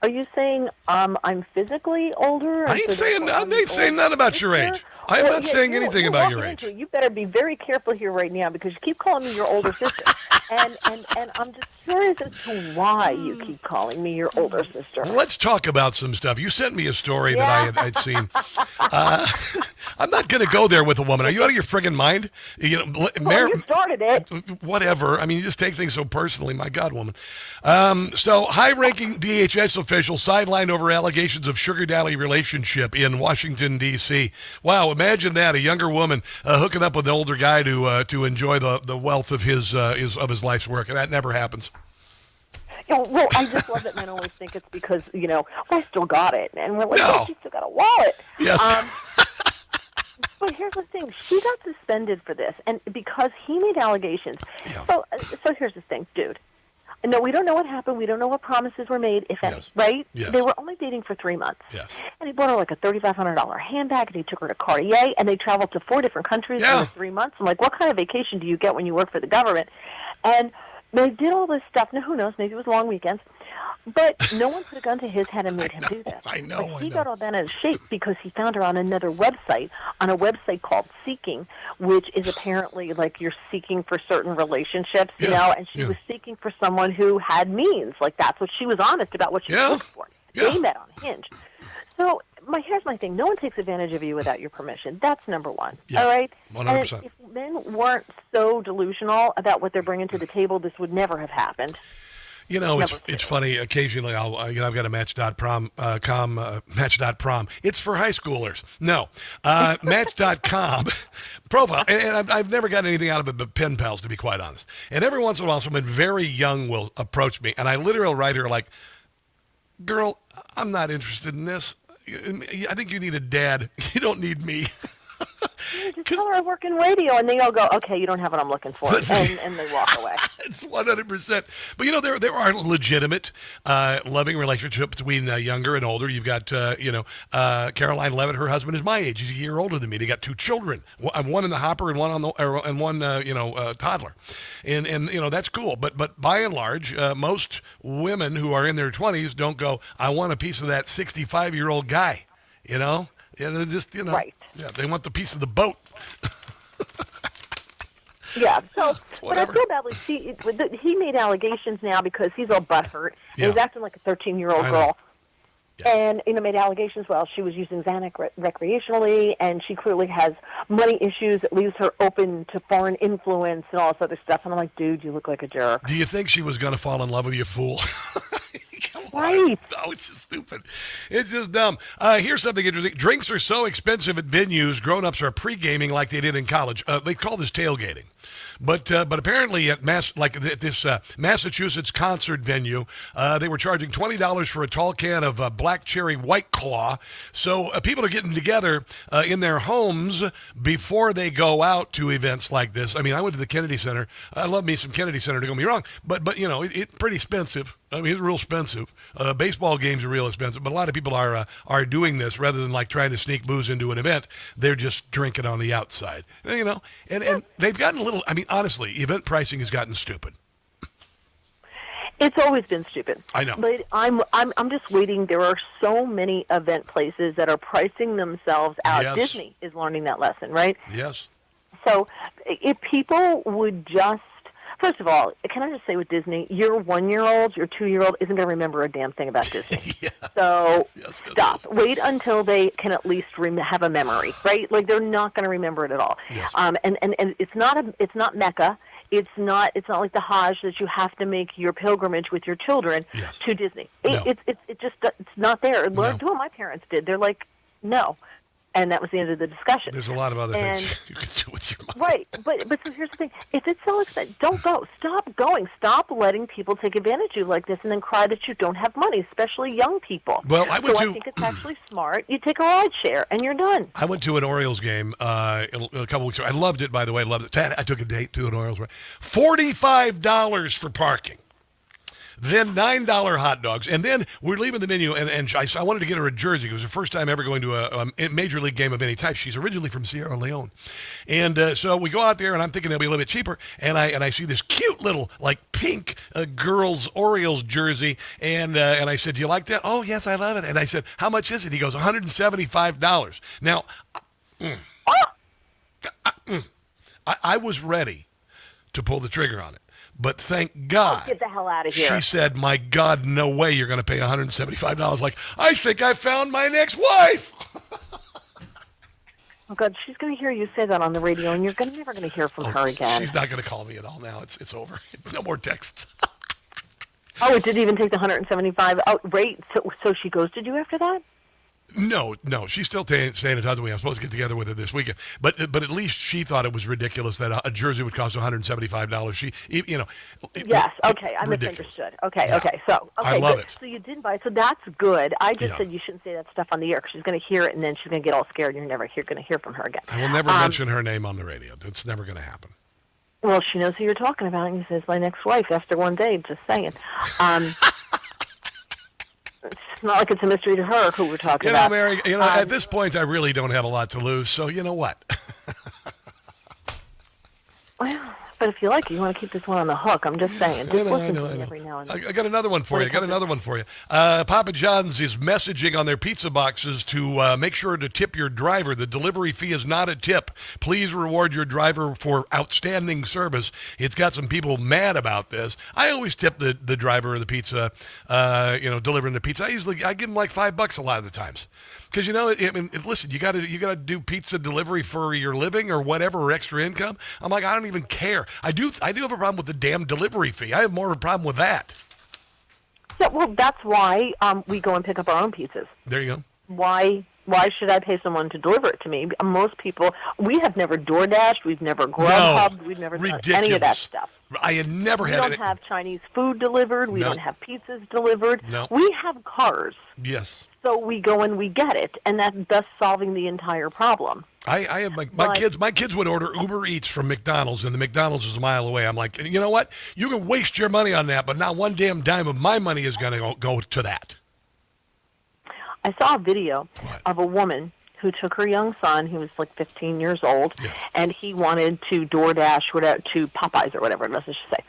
Are you saying I'm physically older? I ain't saying nothing about your age. I am not saying anything about your age. You better be very careful here right now because you keep calling me your older sister. and I'm just curious as to why you keep calling me your older sister. Well, let's talk about some stuff. You sent me a story that I'd seen. I'm not going to go there with a woman. Are you out of your friggin' mind? You know, you started it. Whatever. I mean, you just take things so personally. My God, woman. So, high-ranking DHS official sidelined over allegations of sugar daddy relationship in Washington, D.C. Wow, imagine that, a younger woman hooking up with an older guy to enjoy the wealth of his life's work, and that never happens. Well, I just love that men always think it's because, I still got it. And we're like, no. She still got a wallet. Yes. But here's the thing. She got suspended for this, and because he made allegations. Yeah. So here's the thing, dude. No, we don't know what happened. We don't know what promises were made, if any, right? Yes. They were only dating for 3 months. Yes. And he bought her like a $3,500 handbag, and he took her to Cartier, and they traveled to 4 different countries in 3 months. I'm like, what kind of vacation do you get when you work for the government? And they did all this stuff. Now, who knows? Maybe it was long weekends. But no one put a gun to his head and made him do this. I know. But he got all bent out of shape because he found her on another website, on a website called Seeking, which is apparently like you're seeking for certain relationships, you know, and she was seeking for someone who had means. Like that's what she was honest about what she was looking for. They met on Hinge. So here's my thing. No one takes advantage of you without your permission. That's number one. Yeah, all right? 100%. And if men weren't so delusional about what they're bringing to the table, this would never have happened. You know, it's funny. Occasionally, I've got a Match.prom. Match.prom. It's for high schoolers. No, Match.com profile, and I've never gotten anything out of it but pen pals, to be quite honest. And every once in a while, someone very young will approach me, and I literally write her like, "Girl, I'm not interested in this. I think you need a dad. You don't need me." Just tell her I work in radio, and they all go, "Okay, you don't have what I'm looking for," and they walk away. It's 100%. But, you know, there are legitimate, loving relationships between younger and older. You've got, Caroline Levitt. Her husband is my age. He's a year older than me. They got two children, one in the hopper and one on the toddler, and you know that's cool. But by and large, most women who are in their 20s don't go, "I want a piece of that 65-year-old guy," you know. Yeah, they're just, you know, right. Yeah, they want the piece of the boat. Yeah, so, but I feel badly. He made allegations now because he's all butthurt. Yeah. He's acting like a 13-year-old girl. Yeah. And, made allegations, well, she was using Xanax recreationally, and she clearly has money issues that leaves her open to foreign influence and all this other stuff. And I'm like, dude, you look like a jerk. Do you think she was going to fall in love with you, fool? Right. No, it's just stupid. It's just dumb. Here's something interesting. Drinks are so expensive at venues, grown-ups are pre-gaming like they did in college. They call this tailgating. But apparently at this Massachusetts concert venue, they were charging $20 for a tall can of Black Cherry White Claw. So people are getting together in their homes before they go out to events like this. I mean, I went to the Kennedy Center. I love me some Kennedy Center, don't get me wrong. But it's pretty expensive. I mean, it's real expensive. Baseball games are real expensive. But a lot of people are doing this rather than like trying to sneak booze into an event. They're just drinking on the outside. And they've gotten a little. I mean, honestly, event pricing has gotten stupid. It's always been stupid. I know. But I'm just waiting. There are so many event places that are pricing themselves out. Yes. Disney is learning that lesson, right? Yes. So if people would just, first of all, can I just say with Disney, your 1-year-old, your 2-year-old isn't going to remember a damn thing about Disney. Yes. So Yes. stop. Wait until they can at least have a memory, right? Like they're not going to remember it at all. Yes. And it's not Mecca. It's not like the Hajj that you have to make your pilgrimage with your children to Disney. It's not there. Learn to what my parents did. They're like, no. And that was the end of the discussion. There's a lot of other things you can do with your money. Right, but so here's the thing. If it's so expensive, don't go. Stop going. Stop letting people take advantage of you like this and then cry that you don't have money, especially young people. Well, I think it's actually smart. You take a ride share, and you're done. I went to an Orioles game a couple weeks ago. I loved it, by the way. Loved it. I took a date to an Orioles game. $45 for parking. Then $9 hot dogs. And then we're leaving the venue, and I wanted to get her a jersey. It was her first time ever going to a major league game of any type. She's originally from Sierra Leone. And so we go out there, and I'm thinking it'll be a little bit cheaper. And I see this cute little, like, pink girls' Orioles jersey. And I said, do you like that? Oh, yes, I love it. And I said, how much is it? He goes, $175. Now, I was ready to pull the trigger on it. But thank God, get the hell out of here. She said, my God, no way you're going to pay $175. Like, I think I found my next wife. Oh, God, she's going to hear you say that on the radio, and you're never going to hear from her again. She's not going to call me at all now. It's over. No more texts. Oh, it didn't even take the $175 rate. So she ghosted you after that? No, she's still staying in touch with me. I'm supposed to get together with her this weekend, but at least she thought it was ridiculous that a jersey would cost $175. Yes, okay, I misunderstood. Okay, I love it. So you did buy, so that's good. I just said you shouldn't say that stuff on the air because she's going to hear it and then she's going to get all scared and you're never going to hear from her again. I will never mention her name on the radio. It's never going to happen. Well, she knows who you're talking about, and she says my next wife after one day. Just saying. It's not like it's a mystery to her who we're talking about. Mary, at this point, I really don't have a lot to lose, so you know what? Well, But if you like it, you want to keep this one on the hook. I'm just saying. Just listen to me every now and then. I got another one for you. Papa John's is messaging on their pizza boxes to make sure to tip your driver. The delivery fee is not a tip. Please reward your driver for outstanding service. It's got some people mad about this. I always tip the driver of the pizza, delivering the pizza. I give them like $5 a lot of the times. Because, listen, you got to do pizza delivery for your living or whatever, or extra income. I'm like, I don't even care. I do have a problem with the damn delivery fee. I have more of a problem with that. Yeah, well, that's why we go and pick up our own pizzas. There you go. Why should I pay someone to deliver it to me? Most people, we have never DoorDashed, we've never Grubhubbed, we've never done any of that stuff. I had never had it. We don't have Chinese food delivered. We don't have pizzas delivered. No. We have cars. Yes. So we go and we get it, and that's thus solving the entire problem. I have my kids would order Uber Eats from McDonald's, and the McDonald's is a mile away. I'm like, you know what? You can waste your money on that, but not one damn dime of my money is going to go to that. I saw a video of a woman who took her young son, who was like 15 years old, and he wanted to DoorDash to Popeyes or whatever it was, I should say.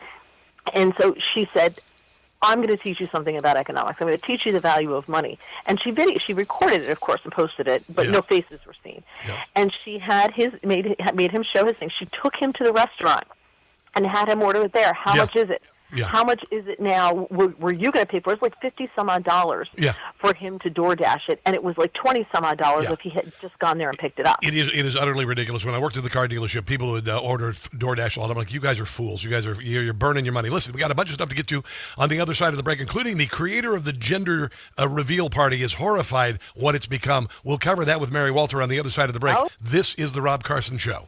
And so she said, I'm going to teach you something about economics. I'm going to teach you the value of money. And she recorded it, of course, and posted it, but no faces were seen. Yeah. And she had made him show his thing. She took him to the restaurant and had him order it there. How much is it? Yeah. How much is it now? Were you going to pay for it? It was like $50-some-odd for him to DoorDash it, and it was like $20-some-odd if he had just gone there and picked it up. It is utterly ridiculous. When I worked at the car dealership, people would order DoorDash a lot. I'm like, you guys are fools. You're burning your money. Listen, we got a bunch of stuff to get to on the other side of the break, including the creator of the gender reveal party is horrified what it's become. We'll cover that with Mary Walter on the other side of the break. Oh. This is the Rob Carson Show.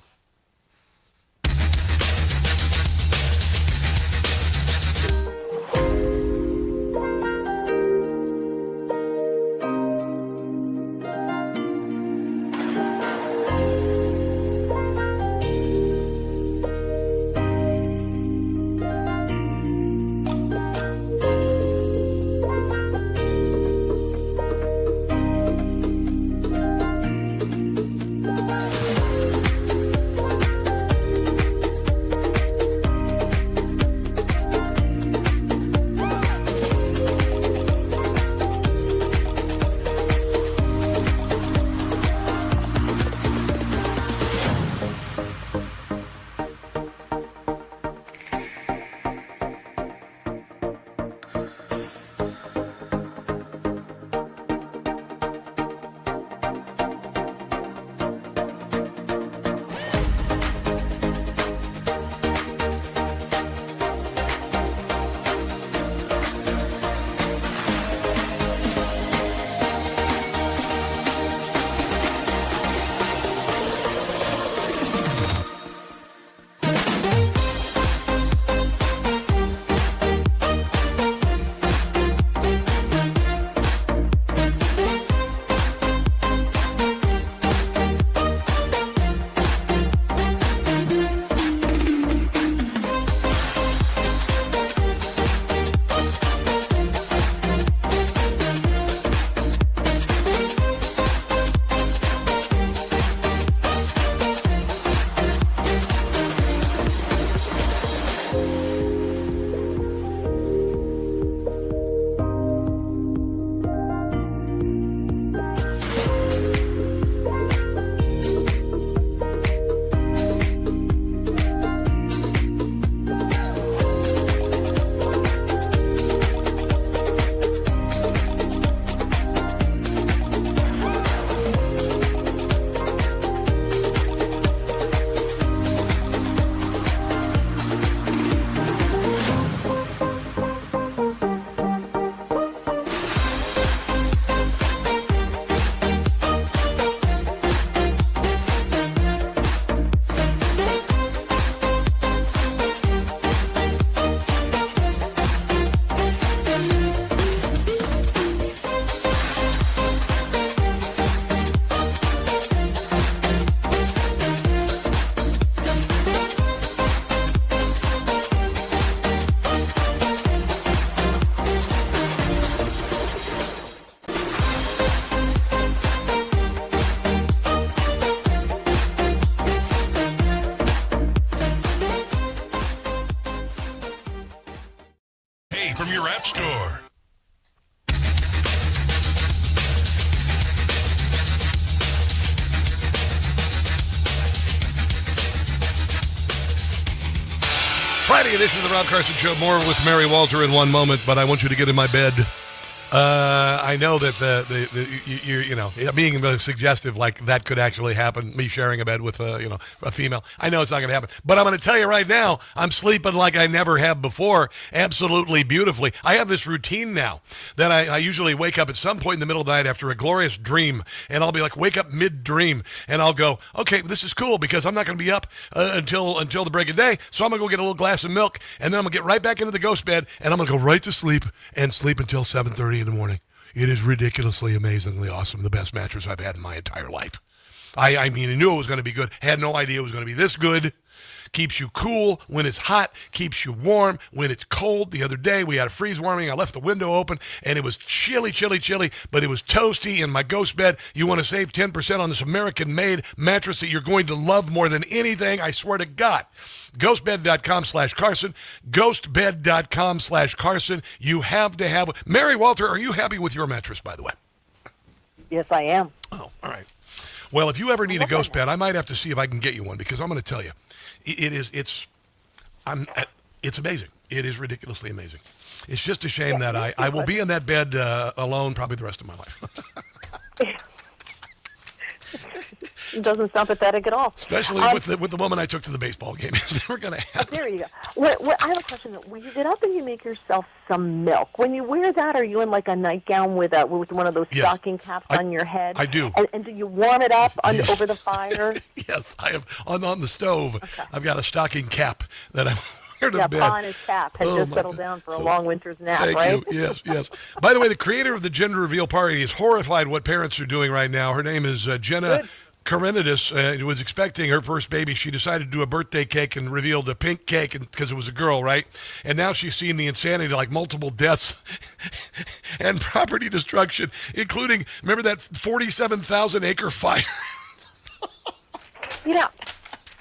today from your app store. Friday edition of the Rob Carson Show. More with Mary Walter in one moment, but I want you to get in my bed. I know that being suggestive like that could actually happen. Me sharing a bed with a female. I know it's not going to happen, but I'm going to tell you right now, I'm sleeping like I never have before. Absolutely beautifully. I have this routine now that I usually wake up at some point in the middle of the night after a glorious dream, and I'll be like wake up mid dream, and I'll go, okay, this is cool because I'm not going to be up until the break of day, so I'm going to go get a little glass of milk, and then I'm going to get right back into the ghost bed, and I'm going to go right to sleep and sleep until 7:30 in the morning. It is ridiculously, amazingly awesome. The best mattress I've had in my entire life. I mean, I knew it was going to be good. Had no idea it was going to be this good. Keeps you cool when it's hot. Keeps you warm when it's cold. The other day, we had a freeze warming. I left the window open, and it was chilly, but it was toasty in my ghost bed. You want to save 10% on this American-made mattress that you're going to love more than anything, I swear to God. Ghostbed.com/Carson. Ghostbed.com/Carson. You have to have... Mary Walter, are you happy with your mattress, by the way? Yes, I am. Oh, all right. Well, if you ever need a ghost bed, I might have to see if I can get you one, because I'm going to tell you, it's amazing. It is ridiculously amazing. It's just a shame that I will be in that bed alone probably the rest of my life. It doesn't sound pathetic at all. Especially with the woman I took to the baseball game. It's never going to happen. There you go. I have a question. When you get up and you make yourself some milk, when you wear that, are you in like a nightgown with one of those stocking caps on your head? I do. And do you warm it up over the fire? Yes, I have. On the stove, okay. I've got a stocking cap that I'm... Pa and his cap had just settled down for a long winter's nap, thank right? You. Yes. By the way, the creator of the gender reveal party is horrified what parents are doing right now. Her name is Jenna Karenidis. Was expecting her first baby. She decided to do a birthday cake and revealed a pink cake because it was a girl, right? And now she's seen the insanity, like multiple deaths and property destruction, including, remember that 47,000-acre fire?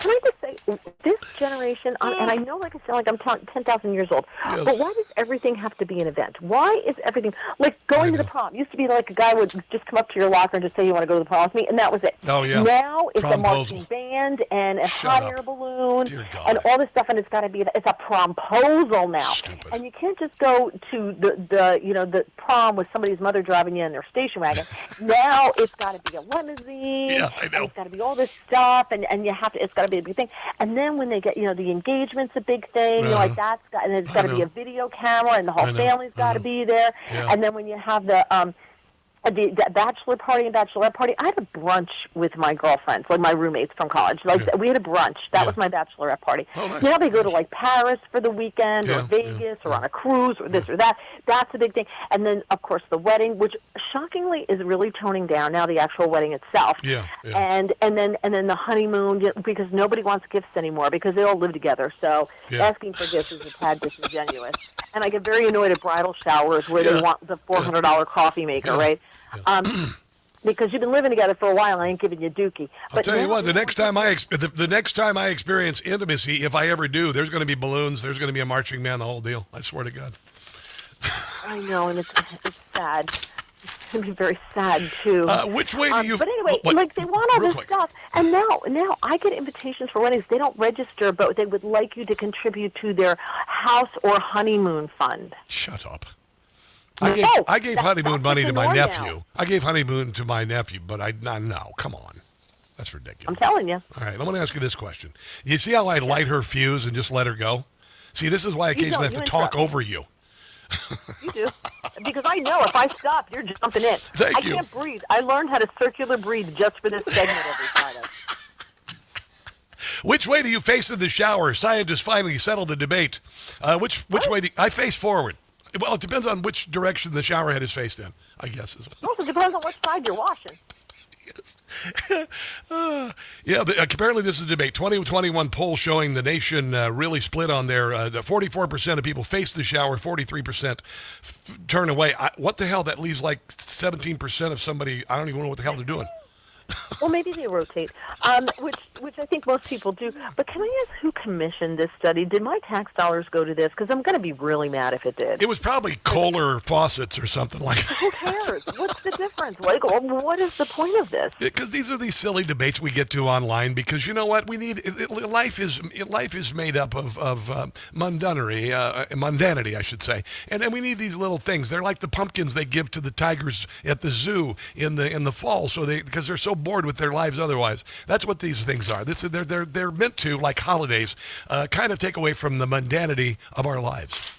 Can I just say, this generation, and I know, like I said, like I'm 10,000 years old, but why does everything have to be an event? Why is everything, like going to the prom, used to be like a guy would just come up to your locker and just say, you want to go to the prom with me, and that was it. Oh, yeah. Now it's a marching band and a hot air balloon and all this stuff, and it's got to be, it's a promposal now. Stupid. And you can't just go to the prom with somebody's mother driving you in their station wagon. Now it's got to be a limousine. Yeah, I know. And it's got to be all this stuff, and you have to, it's got to be a big thing. And then when they get, the engagement's a big thing, and it's got to be a video camera, and the whole family's got to be there. Yeah. And then when you have the bachelor party and bachelorette party, I had a brunch with my girlfriends, like my roommates from college. We had a brunch. That was my bachelorette party. Oh, nice. Now they go to like Paris for the weekend, or Vegas, or on a cruise, or this or that. That's a big thing. And then, of course, the wedding, which shockingly is really toning down now, the actual wedding itself. And then the honeymoon, because nobody wants gifts anymore because they all live together. So asking for gifts is a tad disingenuous. And I get very annoyed at bridal showers where they want the $400 coffee maker, right? Because you've been living together for a while, and I ain't giving you dookie. I'll tell you what, the next time I experience intimacy, if I ever do, there's going to be balloons, there's going to be a marching man, the whole deal. I swear to God. I know, and it's sad. It's going to be very sad, too. Which way do you... But anyway, they want all this stuff. And now I get invitations for weddings. They don't register, but they would like you to contribute to their house or honeymoon fund. Shut up. I gave honeymoon money to my nephew. Now. I gave honeymoon to my nephew, but no, come on. That's ridiculous. I'm telling you. All right, I'm going to ask you this question. You see how I light her fuse and just let her go? See, this is why I occasionally have to talk over you. You do. Because I know if I stop, you're jumping in. Thank you. I can't breathe. I learned how to circular breathe just for this segment every Friday. Which way do you face in the shower? Scientists finally settled the debate. Which way do I face forward? Well, it depends on which direction the shower head is faced in, I guess. Also, it depends on which side you're washing. Apparently this is a debate. 2021 poll showing the nation really split on there. 44% of people face the shower, 43% turn away. What the hell? That leaves like 17% of somebody, I don't even know what the hell they're doing. Well, maybe they rotate, which I think most people do. But can I ask who commissioned this study? Did my tax dollars go to this? Because I'm going to be really mad if it did. It was probably Kohler faucets or something like that. Who cares? What's the difference? What is the point of this? Because these are these silly debates we get to online. Because you know what we need. Life is made up of mundanity, I should say, and then we need these little things. They're like the pumpkins they give to the tigers at the zoo in the fall, because they're so bored with their lives otherwise. That's what these things are. They're meant to, like holidays, kind of take away from the mundanity of our lives.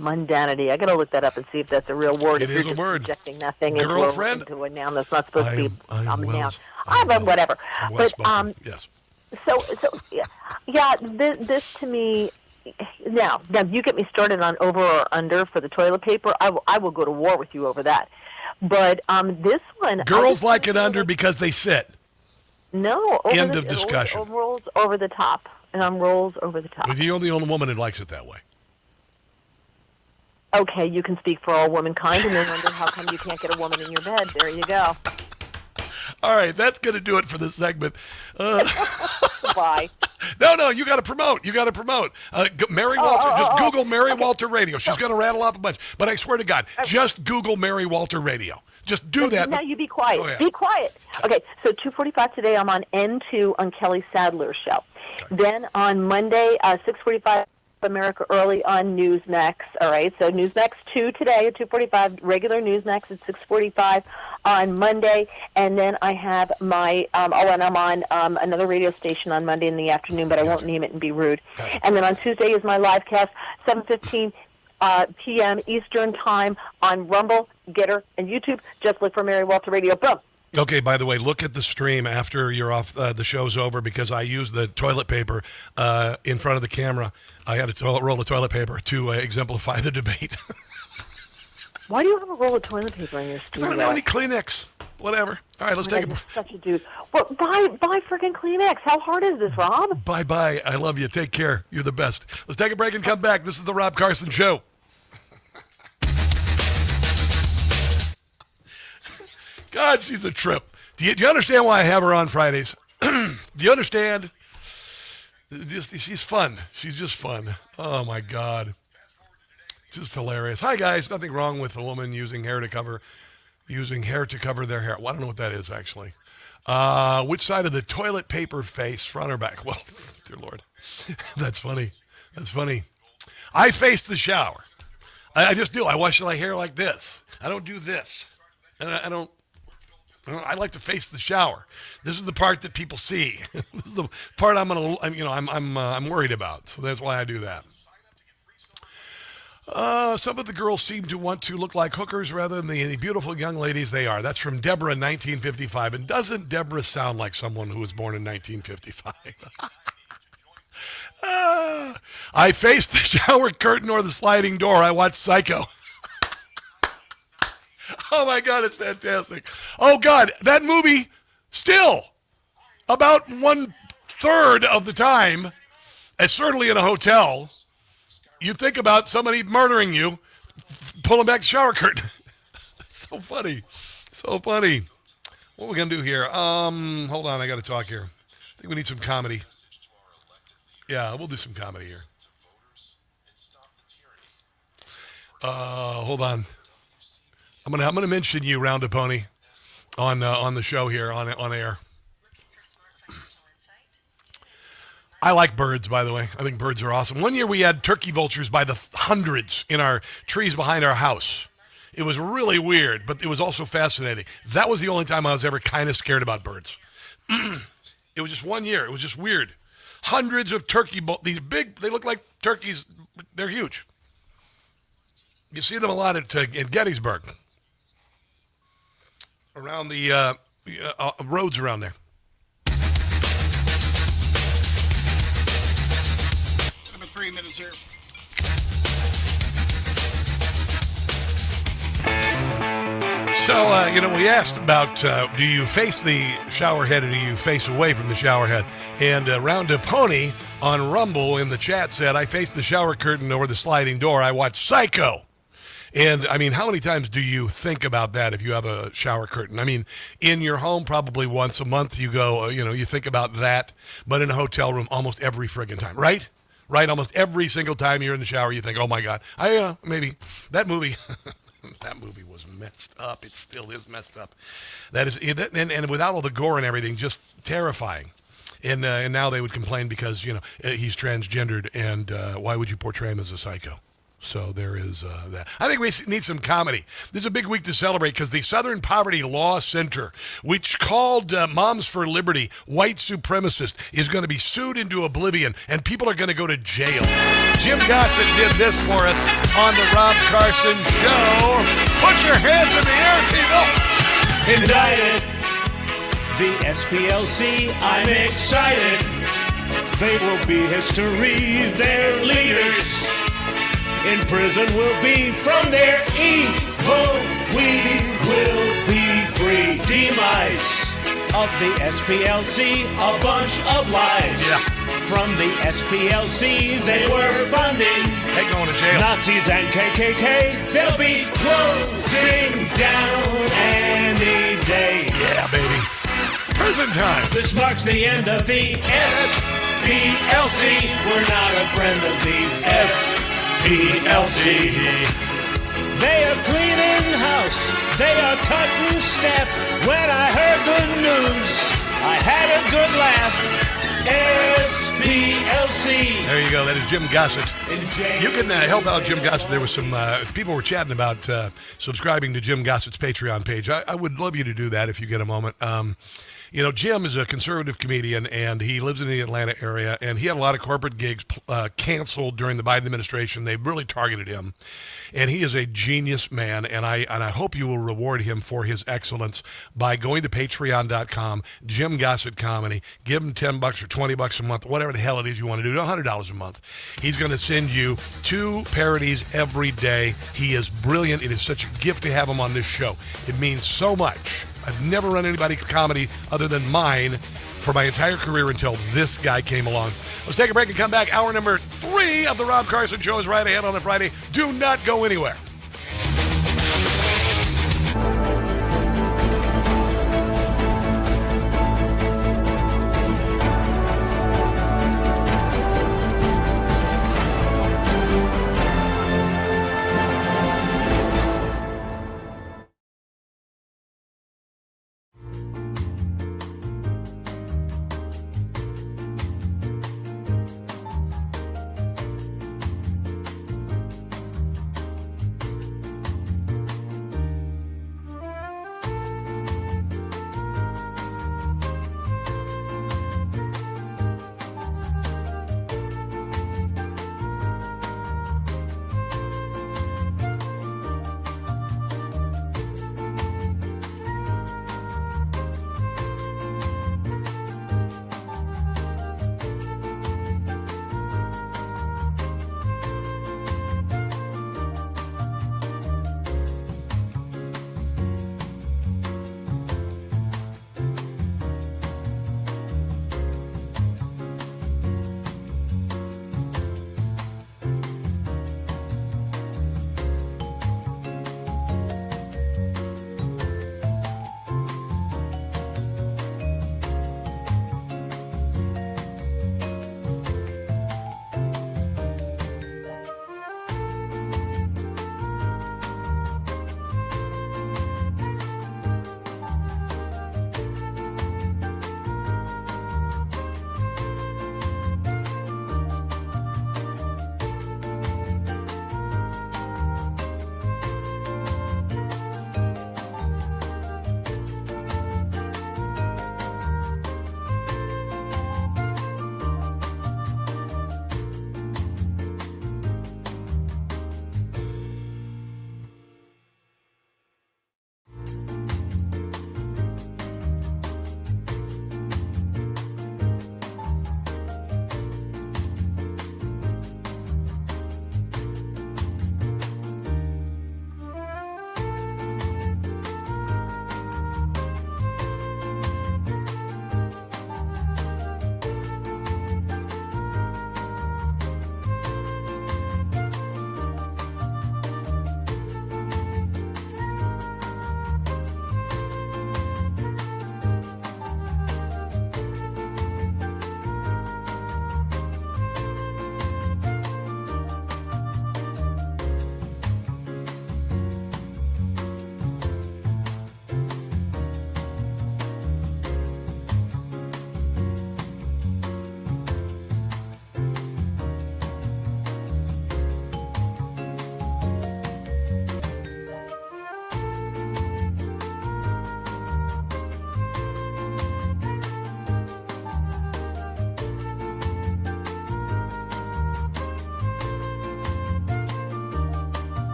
Mundanity. I got to look that up and see if that's a real word. It is a word. Projecting that thing Girlfriend? into a noun that's not supposed to be a noun. Whatever. But yes. So yeah. This to me. Now you get me started on over or under for the toilet paper. I will go to war with you over that. But this one, girls like it under because they sit. No. End of discussion. Rolls over the top, and rolls over the top. But you're the only woman who likes it that way. Okay, you can speak for all womankind, and then wonder how come you can't get a woman in your bed. There you go. All right, that's going to do it for this segment. Bye. No, you got to promote. Mary Walter. Just Google Mary Walter Radio. She's going to rattle off a bunch. But I swear to God, just Google Mary Walter Radio. Just do that. Now you be quiet. Oh, yeah. Be quiet. Okay, so 2:45 today, I'm on N2 on Kelly Sadler's show. Okay. Then on Monday, 6:45. America Early on Newsmax. All right, so Newsmax 2 today at 2:45, regular Newsmax at 6:45 on Monday, and then I have my and I'm on another radio station on Monday in the afternoon, but I won't name it and be rude. And then on Tuesday is my live cast, 7:15 p.m. Eastern Time on Rumble, Getter, and YouTube. Just look for Mary Walter Radio. Boom. Okay, by the way, look at the stream after you're off. The show's over because I used the toilet paper in front of the camera. I had a roll of toilet paper to exemplify the debate. Why do you have a roll of toilet paper in your studio? I don't have any Kleenex. Whatever. All right, let's take a break. Such a dude. Well, buy freaking Kleenex. How hard is this, Rob? Bye. I love you. Take care. You're the best. Let's take a break and come back. This is the Rob Carson Show. God, she's a trip. Do you understand why I have her on Fridays? Do you understand? She's fun. She's just fun. Oh, my God. Just hilarious. Hi, guys. Nothing wrong with a woman using hair to cover their hair. Well, I don't know what that is, actually. Which side of the toilet paper face, front or back? Well, dear Lord. That's funny. I face the shower. I just do. I wash my hair like this. I don't do this. And I like to face the shower. This is the part that people see. This is the part I'm worried about. So that's why I do that. Some of the girls seem to want to look like hookers rather than the beautiful young ladies they are. That's from Deborah in 1955. And doesn't Deborah sound like someone who was born in 1955? I face the shower curtain or the sliding door. I watch Psycho. Oh, my God, it's fantastic. Oh, God, that movie still about 1/3 of the time, and certainly in a hotel, you think about somebody murdering you, pulling back the shower curtain. So funny. What are we going to do here? Hold on, I got to talk here. I think we need some comedy. Yeah, we'll do some comedy here. Hold on. I'm gonna mention you, Round a Pony, on the show here on air. I like birds, by the way. I think birds are awesome. One year we had turkey vultures by the hundreds in our trees behind our house. It was really weird, but it was also fascinating. That was the only time I was ever kind of scared about birds. It was just 1 year. It was just weird. Hundreds of turkey these big. They look like turkeys. They're huge. You see them a lot at Gettysburg. Around the roads around there. About 3 minutes here. So, we asked about do you face the shower head or do you face away from the shower head? And Round a Pony on Rumble in the chat said, I face the shower curtain over the sliding door. I watch Psycho. And, I mean, how many times do you think about that if you have a shower curtain? I mean, in your home, probably once a month you go, you think about that. But in a hotel room, almost every friggin' time, right? Right? Almost every single time you're in the shower, you think, oh, my God. Maybe that movie... That movie was messed up. It still is messed up. That is, and without all the gore and everything, just terrifying. And now they would complain because he's transgendered, and why would you portray him as a psycho? So there is that. I think we need some comedy. This is a big week to celebrate because the Southern Poverty Law Center, which called Moms for Liberty white supremacist, is going to be sued into oblivion, and people are going to go to jail. Jim Gossett did this for us on the Rob Carson Show. Put your hands in the air, people. Indicted, the SPLC, I'm excited. They will be history, their leaders. In prison we'll be from their evil. We will be free. Demise of the SPLC, a bunch of lies. Yeah. From the SPLC, they were funding. They going to jail. Nazis and KKK, they'll be closing down any day. Yeah, baby. Prison time. This marks the end of the SPLC. We're not a friend of the SPLC. They are cleaning house, they are cutting staff. When I heard the news, I had a good laugh. SPLC. There you go. That is Jim Gossett. You can help out Jim Gossett. There was some people were chatting about subscribing to Jim Gossett's Patreon page. I would love you to do that if you get a moment. Jim is a conservative comedian, and he lives in the Atlanta area, and he had a lot of corporate gigs canceled during the Biden administration. They really targeted him, and he is a genius man, and I hope you will reward him for his excellence by going to patreon.com, Jim Gossett Comedy. Give him $10 or $20 a month, whatever the hell it is you want to do, $100 a month. He's going to send you 2 parodies every day. He is brilliant. It is such a gift to have him on this show. It means so much. I've never run anybody's comedy other than mine for my entire career until this guy came along. Let's take a break and come back. Hour number 3 of the Rob Carson Show is right ahead on a Friday. Do not go anywhere.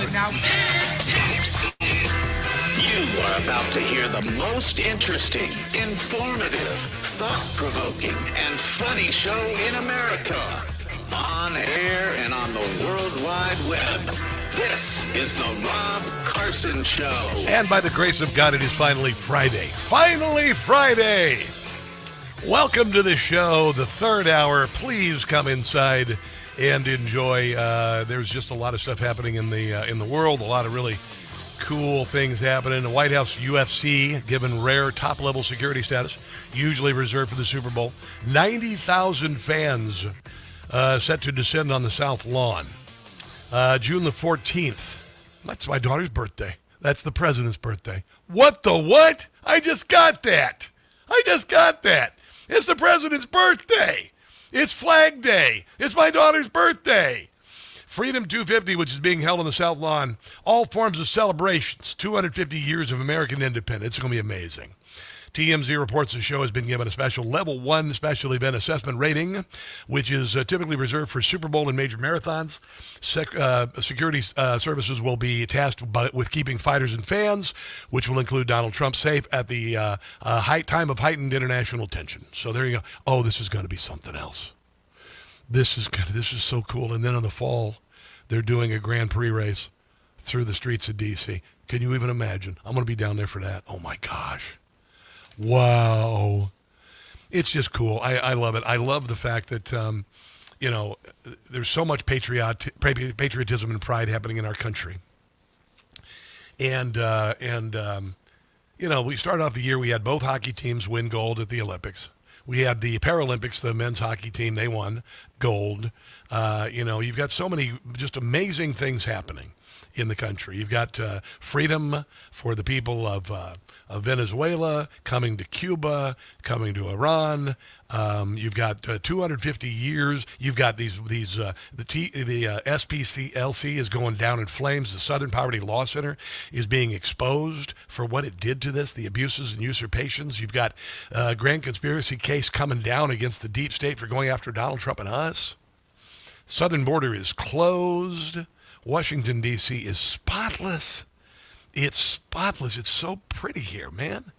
it now. You are about to hear the most interesting, informative, thought-provoking, and funny show in America. On air and on the World Wide Web. This is the Rob Carson Show. And by the grace of God, it is finally Friday. Finally Friday! Welcome to the show, the third hour. Please come inside and enjoy. There's just a lot of stuff happening in the world, a lot of really cool things happening. The White House UFC given rare top-level security status, usually reserved for the Super Bowl. 90,000 fans set to descend on the South Lawn. June the 14th. That's my daughter's birthday. That's the president's birthday. What the what? I just got that. It's the president's birthday. It's Flag Day. It's my daughter's birthday. Freedom 250, which is being held on the South Lawn. All forms of celebrations. 250 years of American independence. It's going to be amazing. TMZ reports the show has been given a special Level 1 special event assessment rating, which is typically reserved for Super Bowl and major marathons. Security services will be tasked with keeping fighters and fans, which will include Donald Trump, safe at the time of heightened international tension. So there you go. Oh, this is going to be something else. This is so cool. And then in the fall, they're doing a Grand Prix race through the streets of D.C. Can you even imagine? I'm going to be down there for that. Oh, my gosh. Wow. It's just cool. I love it. I love the fact that, there's so much patriotism and pride happening in our country. And we started off the year, we had both hockey teams win gold at the Olympics. We had the Paralympics, the men's hockey team, they won gold. You've got so many just amazing things happening in the country. You've got freedom for the people of Venezuela, coming to Cuba, coming to Iran. You've got 250 years. You've got the SPLC is going down in flames. The Southern Poverty Law Center is being exposed for what it did to this, the abuses and usurpations. You've got a grand conspiracy case coming down against the deep state for going after Donald Trump and us. Southern border is closed. Washington, D.C. is spotless. It's spotless. It's so pretty here, man.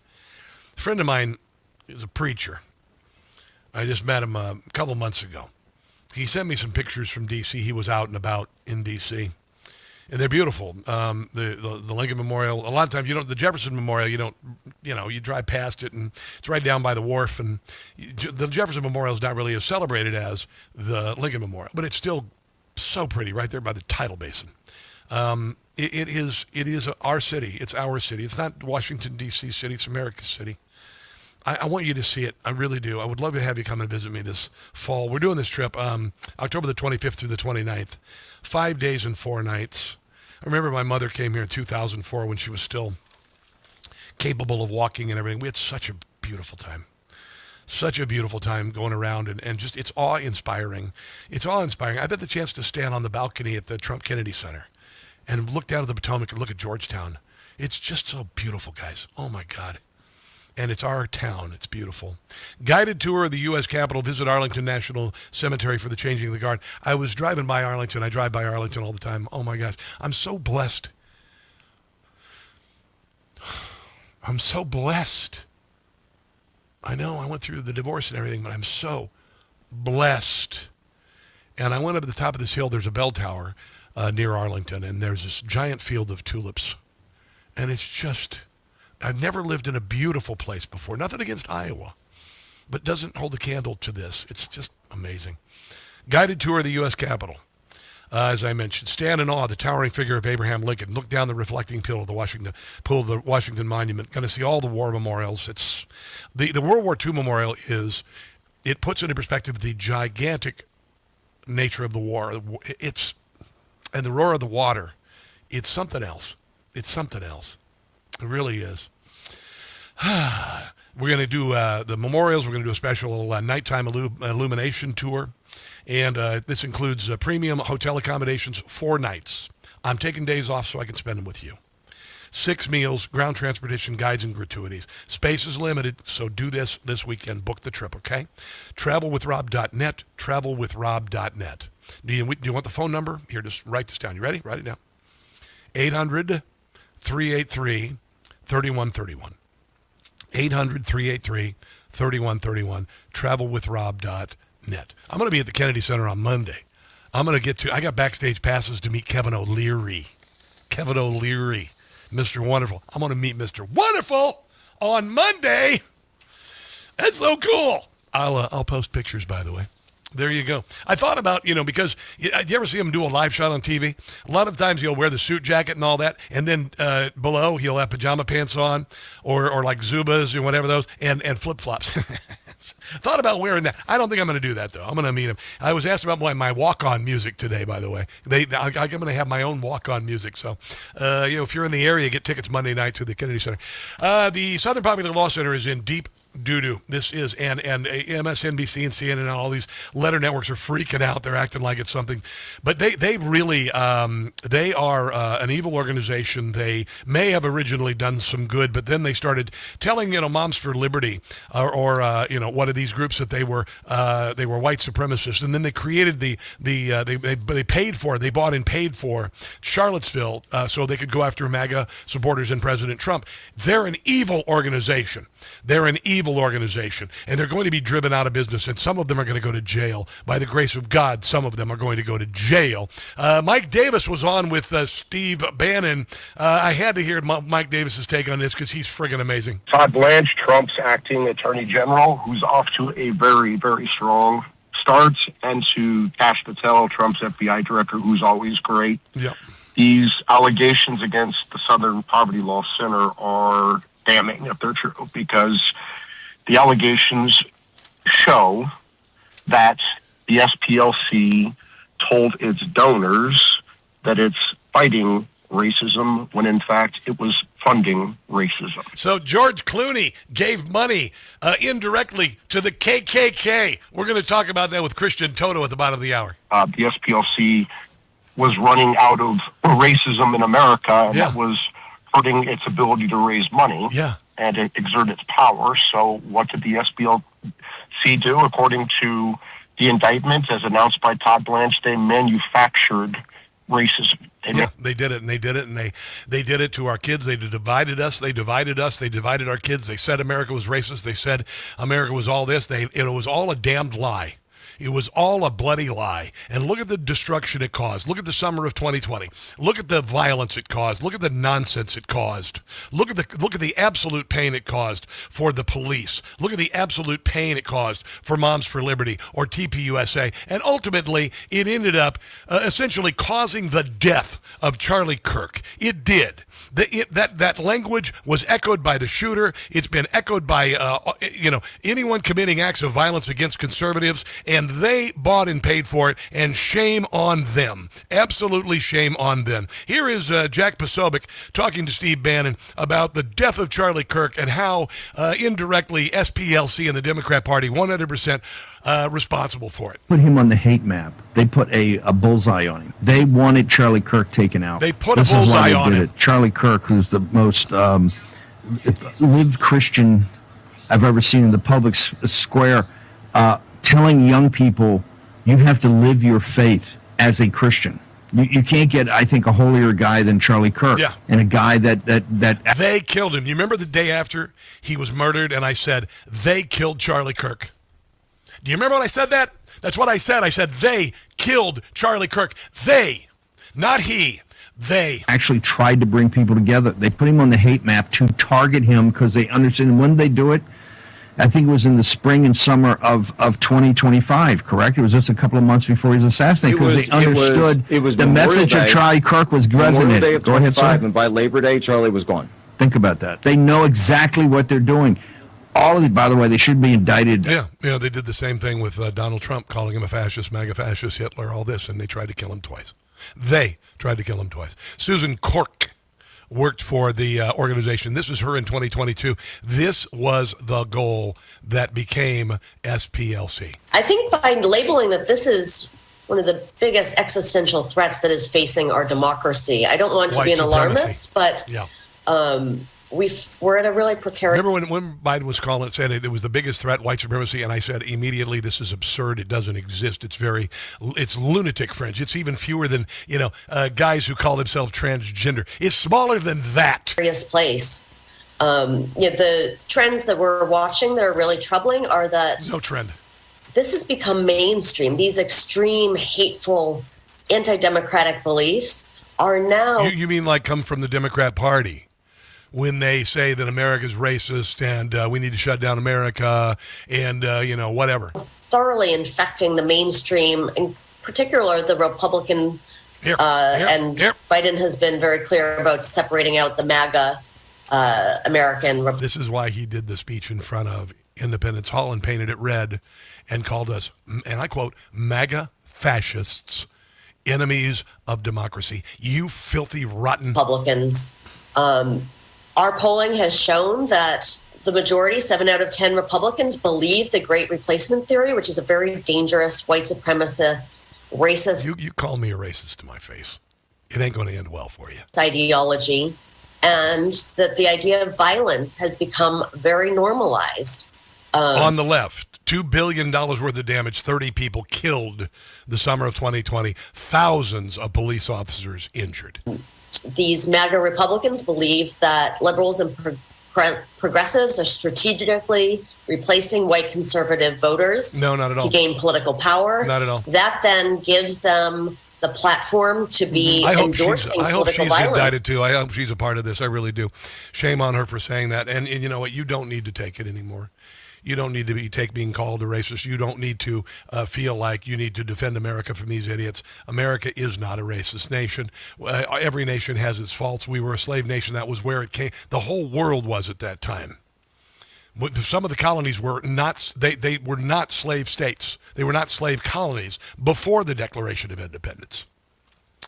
A friend of mine is a preacher. I just met him a couple months ago. He sent me some pictures from D.C. He was out and about in D.C., and they're beautiful. The Lincoln Memorial, a lot of times, the Jefferson Memorial, you drive past it, and it's right down by the wharf, and the Jefferson Memorial is not really as celebrated as the Lincoln Memorial, but it's still so pretty right there by the tidal basin. It is our city. It's our city. It's not Washington, D.C. city. It's America's city. I want you to see it. I really do. I would love to have you come and visit me this fall. We're doing this trip October the 25th through the 29th, 5 days and 4 nights. I remember my mother came here in 2004 when she was still capable of walking and everything. We had such a beautiful time. Such a beautiful time going around, and just, it's awe-inspiring. It's awe-inspiring. I've had the chance to stand on the balcony at the Trump Kennedy Center and look down at the Potomac and look at Georgetown. It's just so beautiful, guys. Oh, my God. And it's our town. It's beautiful. Guided tour of the U.S. Capitol. Visit Arlington National Cemetery for the Changing of the Guard. I was driving by Arlington. I drive by Arlington all the time. Oh, my gosh. I'm so blessed. I'm so blessed. I know I went through the divorce and everything, but I'm so blessed. And I went up to the top of this hill. There's a bell tower near Arlington, and there's this giant field of tulips. And it's just, I've never lived in a beautiful place before. Nothing against Iowa, but doesn't hold a candle to this. It's just amazing. Guided tour of the U.S. Capitol. As I mentioned, stand in awe of the towering figure of Abraham Lincoln. Look down the reflecting pool of the Washington Monument. Going to see all the war memorials. It's the World War II memorial it puts into perspective the gigantic nature of the war. And the roar of the water. It's something else. It's something else. It really is. We're going to do the memorials. We're going to do a special nighttime illumination tour. And this includes premium hotel accommodations 4 nights. I'm taking days off so I can spend them with you. 6 meals, ground transportation, guides, and gratuities. Space is limited, so do this weekend. Book the trip, okay? Travelwithrob.net, travelwithrob.net. Do you want the phone number? Here, just write this down. You ready? Write it down. 800-383-3131. 800-383-3131. Travelwithrob.net. I'm going to be at the Kennedy Center on Monday. I got backstage passes to meet Kevin O'Leary. Kevin O'Leary, Mr. Wonderful. I'm going to meet Mr. Wonderful on Monday. That's so cool. I'll post pictures, by the way. There you go. I thought about, because do you ever see him do a live shot on TV? A lot of times he'll wear the suit jacket and all that, and then below he'll have pajama pants on or like Zubas or whatever those, and flip-flops. Thought about wearing that. I don't think I'm going to do that, though. I'm going to meet him. I was asked about my walk-on music today, by the way. I'm going to have my own walk-on music. So, if you're in the area, get tickets Monday night to the Kennedy Center. The Southern Popular Law Center is in deep doo-doo. This is, and MSNBC and CNN and all these letter networks are freaking out. They're acting like it's something. But they really, they are an evil organization. They may have originally done some good, but then they started telling, Moms for Liberty or one of these groups that they were white supremacists, and then they created they paid for, they bought and paid for Charlottesville so they could go after MAGA supporters and President Trump. They're an evil organization. And they're going to be driven out of business, and some of them are going to go to jail. By the grace of God, some of them are going to go to jail. Mike Davis was on with Steve Bannon. I had to hear Mike Davis's take on this because he's friggin' amazing. Todd Blanche, Trump's acting attorney general, who's off to a very, very strong start, and to Kash Patel, Trump's FBI director, who's always great. Yep. These allegations against the Southern Poverty Law Center are damning if they're true, because the allegations show that the SPLC told its donors that it's fighting racism when in fact it was funding racism. So George Clooney gave money indirectly to the KKK. We're going to talk about that with Christian Toto at the bottom of the hour. The SPLC was running out of racism in America, and that was hurting its ability to raise money and exert its power. So what did the SPLC do? According to the indictment, as announced by Todd Blanche, they manufactured racism. They did it, and they did it, and they did it to our kids. They divided us. They divided our kids. They said America was racist. They said America was all this. It was all a damned lie. It was all a bloody lie. And look at the destruction it caused. Look at the summer of 2020. Look at the violence it caused. Look at the nonsense it caused. Look at the absolute pain it caused for the police. Look at the absolute pain it caused for Moms for Liberty or TPUSA. And ultimately, it ended up essentially causing the death of Charlie Kirk. It did. That language was echoed by the shooter. It's been echoed by anyone committing acts of violence against conservatives, and they bought and paid for it, and shame on them. Absolutely shame on them. Here is Jack Posobiec talking to Steve Bannon about the death of Charlie Kirk and how indirectly SPLC and the Democrat Party 100% responsible for it. Put him on the hate map. They put a bullseye on him. They wanted Charlie Kirk taken out. They put a bullseye on him. Charlie Kirk, who's the most lived Christian I've ever seen in the public square, telling young people, you have to live your faith as a Christian. You can't get, I think, a holier guy than Charlie Kirk. Yeah. And a guy that... They killed him. You remember the day after he was murdered, and I said, they killed Charlie Kirk. Do you remember when I said that? That's what I said. I said, they killed Charlie Kirk. They, not he. They actually tried to bring people together. They put him on the hate map to target him because they understand. When they do it, I think it was in the spring and summer of 2025, correct? It was just a couple of months before he was assassinated because they understood the message of Charlie Kirk was resonating. Day of 25, and by Labor Day, Charlie was gone. Think about that. They know exactly what they're doing. All of it, by the way, they should be indicted. Yeah, they did the same thing with Donald Trump, calling him a fascist, MAGA fascist, Hitler, all this, and they tried to kill him twice. They tried to kill him twice. Susan Cork worked for the organization. This is her in 2022. This was the goal that became SPLC. I think by labeling that this is one of the biggest existential threats that is facing our democracy, I don't want to be an alarmist, but we're in a really precarious. Remember when Biden was calling it, saying it was the biggest threat, white supremacy, and I said immediately, this is absurd. It doesn't exist. It's lunatic fringe. It's even fewer than, guys who call themselves transgender. It's smaller than that. Place. The trends that we're watching that are really troubling are that no trend. This has become mainstream. These extreme, hateful, anti-democratic beliefs are now. You mean like come from the Democrat Party? When they say that America's racist and we need to shut down America and, whatever. Thoroughly infecting the mainstream, in particular the Republican, and Biden has been very clear about separating out the MAGA American. This is why he did the speech in front of Independence Hall and painted it red and called us, and I quote, MAGA fascists, enemies of democracy. You filthy, rotten Republicans. Our polling has shown that the majority, 7 out of 10 Republicans, believe the Great Replacement theory, which is a very dangerous white supremacist, racist. You call me a racist to my face. It ain't going to end well for you. Ideology, and that the idea of violence has become very normalized. On the left, $2 billion worth of damage, 30 people killed the summer of 2020, thousands of police officers injured. These MAGA Republicans believe that liberals and progressives are strategically replacing white conservative voters. No, not at all. To gain political power. Not at all. That then gives them the platform to be endorsing I hope she's violence. indicted too. I hope she's a part of this. I really do. Shame on her for saying that. And you know what? You don't need to take it anymore. You don't need to being called a racist. You don't need to feel like you need to defend America from these idiots. America is not a racist nation. Every nation has its faults. We were a slave nation. That was where it came. The whole world was at that time. Some of the colonies were not. They were not slave states. They were not slave colonies before the Declaration of Independence.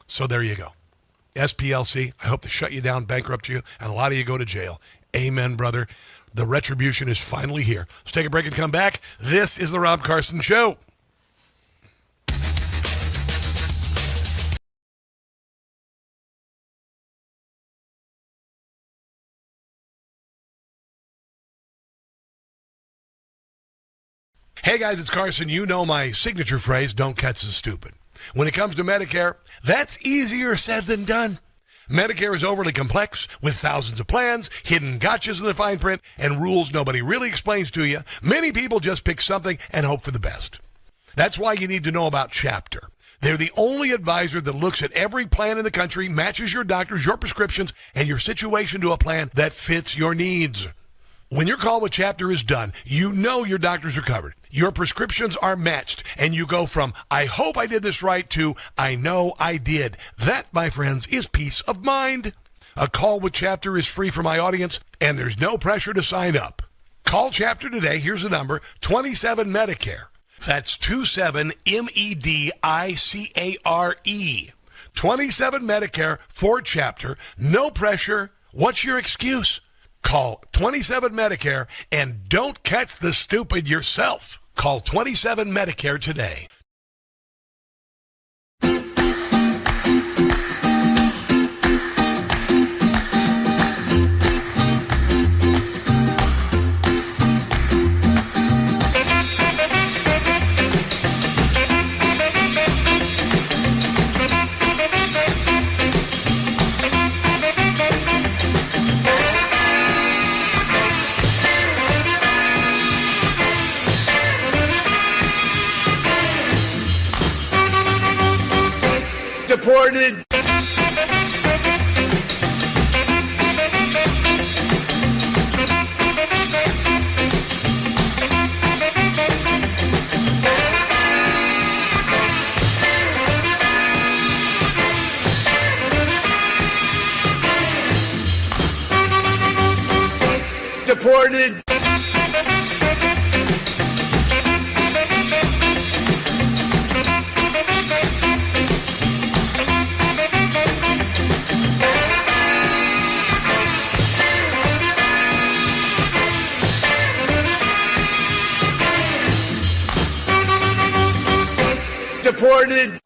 So there you go. SPLC. I hope they shut you down, bankrupt you, and a lot of you go to jail. Amen, brother. The retribution is finally here. Let's take a break and come back. This is the Rob Carson Show. Hey guys, it's Carson. You know my signature phrase, don't catch the stupid. When it comes to Medicare, that's easier said than done. Medicare is overly complex, with thousands of plans, hidden gotchas in the fine print, and rules nobody really explains to you. Many people just pick something and hope for the best. That's why you need to know about Chapter. They're the only advisor that looks at every plan in the country, matches your doctors, your prescriptions, and your situation to a plan that fits your needs. When your call with Chapter is done, you know your doctors are covered. Your prescriptions are matched, and you go from, I hope I did this right, to, I know I did. That, my friends, is peace of mind. A call with Chapter is free for my audience, and there's no pressure to sign up. Call Chapter today. Here's the number, 27 Medicare. That's 27 MEDICARE. 27 Medicare for Chapter. No pressure. What's your excuse? Call 27 Medicare and don't catch the stupid yourself. Call 27 Medicare today. Deported. Deported. Deported.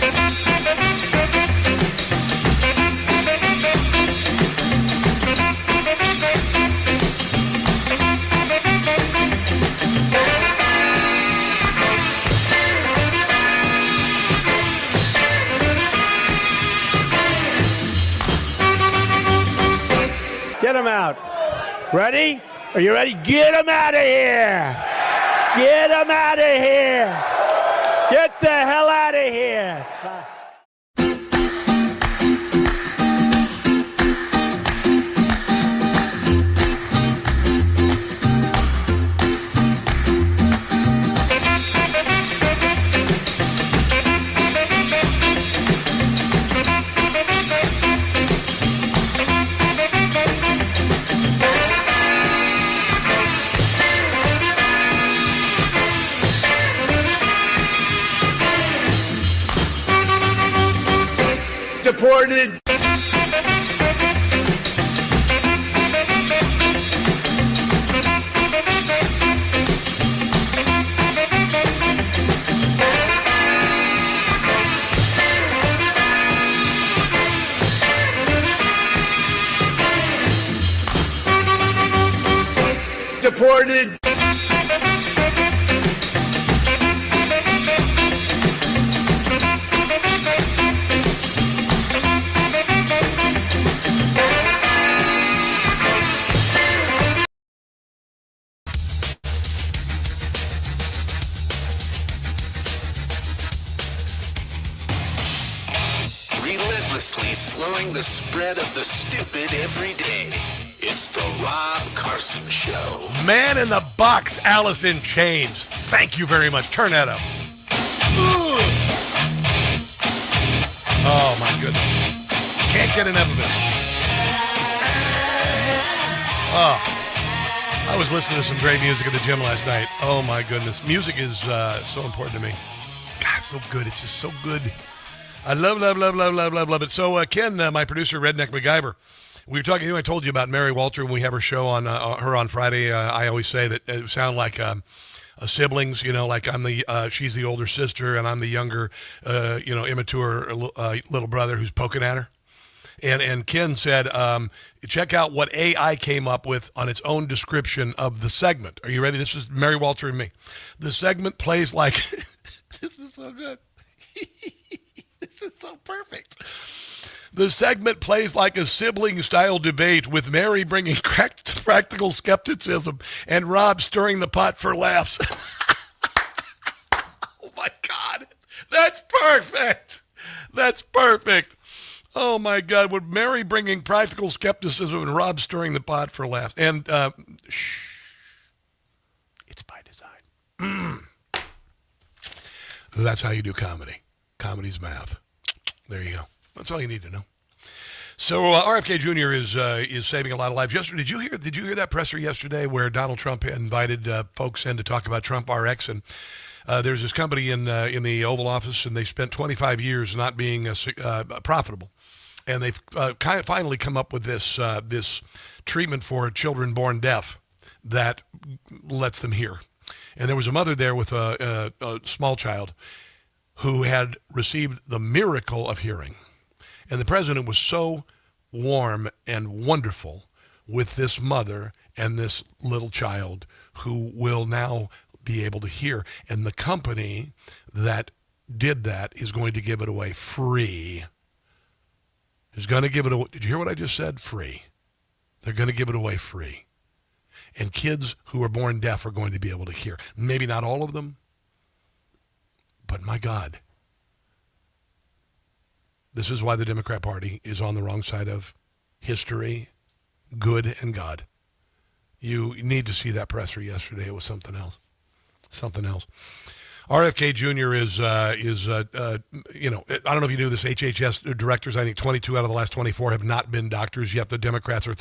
Ready? Are you ready? Get them out of here! Get them out of here! Get the hell out of here! Deported. Deported. Relentlessly slowing the spread of the stupid every day. It's the Rob Carson Show. Man in the Box, Alice in Chains. Thank you very much. Turn that up. Ooh. Oh, my goodness. Can't get enough of it. Oh. I was listening to some great music at the gym last night. Oh, my goodness. Music is so important to me. God, it's so good. It's just so good. I love it. So, Ken, my producer, Redneck MacGyver, we were talking, I told you about Mary Walter when we have her show on her on Friday. I always say that it sounds like siblings, like she's the older sister and I'm the younger, immature little brother who's poking at her. And Ken said, check out what AI came up with on its own description of the segment. Are you ready? This is Mary Walter and me. The segment plays like, this is so good. This is so perfect. The segment plays like a sibling-style debate with Mary bringing practical skepticism and Rob stirring the pot for laughs. Oh, my God. That's perfect. That's perfect. Oh, my God. With Mary bringing practical skepticism and Rob stirring the pot for laughs. And, it's by design. That's how you do comedy. Comedy's math. There you go. That's all you need to know. So RFK Jr. is saving a lot of lives. Yesterday, did you hear that presser yesterday where Donald Trump invited folks in to talk about Trump RX? And there's this company in the Oval Office, and they spent 25 years not being profitable, and they've finally come up with this treatment for children born deaf that lets them hear. And there was a mother there with a small child who had received the miracle of hearing. And the president was so warm and wonderful with this mother and this little child who will now be able to hear. And the company that did that is going to give it away free. Is going to give it away. Did you hear what I just said? Free. They're going to give it away free. And kids who are born deaf are going to be able to hear. Maybe not all of them, but my God, this is why the Democrat Party is on the wrong side of history, good, and God. You need to see that presser yesterday. It was something else. Something else. RFK Jr. is I don't know if you knew this, HHS directors, I think 22 out of the last 24 have not been doctors, yet the Democrats are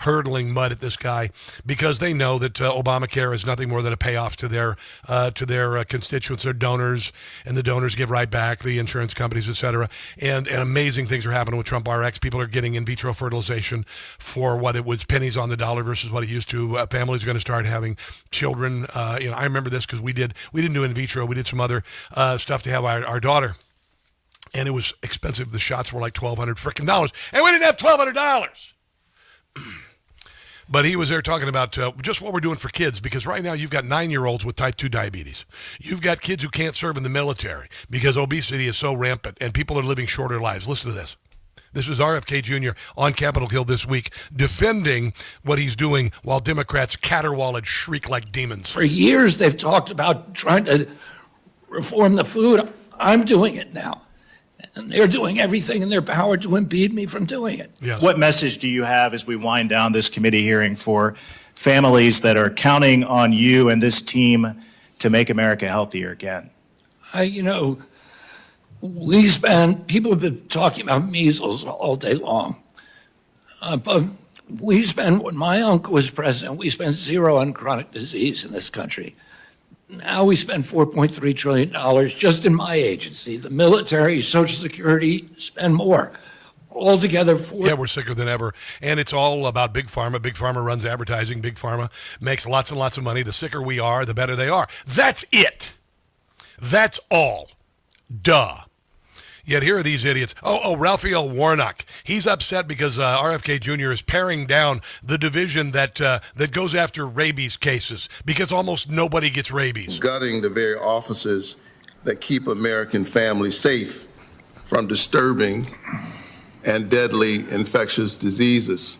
hurtling mud at this guy because they know that Obamacare is nothing more than a payoff to their constituents, their donors, and the donors give right back, the insurance companies, et cetera. And amazing things are happening with Trump RX. People are getting in vitro fertilization for what it was pennies on the dollar versus what it used to. Families are going to start having children. I remember this because we didn't do in vitro. We did some other stuff to have our daughter, and it was expensive. The shots were like $1,200 freaking dollars, and we didn't have $1,200. But he was there talking about just what we're doing for kids, because right now you've got 9-year-olds with type 2 diabetes. You've got kids who can't serve in the military because obesity is so rampant, and people are living shorter lives. Listen to this. This is RFK Jr. on Capitol Hill this week, defending what he's doing while Democrats caterwaul and shriek like demons. For years, they've talked about trying to reform the food. I'm doing it now. And they're doing everything in their power to impede me from doing it. Yes. What message do you have as we wind down this committee hearing for families that are counting on you and this team to make America healthier again? People have been talking about measles all day long. But when my uncle was president, we spent zero on chronic disease in this country. Now we spend $4.3 trillion just in my agency. The military, Social Security spend more. Altogether, we're sicker than ever. And it's all about Big Pharma. Big Pharma runs advertising. Big Pharma makes lots and lots of money. The sicker we are, the better they are. That's it. That's all. Duh. Yet here are these idiots. Raphael Warnock. He's upset because RFK Jr. is paring down the division that goes after rabies cases because almost nobody gets rabies. Gutting the very offices that keep American families safe from disturbing and deadly infectious diseas.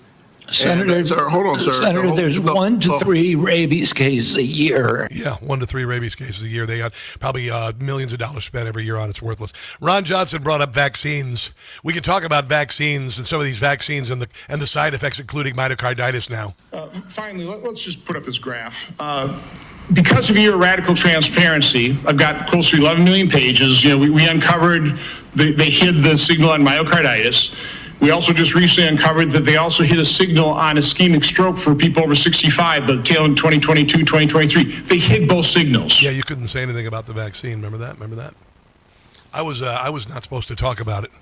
Senator, hold on, sir. Senator, there's 1 to 3 rabies cases a year. Yeah, 1 to 3 rabies cases a year. They got probably millions of dollars spent every year on it's worthless. Ron Johnson brought up vaccines. We can talk about vaccines and some of these vaccines and the side effects, including myocarditis now. Finally, let's just put up this graph. Because of your radical transparency, I've got close to 11 million pages. We uncovered they hid the signal on myocarditis. We also just recently uncovered that they also hit a signal on ischemic stroke for people over 65, but tail in 2022, 2023. They hid both signals. Yeah, you couldn't say anything about the vaccine. Remember that? I was not supposed to talk about it.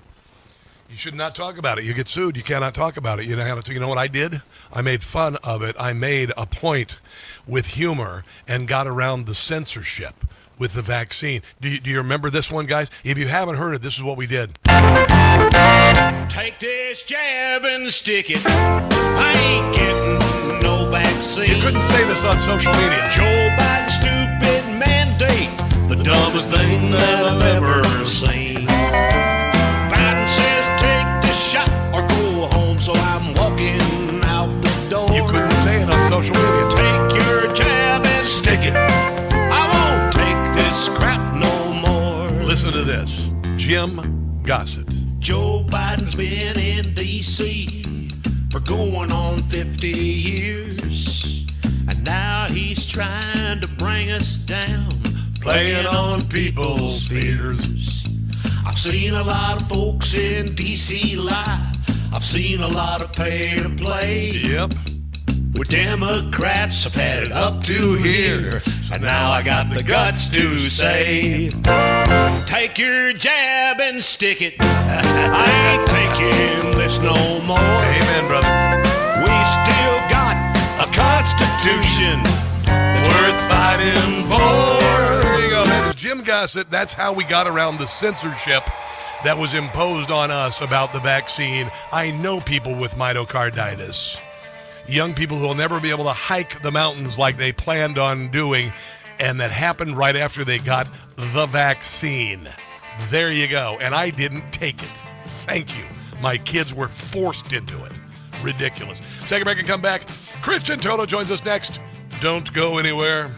You should not talk about it. You get sued. You cannot talk about it. You know what I did? I made fun of it. I made a point with humor and got around the censorship with the vaccine. Do you remember this one, guys? If you haven't heard it, this is what we did. Take this jab and stick it. I ain't getting no vaccine. You couldn't say this on social media. Joe Biden's stupid mandate, the dumbest thing that I've ever seen. Biden says take the shot or go home, so I'm walking out the door. You couldn't say it on social media. Take your jab and stick it. I won't take this crap no more. Listen to this. Jim Gossett. Joe Biden's been in D.C. for going on 50 years. And now he's trying to bring us down, playing on people's fears. I've seen a lot of folks in D.C. lie. I've seen a lot of pay to play. Yep. Where Democrats have had it up to here. And now I got the guts to say, take your jab and stick it. I ain't taking this no more. Amen, brother. We still got a Constitution that's worth fighting for. There you go. That is Jim Gossett. That's how we got around the censorship that was imposed on us about the vaccine. I know people with myocarditis. Young people who will never be able to hike the mountains like they planned on doing, and that happened right after they got the vaccine. There you go. And I didn't take it. Thank you. My kids were forced into it. Ridiculous. Take a break and come back. Christian Toto joins us next. Don't go anywhere.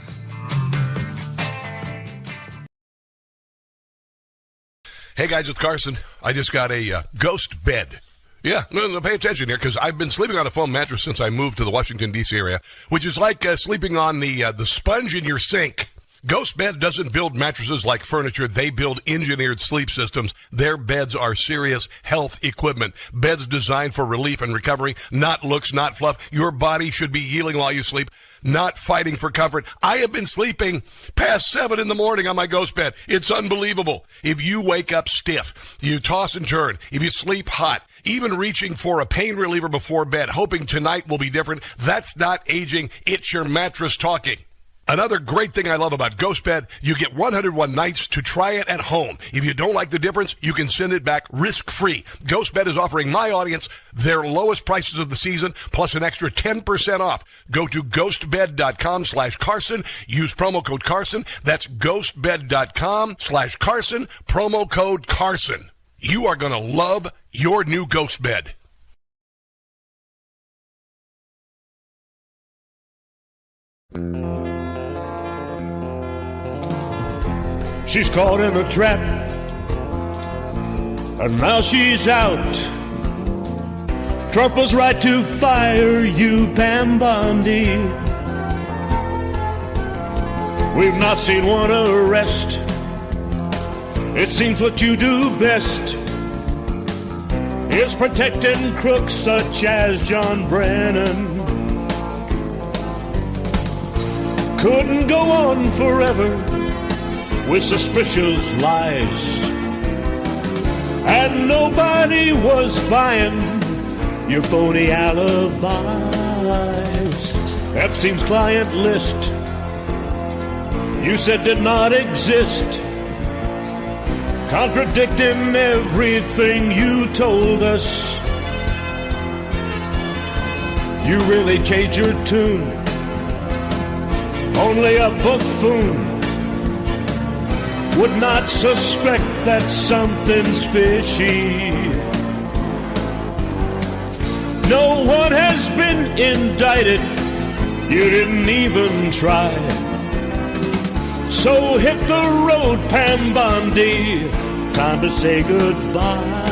Hey guys, it's Carson. I just got a ghost bed. Yeah, no, pay attention here, because I've been sleeping on a foam mattress since I moved to the Washington, D.C. area, which is like sleeping on the sponge in your sink. Ghost Bed doesn't build mattresses like furniture. They build engineered sleep systems. Their beds are serious health equipment. Beds designed for relief and recovery, not looks, not fluff. Your body should be healing while you sleep, not fighting for comfort. I have been sleeping past 7 in the morning on my Ghost Bed. It's unbelievable. If you wake up stiff, you toss and turn, if you sleep hot, even reaching for a pain reliever before bed, hoping tonight will be different, that's not aging. It's your mattress talking. Another great thing I love about Ghost Bed, you get 101 nights to try it at home. If you don't like the difference, you can send it back risk-free. Ghost Bed is offering my audience their lowest prices of the season, plus an extra 10% off. Go to ghostbed.com/Carson. Use promo code Carson. That's ghostbed.com/Carson, promo code Carson. You are going to love your new ghost bed. She's caught in a trap, and now she's out. Trump was right to fire you, Pam Bondi. We've not seen one arrest. It seems what you do best is protecting crooks such as John Brennan. Couldn't go on forever with suspicious lies, and nobody was buying your phony alibis. Epstein's client list you said did not exist, contradicting everything you told us. You really changed your tune. Only a buffoon would not suspect that something's fishy. No one has been indicted. You didn't even try. So hit the road, Pam Bondi. Time to say goodbye.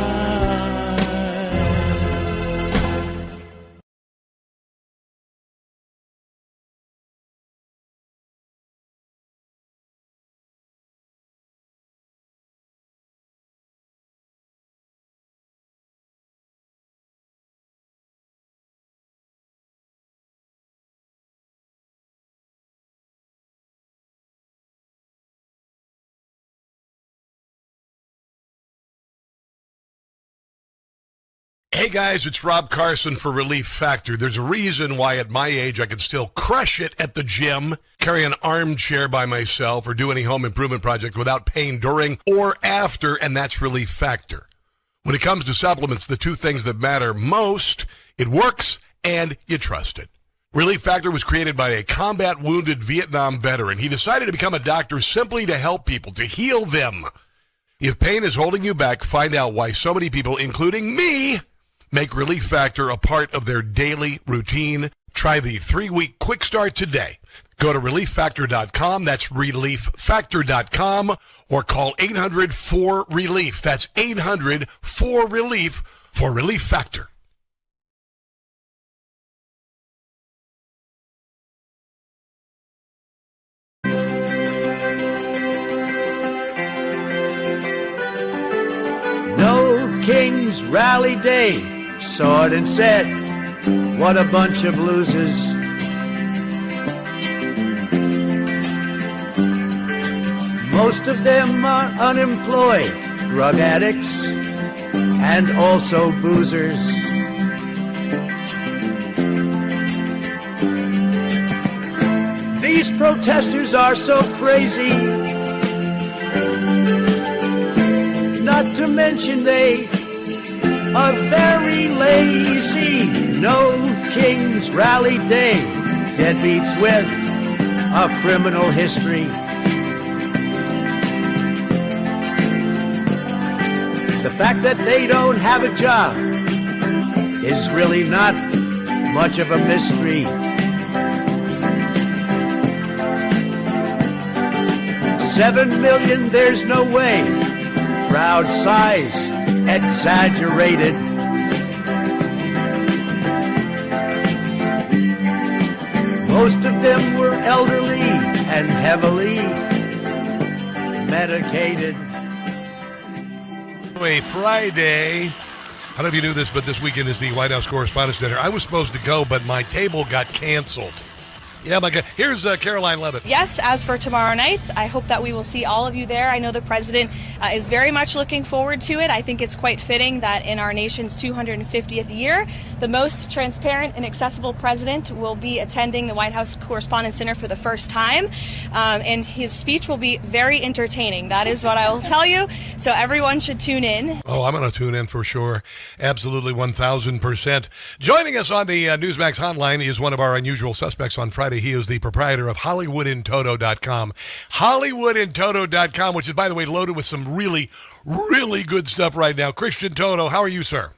Hey guys, it's Rob Carson for Relief Factor. There's a reason why at my age I can still crush it at the gym, carry an armchair by myself, or do any home improvement project without pain during or after, and that's Relief Factor. When it comes to supplements, the two things that matter most, it works and you trust it. Relief Factor was created by a combat wounded Vietnam veteran. He decided to become a doctor simply to help people, to heal them. If pain is holding you back, find out why so many people, including me, make Relief Factor a part of their daily routine. Try the 3-week quick start today. Go to relieffactor.com. That's relieffactor.com, or call 800-4RELIEF. That's 800-4RELIEF for Relief Factor. No King's Rally Day. Saw it and said, what a bunch of losers. Most of them are unemployed, drug addicts, and also boozers. These protesters are so crazy, not to mention they are very lazy. No King's Rally Day. Deadbeats with a criminal history. The fact that they don't have a job is really not much of a mystery. 7 million, there's no way. Crowd size exaggerated. Most of them were elderly and heavily medicated. Friday. I don't know if you knew this, but this weekend is the White House Correspondents' Dinner. I was supposed to go, but my table got canceled. Yeah, my God. Here's Caroline Levitt. Yes, as for tomorrow night, I hope that we will see all of you there. I know the president is very much looking forward to it. I think it's quite fitting that in our nation's 250th year, the most transparent and accessible president will be attending the White House Correspondents' Dinner for the first time. And his speech will be very entertaining. That is what I will tell you. So everyone should tune in. Oh, I'm going to tune in for sure. Absolutely 1,000%. Joining us on the Newsmax hotline is one of our unusual suspects on Friday Friday. He is the proprietor of HollywoodInToto.com. HollywoodInToto.com, which is, by the way, loaded with some really, really good stuff right now. Christian Toto, how are you, sir?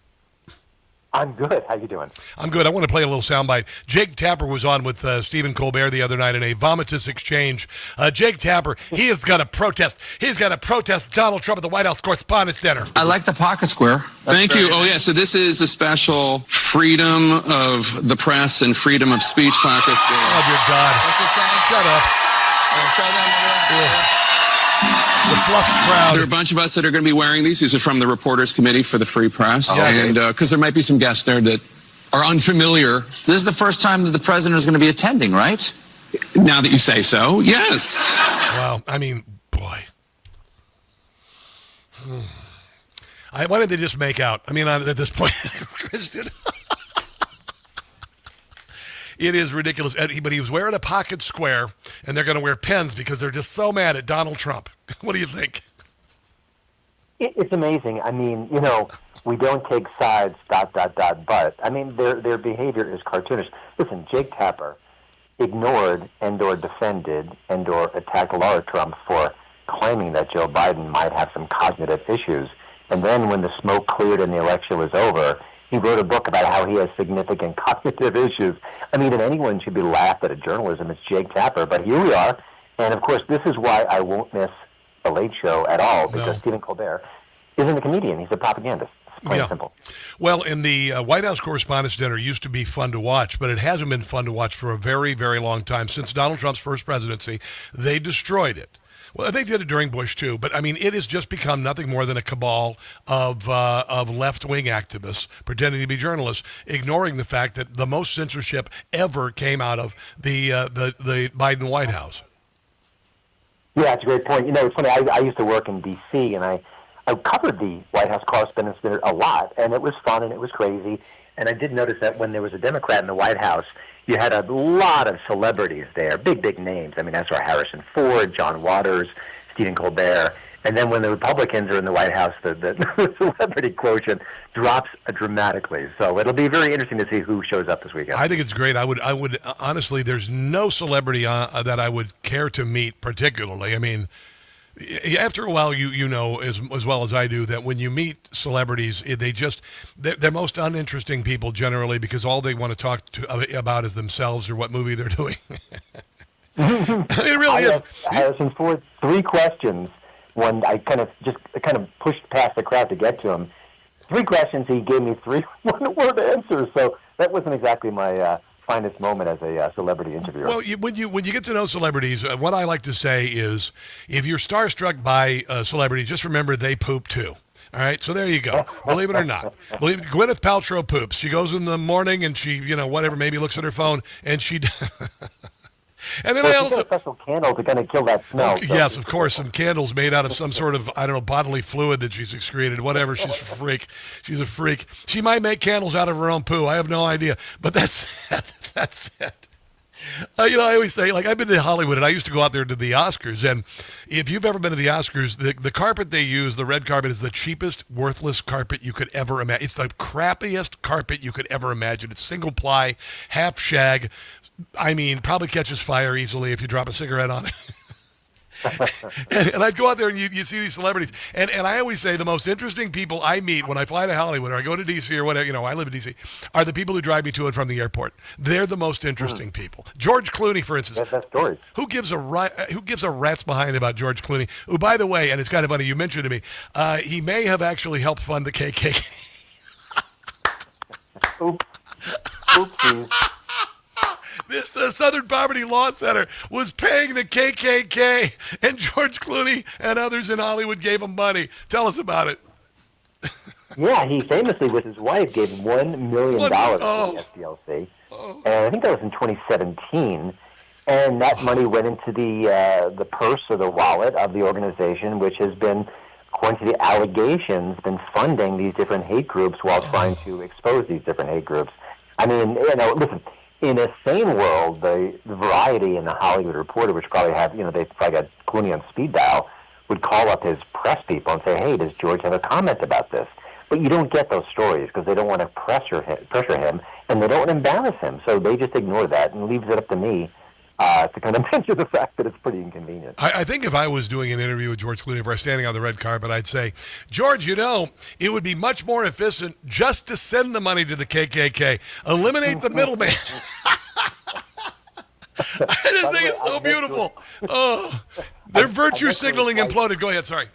I'm good. How you doing? I'm good. I want to play a little soundbite. Jake Tapper was on with Stephen Colbert the other night in a vomitous exchange. Jake Tapper, he is going to protest. He's going to protest Donald Trump at the White House Correspondents' Dinner. I like the pocket square. Thank you. Oh, yeah. So this is a special freedom of the press and freedom of speech pocket square. Oh, dear God. What's it say? Shut up. Show them over there. The fluffed crowd. There are a bunch of us that are going to be wearing these. These are from the Reporters Committee for the Free Press. Oh, okay. And because there might be some guests there that are unfamiliar. This is the first time that the president is going to be attending, right? Now that you say so, yes. Wow. I mean, boy. Why didn't they just make out? I mean, at this point, Christian. It is ridiculous. But he was wearing a pocket square, and they're going to wear pens because they're just so mad at Donald Trump. What do you think? It's amazing. I mean, we don't take sides, ... but, I mean, their behavior is cartoonish. Listen, Jake Tapper ignored and/or defended and/or attacked Laura Trump for claiming that Joe Biden might have some cognitive issues. And then when the smoke cleared and the election was over, he wrote a book about how he has significant cognitive issues. I mean, if anyone should be laughed at at journalism, it's Jake Tapper. But here we are. And, of course, this is why I won't miss The Late Show at all, because Stephen Colbert isn't a comedian. He's a propagandist. It's plain and simple. Well, and the White House Correspondents' Dinner used to be fun to watch, but it hasn't been fun to watch for a very, very long time. Since Donald Trump's first presidency, they destroyed it. Well, they did it during Bush, too. But, I mean, it has just become nothing more than a cabal of left-wing activists pretending to be journalists, ignoring the fact that the most censorship ever came out of the Biden White House. Yeah, it's a great point. It's funny. I used to work in D.C., and I covered the White House Correspondents' Dinner a lot, and it was fun and it was crazy. And I did notice that when there was a Democrat in the White House, you had a lot of celebrities there, big names. I mean, that's where Harrison Ford, John Waters, Stephen Colbert. And then when the Republicans are in the White House, the celebrity quotient drops dramatically. So it'll be very interesting to see who shows up this weekend. I think it's great. I would honestly, there's no celebrity that I would care to meet particularly. I mean, after a while, you know as well as I do that when you meet celebrities, they're most uninteresting people generally because all they want to talk about is themselves or what movie they're doing. It really is. Harrison Ford, 3 questions. When I kind of pushed past the crowd to get to him. 3 questions, he gave me 3 one-word answers. So that wasn't exactly my finest moment as a celebrity interviewer. Well, when you get to know celebrities, what I like to say is, if you're starstruck by a celebrity, just remember they poop too. All right, so there you go. Believe it or not, Gwyneth Paltrow poops. She goes in the morning and she, whatever, maybe looks at her phone and she. And then I also a special candle to kind of kill that smell. Yes, of course, some candles made out of some sort of bodily fluid that she's excreted. Whatever, she's a freak. She's a freak. She might make candles out of her own poo. I have no idea, but that's it. I always say, I've been to Hollywood, and I used to go out there to the Oscars. And if you've ever been to the Oscars, the carpet they use, the red carpet, is the cheapest, worthless carpet you could ever imagine. It's the crappiest carpet you could ever imagine. It's single ply, half shag. I mean, probably catches fire easily if you drop a cigarette on it. And I'd go out there and you see these celebrities. And I always say the most interesting people I meet when I fly to Hollywood or I go to D.C. or whatever, I live in D.C., are the people who drive me to and from the airport. They're the most interesting people. George Clooney, for instance. That's stories. Who gives a rat's behind about George Clooney? Who, by the way, and it's kind of funny, you mentioned to me, he may have actually helped fund the KKK. Oopsies. This Southern Poverty Law Center was paying the KKK, and George Clooney and others in Hollywood gave him money. Tell us about it. Yeah, he famously, with his wife, gave $1 million to the SPLC. And I think that was in 2017. And that money went into the purse or the wallet of the organization, which has been, according to the allegations, been funding these different hate groups while trying to expose these different hate groups. I mean, listen, in a sane world, the Variety and the Hollywood Reporter, which probably have, they probably got Clooney on speed dial, would call up his press people and say, hey, does George have a comment about this? But you don't get those stories because they don't want to pressure him, and they don't want to embarrass him. So they just ignore that and leaves it up to me to kind of mention the fact that it's pretty inconvenient. I think if I was doing an interview with George Clooney, if I was standing on the red carpet, I'd say, George, it would be much more efficient just to send the money to the KKK. Eliminate the middleman. I just think it's so beautiful. Oh, their virtue signaling imploded. Go ahead, sorry.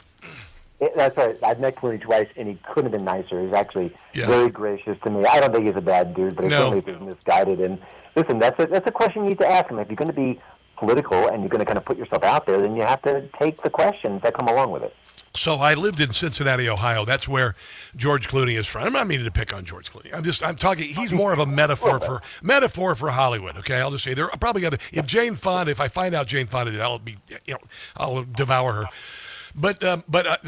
That's right. I've met Clooney twice, and he couldn't have been nicer. He's actually very gracious to me. I don't think he's a bad dude, but certainly he's misguided. And listen, that's a question you need to ask him. If you're going to be political and you're going to kind of put yourself out there, then you have to take the questions that come along with it. So I lived in Cincinnati, Ohio. That's where George Clooney is from. I'm not meaning to pick on George Clooney. I'm talking. He's more of a metaphor for Hollywood. Okay, I'll just say they're probably going to. If I find out Jane Fonda, I'll devour her. But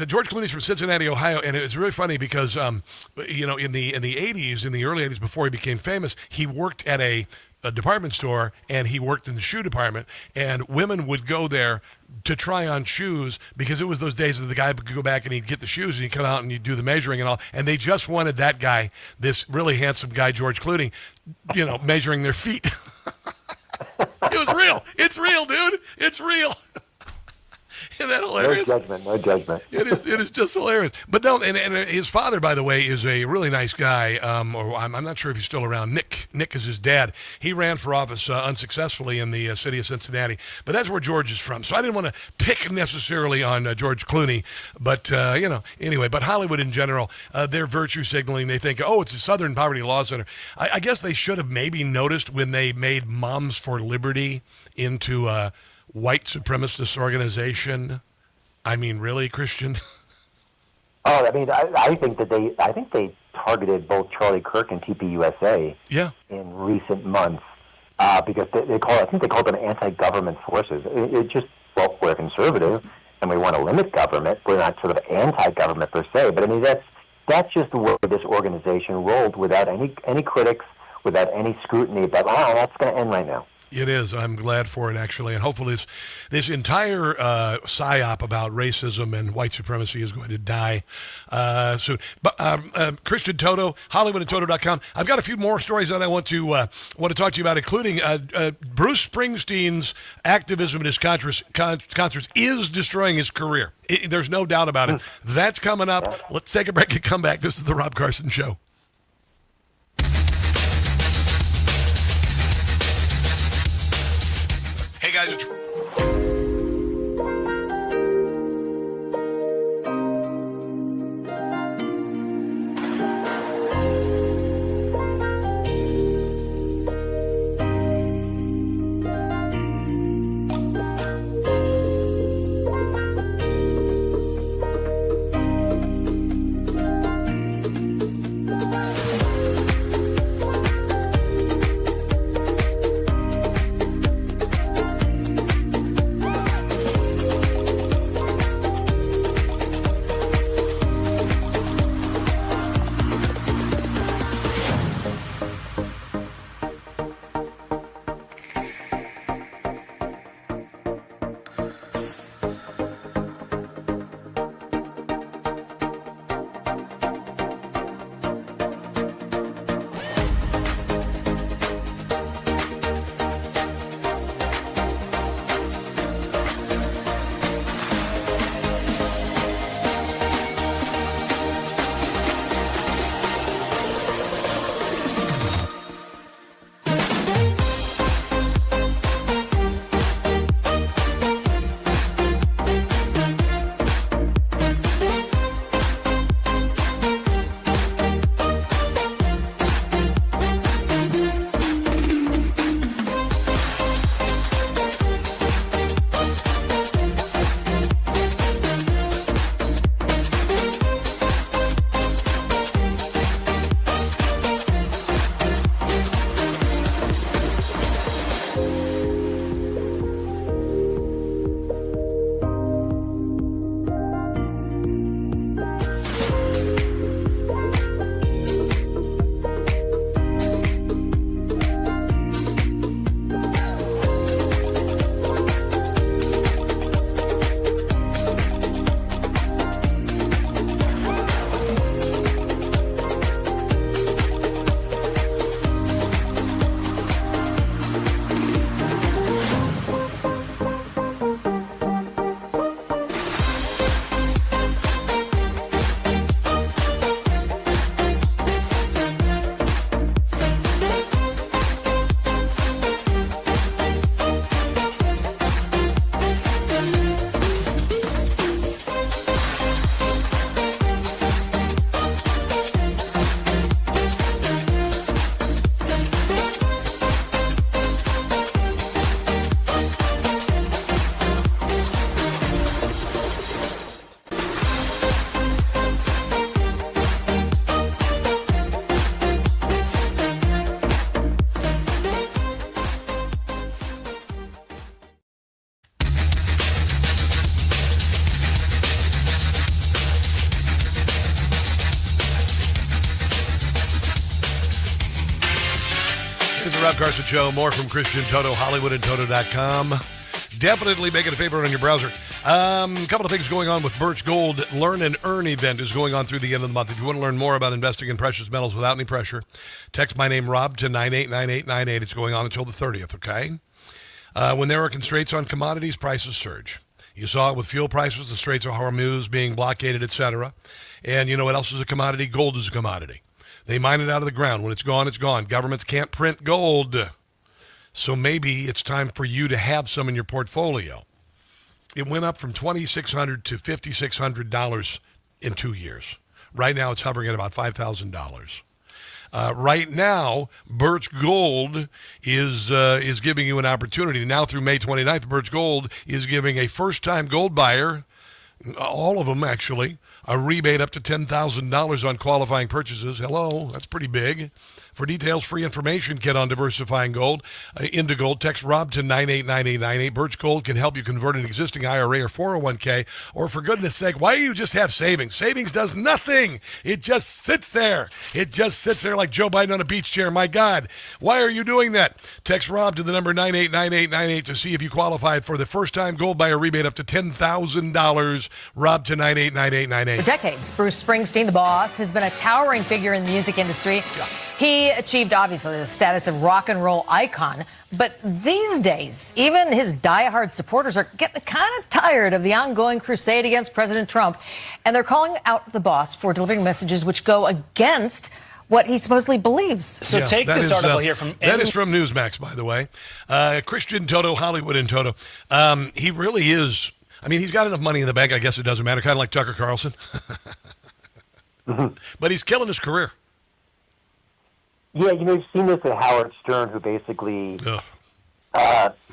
George Clooney's from Cincinnati, Ohio, and it's really funny because in the 80s, in the early 80s, before he became famous, he worked at a department store, and he worked in the shoe department, and women would go there to try on shoes because it was those days that the guy would go back and he'd get the shoes and he'd come out and he'd do the measuring and all, and they just wanted that guy, this really handsome guy, George Clooney, measuring their feet. It was real. It's real, dude. It's real. Isn't that hilarious? No judgment. It is just hilarious. But no, and his father, by the way, is a really nice guy. Or I'm not sure if he's still around. Nick is his dad. He ran for office unsuccessfully in the city of Cincinnati. But that's where George is from. So I didn't want to pick necessarily on George Clooney. But anyway. But Hollywood in general, their virtue signaling. They think, it's a Southern Poverty Law Center. I guess they should have maybe noticed when they made Moms for Liberty into white supremacist organization. I mean, really, Christian? Oh, I mean, I think they targeted both Charlie Kirk and TPUSA in recent months because they called them anti-government forces. We're conservative and we want to limit government. We're not sort of anti-government per se, but I mean that's just the way this organization rolled without any critics, without any scrutiny. But that's going to end right now. It is. I'm glad for it, actually. And hopefully this entire psy-op about racism and white supremacy is going to die soon. But Christian Toto, HollywoodandToto.com. I've got a few more stories that I want to talk to you about, including Bruce Springsteen's activism in his concerts is destroying his career. There's no doubt about it. That's coming up. Let's take a break and come back. This is The Rob Carson Show. Hey guys, it's the Rob Carson Show. More from Christian Toto, HollywoodandToto.com. Definitely make it a favorite on your browser. A couple of things going on with Birch Gold. Learn and Earn event is going on through the end of the month. If you want to learn more about investing in precious metals without any pressure, text my name, Rob, to 989898. It's going on until the 30th, okay? When there are constraints on commodities, prices surge. You saw it with fuel prices, the Straits of Hormuz being blockaded, etc. And you know what else is a commodity? Gold is a commodity. They mine it out of the ground. When it's gone, it's gone. Governments can't print gold. So maybe it's time for you to have some in your portfolio. It went up from $2,600 to $5,600 in 2 years. Right now, it's hovering at about $5,000. Right now, Birch Gold is giving you an opportunity. Now through May 29th, Birch Gold is giving a first-time gold buyer, all of them actually, a rebate up to $10,000 on qualifying purchases. Hello, that's pretty big. For details, free information, get on diversifying gold into gold. Text Rob to 989898. Birch Gold can help you convert an existing IRA or 401k. Or for goodness sake, why do you just have savings? Savings does nothing. It just sits there. It just sits there like Joe Biden on a beach chair. My God, why are you doing that? Text Rob to the number 989898 to see if you qualify for the first-time gold buyer rebate up to $10,000. Rob to 989898. For decades, Bruce Springsteen, the boss, has been a towering figure in the music industry. Yeah. He achieved, obviously, the status of rock and roll icon. But these days, even his diehard supporters are getting kind of tired of the ongoing crusade against President Trump. And they're calling out the boss for delivering messages which go against what he supposedly believes. So take this article here from... That is from Newsmax, by the way. Christian Toto, Hollywood and Toto. He really is... I mean, he's got enough money in the bank, I guess it doesn't matter. Kind of like Tucker Carlson. But he's killing his career. Yeah, you've seen this at Howard Stern, who basically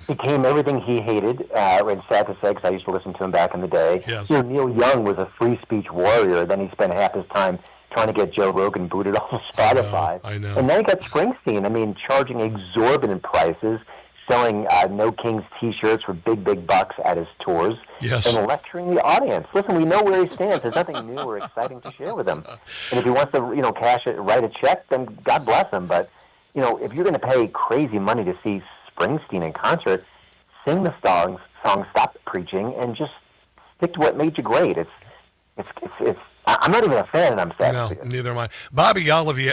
became everything he hated. And sad to say, because I used to listen to him back in the day. Yes. Neil Young was a free speech warrior. Then he spent half his time trying to get Joe Rogan booted off of Spotify. I know. And then he got Springsteen, charging exorbitant prices, selling No Kings T-shirts for big bucks at his tours, and lecturing the audience. Listen, we know where he stands. There's nothing new or exciting to share with him. And if he wants to, cash it, write a check, then God bless him. But, if you're going to pay crazy money to see Springsteen in concert, sing the song Stop Preaching, and just stick to what made you great. It's I'm not even a fan, and I'm sad. No, neither am I. Bobby Olivier,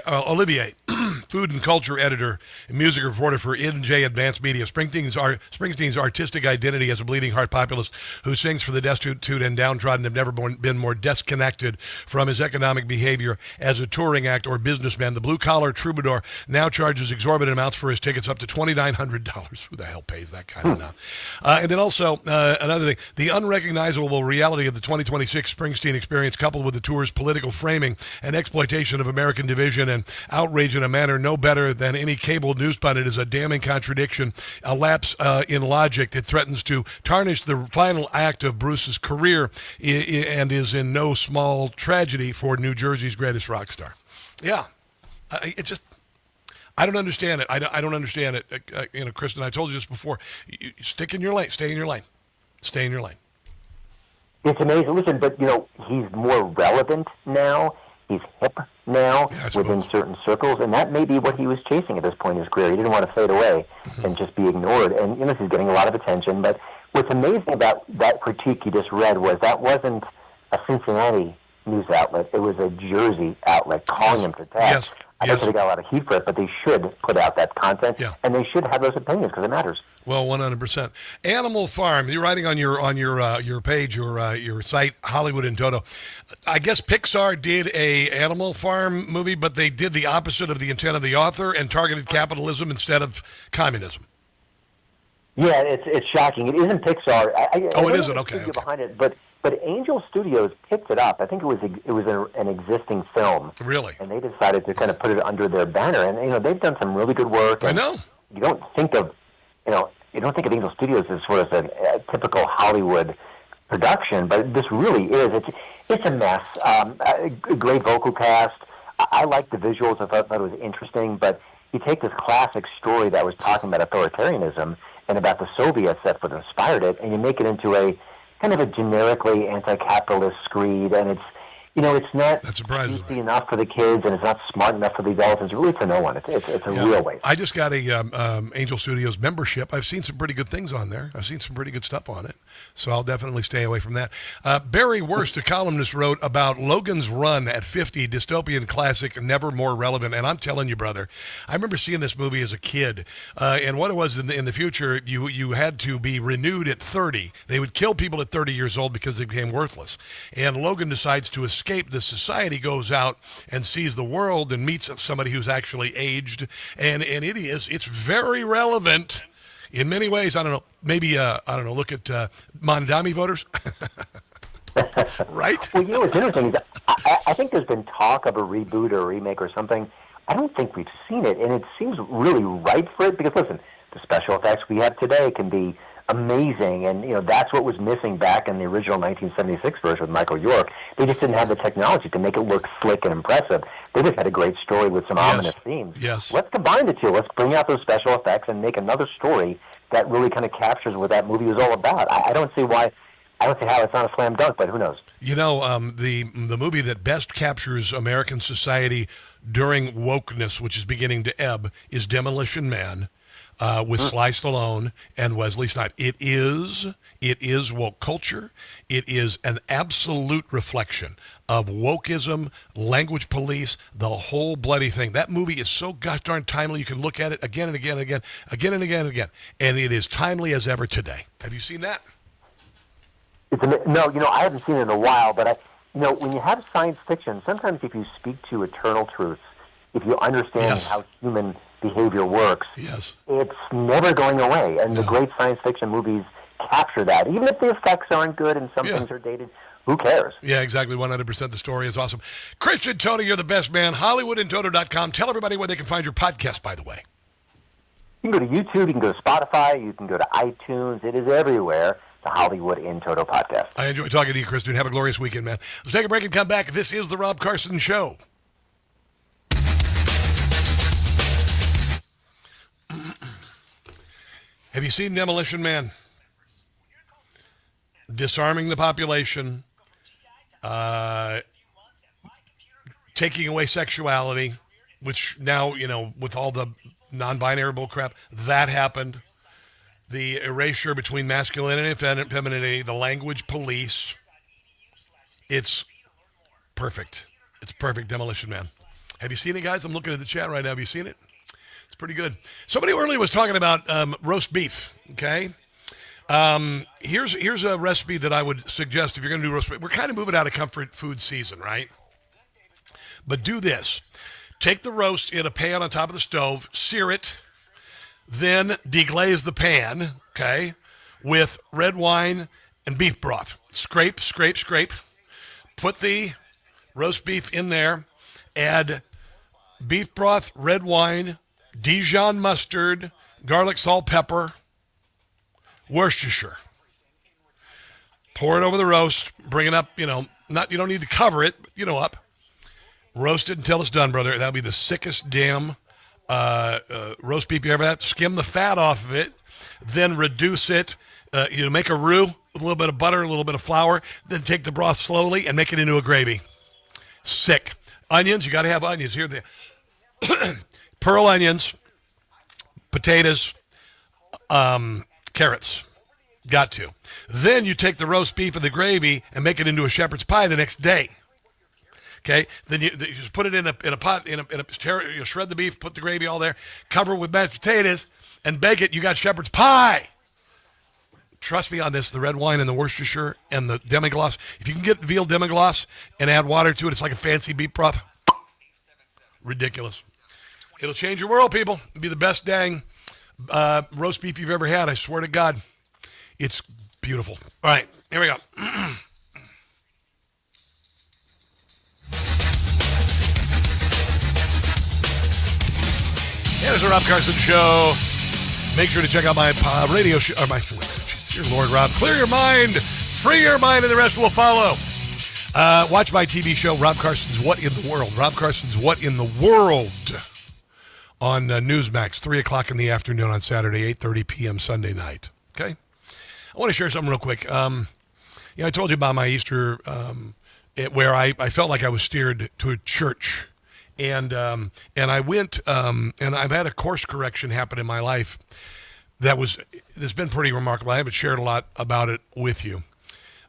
food and culture editor and music reporter for NJ Advanced Media. Springsteen's artistic identity as a bleeding heart populist who sings for the destitute and downtrodden have never been more disconnected from his economic behavior as a touring act or businessman. The blue-collar troubadour now charges exorbitant amounts for his tickets, up to $2,900. Who the hell pays that kind of stuff? And then also, another thing, the unrecognizable reality of the 2026 Springsteen experience, coupled with the tour's political framing and exploitation of American division and outrage in a manner no better than any cable news pundit, is a damning contradiction, a lapse in logic that threatens to tarnish the final act of Bruce's career and is in no small tragedy for New Jersey's greatest rock star. Yeah, it just... I don't understand it. I don't understand it. Kristen, I told you this before. You stick in your lane. Stay in your lane. Stay in your lane. It's amazing. Listen, but, he's more relevant now. He's hip now within certain circles, and that may be what he was chasing at this point in his career. He didn't want to fade away and just be ignored. And, he's getting a lot of attention. But what's amazing about that critique you just read was that wasn't a Cincinnati news outlet. It was a Jersey outlet calling him to task. I think they got a lot of heat for it, but they should put out that content, and they should have those opinions because it matters. Well, 100%. Animal Farm. You're writing on your page, your site, Hollywood and Toto. I guess Pixar did a Animal Farm movie, but they did the opposite of the intent of the author and targeted capitalism instead of communism. Yeah, it's shocking. It isn't Pixar. It isn't. Okay. Behind it, but Angel Studios picked it up. I think it was an existing film. Really? And they decided to kind of put it under their banner. And they've done some really good work. I know. You don't think of Angel Studios as sort of a typical Hollywood production, but this really is. It's a mess. A great vocal cast. I like the visuals. I thought it was interesting. But you take this classic story that was talking about authoritarianism and about the Soviets that inspired it, and you make it into a kind of a generically anti-capitalist screed, and It's not juicy enough for the kids, and it's not smart enough for the adults. It's really for no one. It's a real waste. I just got a Angel Studios membership. I've seen some pretty good things on there. I've seen some pretty good stuff on it. So I'll definitely stay away from that. Barry Wurst, a columnist, wrote about Logan's Run at 50, dystopian classic, never more relevant. And I'm telling you, brother, I remember seeing this movie as a kid. And what it was in the future, you had to be renewed at 30. They would kill people at 30 years old because they became worthless. And Logan decides to escape this society, goes out and sees the world and meets somebody who's actually aged. And it's very relevant in many ways. I don't know, maybe, look at Mondami voters. Right? Well, what's interesting is I think there's been talk of a reboot or a remake or something. I don't think we've seen it, and it seems really ripe for it because, listen, the special effects we have today can be amazing, and that's what was missing back in the original 1976 version with Michael York. They just didn't have the technology to make it look slick and impressive. They just had a great story with some ominous themes. Yes. Let's combine the two. Let's bring out those special effects and make another story that really kind of captures what that movie was all about. I don't see how it's not a slam dunk, but who knows? The movie that best captures American society during wokeness, which is beginning to ebb, is Demolition Man. With Sly Stallone and Wesley Snipes. It is woke culture. It is an absolute reflection of wokeism, language police, the whole bloody thing. That movie is so gosh darn timely. You can look at it again and again and again, again and again and again, and it is timely as ever today. Have you seen that? No, I haven't seen it in a while, but when you have science fiction, sometimes if you speak to eternal truths, if you understand how human behavior works, it's never going away. And the great science fiction movies capture that. Even if the effects aren't good and some things are dated, who cares? Yeah, exactly. 100%. The story is awesome. Christian Toto, you're the best man. HollywoodandToto.com. Tell everybody where they can find your podcast, by the way. You can go to YouTube. You can go to Spotify. You can go to iTunes. It is everywhere. The Hollywood in Toto podcast. I enjoy talking to you, Christian. Have a glorious weekend, man. Let's take a break and come back. This is the Rob Carson Show. Have you seen Demolition Man? Disarming the population, taking away sexuality, which now, with all the non-binary bullcrap, that happened. The erasure between masculinity and femininity, the language police. It's perfect. It's perfect, Demolition Man. Have you seen it, guys? I'm looking at the chat right now. Have you seen it? It's pretty good. Somebody earlier was talking about roast beef, okay? Here's a recipe that I would suggest if you're going to do roast beef. We're kind of moving out of comfort food season, right? But do this. Take the roast in a pan on top of the stove, sear it, then deglaze the pan, okay, with red wine and beef broth. Scrape, scrape, scrape. Put the roast beef in there. Add beef broth, red wine, Dijon mustard, garlic, salt, pepper, Worcestershire. Pour it over the roast. Bring it up, you don't need to cover it, up. Roast it until it's done, brother. That'll be the sickest damn roast beef you ever had. Skim the fat off of it, then reduce it. Make a roux with a little bit of butter, a little bit of flour, then take the broth slowly and make it into a gravy. Sick. Onions, you got to have onions. Here they pearl onions, potatoes, carrots. Got to. Then you take the roast beef and the gravy and make it into a shepherd's pie the next day. Okay, then you just put it in a pot, you shred the beef, put the gravy all there, cover it with mashed potatoes, and bake it. You got shepherd's pie. Trust me on this, the red wine and the Worcestershire and the demi-glace. If you can get the veal demi-glace and add water to it, it's like a fancy beef broth. Ridiculous. It'll change your world, people. It'll be the best dang roast beef you've ever had. I swear to God. It's beautiful. All right, here we go. Here's the Rob Carson Show. Make sure to check out my radio show. Dear Lord, Rob. Clear your mind, free your mind, and the rest will follow. Watch my TV show, Rob Carson's What in the World. Rob Carson's What in the World on Newsmax, 3 o'clock in the afternoon on Saturday, 8:30 p.m. Sunday night. Okay? I want to share something real quick. I told you about my Easter where I felt like I was steered to a church. And I went, and I've had a course correction happen in my life that's been pretty remarkable. I haven't shared a lot about it with you.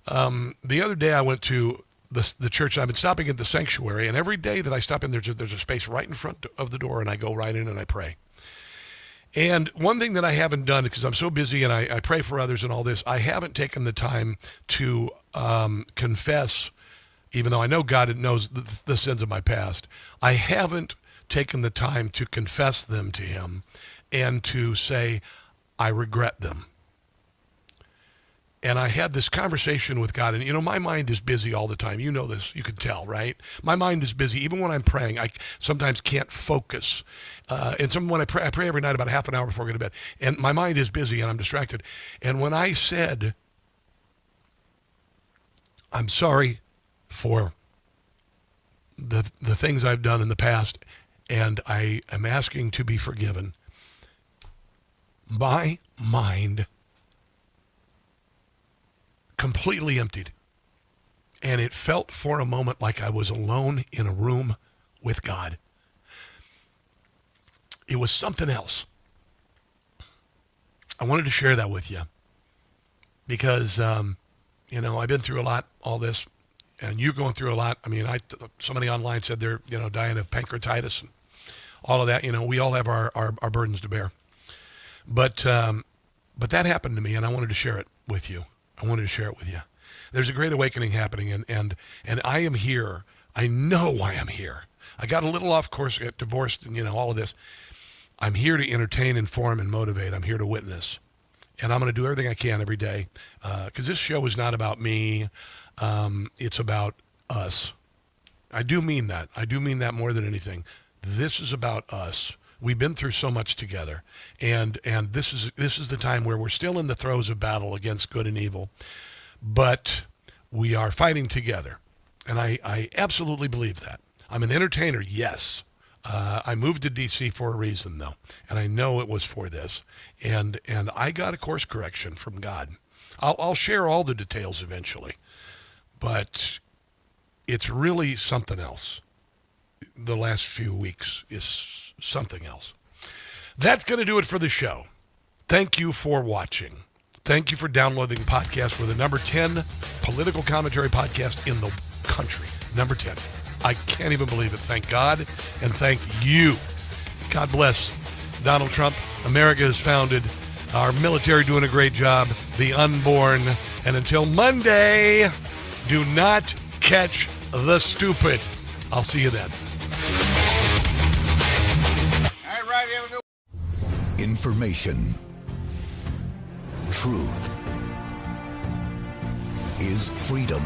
The other day I went to the church. I've been stopping at the sanctuary, and every day that I stop in, there's a space right in front of the door, and I go right in and I pray. And one thing that I haven't done, because I'm so busy and I pray for others and all this, I haven't taken the time to confess, even though I know God knows the sins of my past. I haven't taken the time to confess them to him and to say, I regret them. And I had this conversation with God, and my mind is busy all the time. You know this, you can tell, right? My mind is busy. Even when I'm praying, I sometimes can't focus. And when I pray every night about a half an hour before I go to bed, and my mind is busy and I'm distracted. And when I said, I'm sorry for the things I've done in the past, and I am asking to be forgiven, my mind completely emptied. And it felt for a moment like I was alone in a room with God. It was something else. I wanted to share that with you because, I've been through a lot, all this, and you're going through a lot. I mean, somebody online said they're, dying of pancreatitis and all of that. We all have our burdens to bear. But that happened to me, and I wanted to share it with you. There's a great awakening happening, and I am here. I know I am here. I got a little off course, got divorced, and all of this. I'm here to entertain, inform, and motivate. I'm here to witness. And I'm going to do everything I can every day, because this show is not about me. It's about us. I do mean that. I do mean that more than anything. This is about us. We've been through so much together, and this is the time where we're still in the throes of battle against good and evil, but we are fighting together, and I absolutely believe that. I'm an entertainer, yes. I moved to D.C. for a reason, though, and I know it was for this, and I got a course correction from God. I'll share all the details eventually, but it's really something else. The last few weeks is something else. That's going to do it for the show. Thank you for watching. Thank you for downloading the podcast. We're the number 10 political commentary podcast in the country. Number 10. I can't even believe it. Thank God, and thank you. God bless Donald Trump. America is founded. Our military doing a great job. The unborn. And until Monday, do not catch the stupid. I'll see you then. Information. Truth is freedom.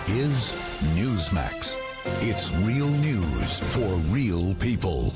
Is Newsmax. It's real news for real people.